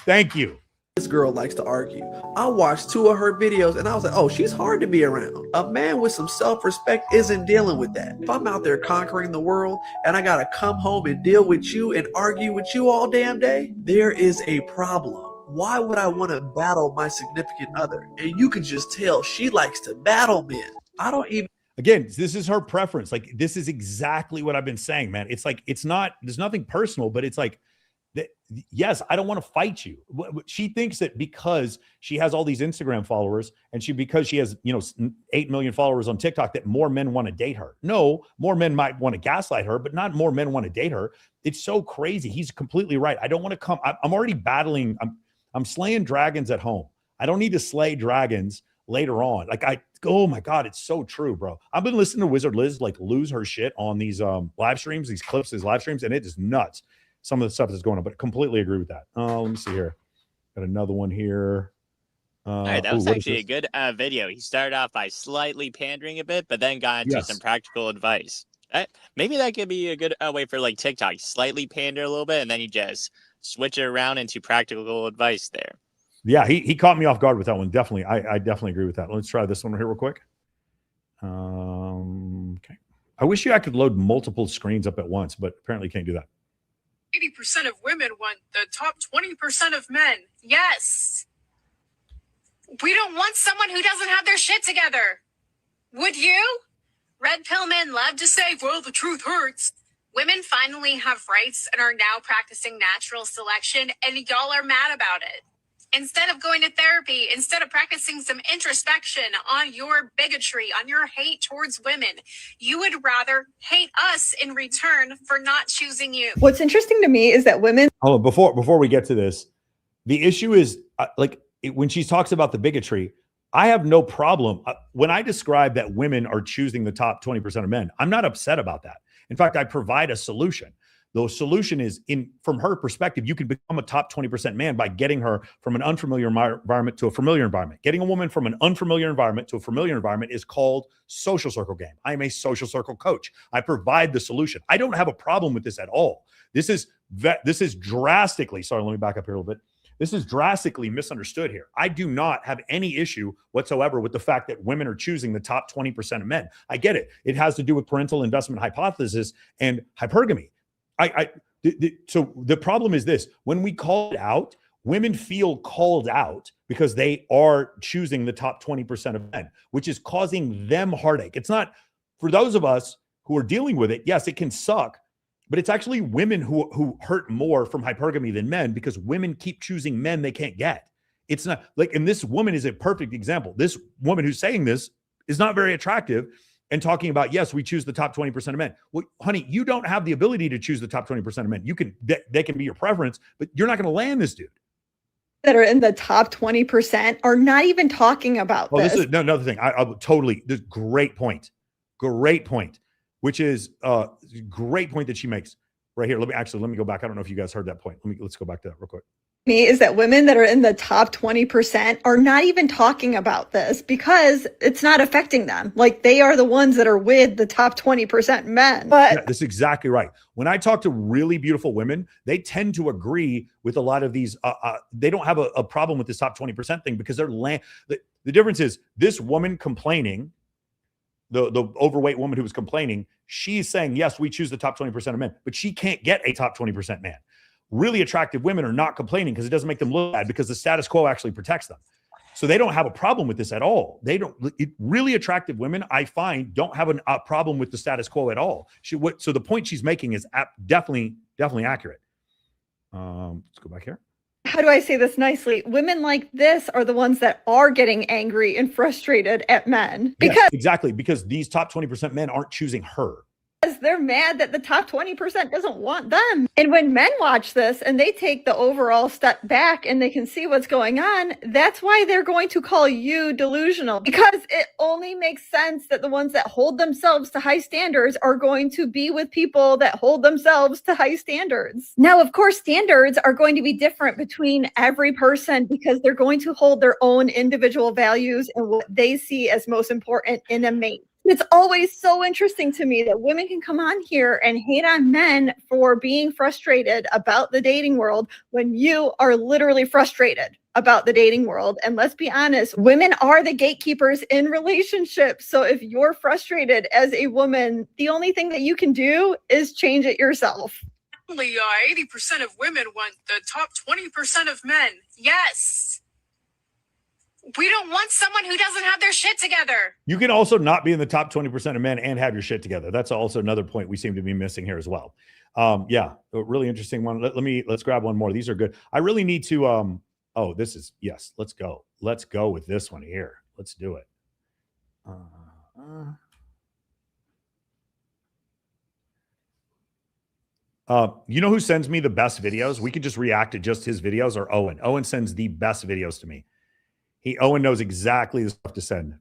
Thank you. This girl likes to argue. I watched 2 of her videos and I was like, oh, she's hard to be around. A man with some self-respect isn't dealing with that. If I'm out there conquering the world and I gotta come home and deal with you and argue with you all damn day, there is a problem. Why would I want to battle my significant other? And you can just tell she likes to battle men. I don't even. Again, this is her preference. Like, this is exactly what I've been saying, man. It's like, it's not, there's nothing personal, but it's like, that, yes, I don't want to fight you. She thinks that because she has all these Instagram followers and because she has, 8 million followers on TikTok, that more men want to date her. No, more men might want to gaslight her, but not more men want to date her. It's so crazy. He's completely right. I don't want to come. I'm already battling. I'm slaying dragons at home. I don't need to slay dragons later on. Like, oh my God, it's so true, bro. I've been listening to Wizard Liz like lose her shit on these live streams, these clips, these live streams, and it is nuts. Some of the stuff that's going on, but I completely agree with that. Let me see here. Got another one here. All right, that was actually a good video. He started off by slightly pandering a bit, but then got into some practical advice. Maybe that could be a good way for like TikTok. Slightly pander a little bit, and then you just switch it around into practical advice there. Yeah, he caught me off guard with that one. Definitely. I definitely agree with that. Let's try this one here real quick. Okay. I wish I could load multiple screens up at once, but apparently can't do that. 80% of women want the top 20% of men. Yes. We don't want someone who doesn't have their shit together. Would you? Red pill men love to say, well, the truth hurts. Women finally have rights and are now practicing natural selection, and y'all are mad about it. Instead of going to therapy, instead of practicing some introspection on your bigotry, on your hate towards women, you would rather hate us in return for not choosing you. What's interesting to me is that women. Hold on, before we get to this, the issue is when she talks about the bigotry, I have no problem. When I describe that women are choosing the top 20% of men, I'm not upset about that. In fact, I provide a solution. The solution is, from her perspective, you can become a top 20% man by getting her from an unfamiliar environment to a familiar environment. Getting a woman from an unfamiliar environment to a familiar environment is called social circle game. I am a social circle coach. I provide the solution. I don't have a problem with this at all. This is drastically, sorry, let me back up here a little bit. This is drastically misunderstood here. I do not have any issue whatsoever with the fact that women are choosing the top 20% of men. I get it. It has to do with parental investment hypothesis and hypergamy. So the problem is this: when we call it out, women feel called out because they are choosing the top 20% of men, which is causing them heartache. It's not for those of us who are dealing with it. Yes, it can suck, but it's actually women who hurt more from hypergamy than men, because women keep choosing men they can't get. It's not like, and this woman is a perfect example. This woman who's saying this is not very attractive and talking about, yes, we choose the top 20% of men. Well, honey, you don't have the ability to choose the top 20% of men. You can, they can be your preference, but you're not going to land this dude. That are in the top 20% are not even talking about this. This is another thing. I totally, this great point, which is a great point that she makes right here. Let me go back. I don't know if you guys heard that point. Let's go back to that real quick. Me is that women that are in the top 20% are not even talking about this because it's not affecting them. Like, they are the ones that are with the top 20% men. But yeah, that's exactly right. When I talk to really beautiful women, they tend to agree with a lot of these. They don't have a problem with this top 20% thing because they're the difference is this woman complaining, the overweight woman who was complaining, she's saying, yes, we choose the top 20% of men, but she can't get a top 20% man. Really attractive women are not complaining because it doesn't make them look bad, because the status quo actually protects them. So they don't have a problem with this at all. Really attractive women, I find, don't have a problem with the status quo at all. So the point she's making is definitely accurate. Let's go back here. How do I say this nicely? Women like this are the ones that are getting angry and frustrated at men. Because yes, exactly, because these top 20% men aren't choosing her. They're mad that the top 20% doesn't want them. And when men watch this and they take the overall step back and they can see what's going on, that's why they're going to call you delusional, because it only makes sense that the ones that hold themselves to high standards are going to be with people that hold themselves to high standards. Now, of course, standards are going to be different between every person because they're going to hold their own individual values and what they see as most important in a mate. It's always so interesting to me that women can come on here and hate on men for being frustrated about the dating world when you are literally frustrated about the dating world. And let's be honest, women are the gatekeepers in relationships. So if you're frustrated as a woman, the only thing that you can do is change it yourself. Only 80% of women want the top 20% of men. Yes. We don't want someone who doesn't have their shit together. You can also not be in the top 20% of men and have your shit together. That's also another point we seem to be missing here as well. Yeah, a really interesting one. Let's grab one more. These are good. I really need to, oh, this is, yes, let's go. Let's go with this one here. Let's do it. You know who sends me the best videos? We could just react to just his videos, or Owen. Owen sends the best videos to me. Owen knows exactly the stuff to send.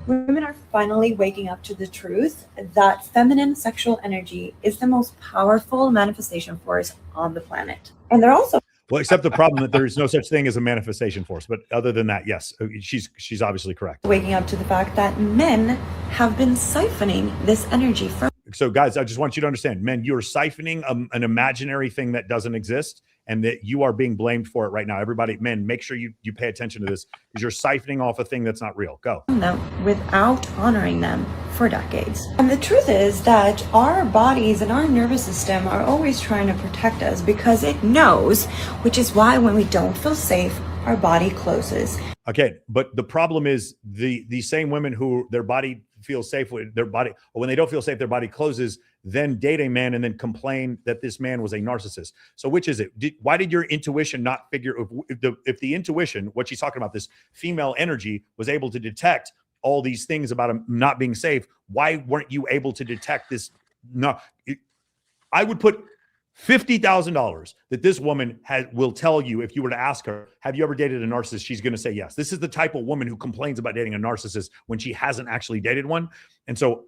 Women are finally waking up to the truth that feminine sexual energy is the most powerful manifestation force on the planet. And they're also Well, except the problem that there is no such thing as a manifestation force. But other than that, yes, she's obviously correct. waking up to the fact that men have been siphoning this energy from. So guys, I just want you to understand, men, you're siphoning an imaginary thing that doesn't exist, and that you are being blamed for it right now. Everybody, men, make sure you pay attention to this, because you're siphoning off a thing that's not real. Go. Them without honoring them for decades. And the truth is that our bodies and our nervous system are always trying to protect us because it knows, which is why when we don't feel safe, our body closes. Okay, but the problem is the same women who their body feels safe with their body, or when they don't feel safe, their body closes, then date a man and then complain that this man was a narcissist. So which is it? Why did your intuition not figure, if the intuition, what she's talking about, this female energy, was able to detect all these things about him not being safe, why weren't you able to detect this? No, I would put $50,000 that this woman will tell you, if you were to ask her, have you ever dated a narcissist? She's going to say yes. This is the type of woman who complains about dating a narcissist when she hasn't actually dated one. And so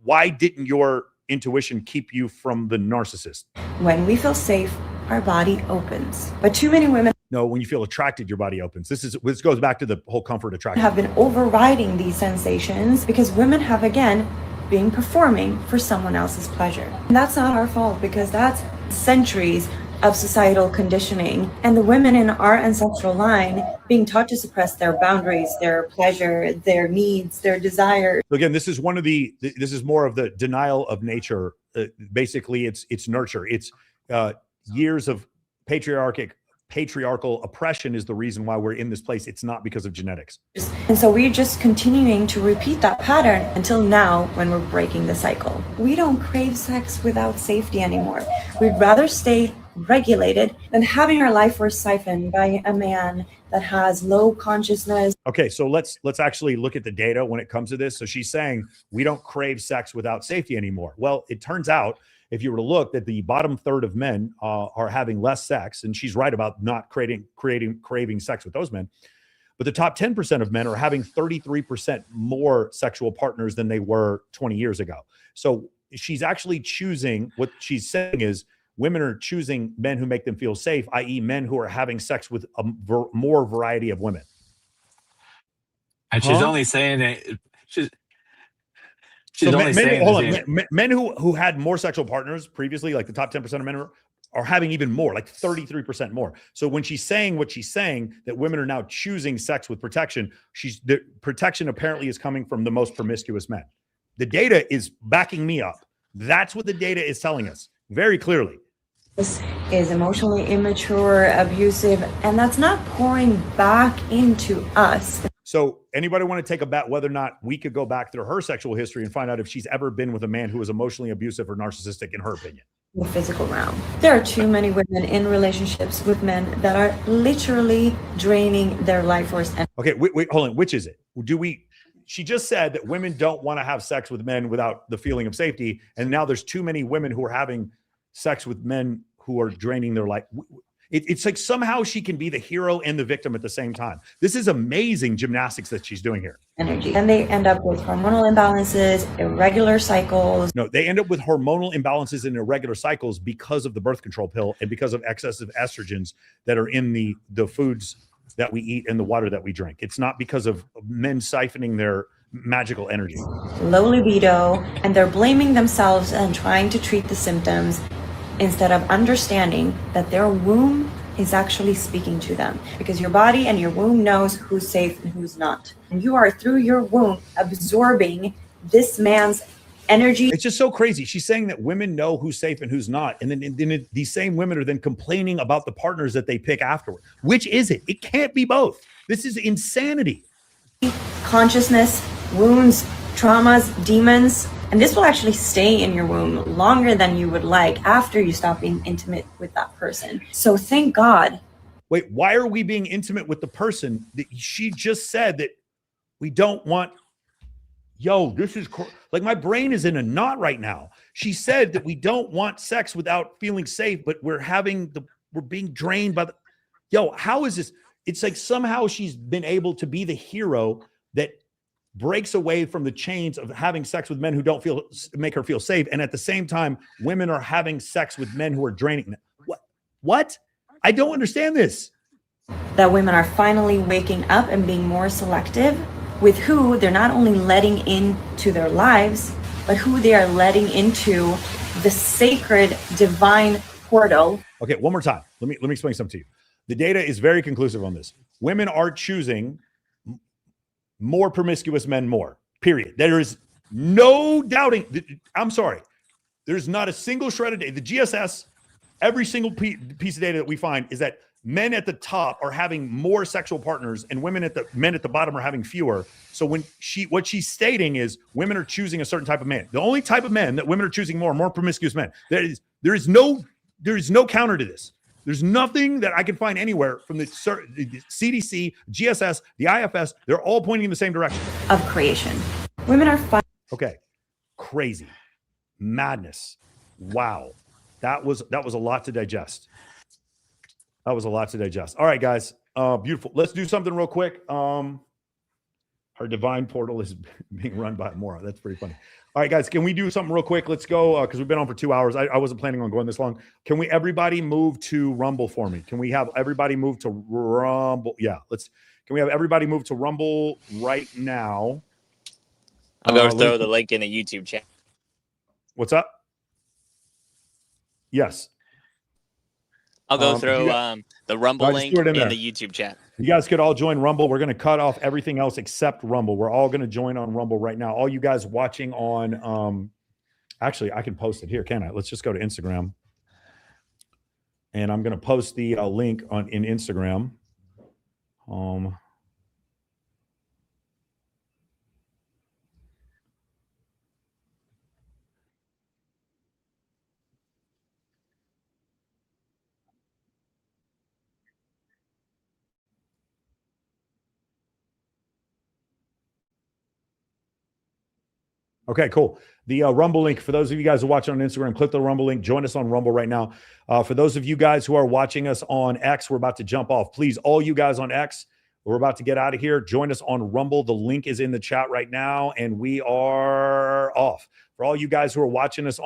why didn't your intuition keep you from the narcissist? When we feel safe, our body opens. But too many women No, when you feel attracted, your body opens. This goes back to the whole comfort attraction. have been overriding these sensations because women have, again, been performing for someone else's pleasure. And that's not our fault, because that's centuries of societal conditioning, and the women in our ancestral line being taught to suppress their boundaries, their pleasure, their needs, their desires. So again, this is this is more of the denial of nature. Basically, it's nurture. It's years of patriarchal oppression is the reason why we're in this place. It's not because of genetics. And so we're just continuing to repeat that pattern until now, when we're breaking the cycle. We don't crave sex without safety anymore. We'd rather stay regulated than having our life force siphoned by a man that has low consciousness. Okay, so let's actually look at the data when it comes to this. So she's saying we don't crave sex without safety anymore. Well, it turns out, if you were to look, that the bottom third of men are having less sex, and she's right about not craving sex with those men. But the top 10% of men are having 33% more sexual partners than they were 20 years ago. So she's actually choosing, what she's saying is, women are choosing men who make them feel safe, i.e. men who are having sex with a more variety of women. And she's only saying it. She's So only saying men who had more sexual partners previously, like the top 10% of men are having even more, like 33% more. So when she's saying what she's saying, that women are now choosing sex with protection, the protection apparently is coming from the most promiscuous men. The data is backing me up. That's what the data is telling us very clearly. This is emotionally immature, abusive, and that's not pouring back into us. So anybody want to take a bet whether or not we could go back through her sexual history and find out if she's ever been with a man who was emotionally abusive or narcissistic, in her opinion? The physical realm. There are too many women in relationships with men that are literally draining their life force. Okay, wait, hold on. Which is it? She just said that women don't want to have sex with men without the feeling of safety. And now there's too many women who are having sex with men who are draining their life. It's like somehow she can be the hero and the victim at the same time. This is amazing gymnastics that she's doing here. Energy. And they end up with hormonal imbalances, irregular cycles. No, they end up with hormonal imbalances and irregular cycles because of the birth control pill and because of excessive estrogens that are in the foods that we eat and the water that we drink. It's not because of men siphoning their magical energy. Low libido, and they're blaming themselves and trying to treat the symptoms instead of understanding that their womb is actually speaking to them, because your body and your womb knows who's safe and who's not. And you are, through your womb, absorbing this man's energy. It's just so crazy. She's saying that women know who's safe and who's not. And then these same women are then complaining about the partners that they pick afterward. Which is it? It can't be both. This is insanity. Consciousness, wounds, traumas, demons, and this will actually stay in your womb longer than you would like after you stop being intimate with that person. So thank God. Wait, why are we being intimate with the person that she just said that we don't want? Yo, this is like my brain is in a knot right now. She said that we don't want sex without feeling safe, but we're being drained by the. Yo, how is this? It's like somehow she's been able to be the hero that breaks away from the chains of having sex with men who don't make her feel safe, and at the same time, women are having sex with men who are draining them. What? I don't understand this. That women are finally waking up and being more selective with who they're not only letting into their lives, but who they are letting into the sacred divine portal. Okay, one more time. Let me explain something to you. The data is very conclusive on this. Women are choosing more promiscuous men more, period. There is no doubting. I'm sorry. There's not a single shred of data. The GSS, every single piece of data that we find is that men at the top are having more sexual partners and men at the bottom are having fewer. So what she's stating is women are choosing a certain type of man. The only type of men that women are choosing more promiscuous men. There is no counter to this. There's nothing that I can find anywhere from the CDC, GSS, the IFS. They're all pointing in the same direction. Of creation. Women are okay. Crazy. Madness. Wow. That was a lot to digest. That was a lot to digest. All right, guys. Beautiful. Let's do something real quick. Our divine portal is being run by Mora. That's pretty funny. All right, guys. Can we do something real quick? Let's go because we've been on for 2 hours. I wasn't planning on going this long. Can we everybody move to Rumble for me? Can we have everybody move to Rumble? Yeah. Can we have everybody move to Rumble right now? I'll go throw the link in the YouTube chat. What's up? Yes. I'll go throw the Rumble link in the YouTube chat. You guys could all join Rumble. We're going to cut off everything else except Rumble. We're all going to join on Rumble right now. All you guys watching on, actually, I can post it here, can I? Let's just go to Instagram. And I'm going to post the link in Instagram. Okay, cool. The Rumble link, for those of you guys who are watching on Instagram, click the Rumble link. Join us on Rumble right now. For those of you guys who are watching us on X, we're about to jump off. Please, all you guys on X, we're about to get out of here. Join us on Rumble. The link is in the chat right now, and we are off. For all you guys who are watching us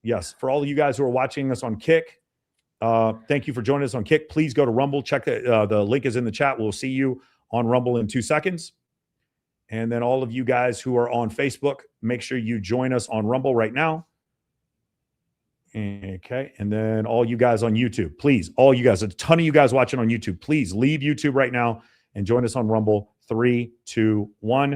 yes, for all of you guys who are watching us on Kick, thank you for joining us on Kick. Please go to Rumble. Check the link is in the chat. We'll see you on Rumble in 2 seconds. And then all of you guys who are on Facebook, make sure you join us on Rumble right now. Okay. And then all you guys on YouTube, please, all you guys, a ton of you guys watching on YouTube, please leave YouTube right now and join us on Rumble. 3, 2, 1.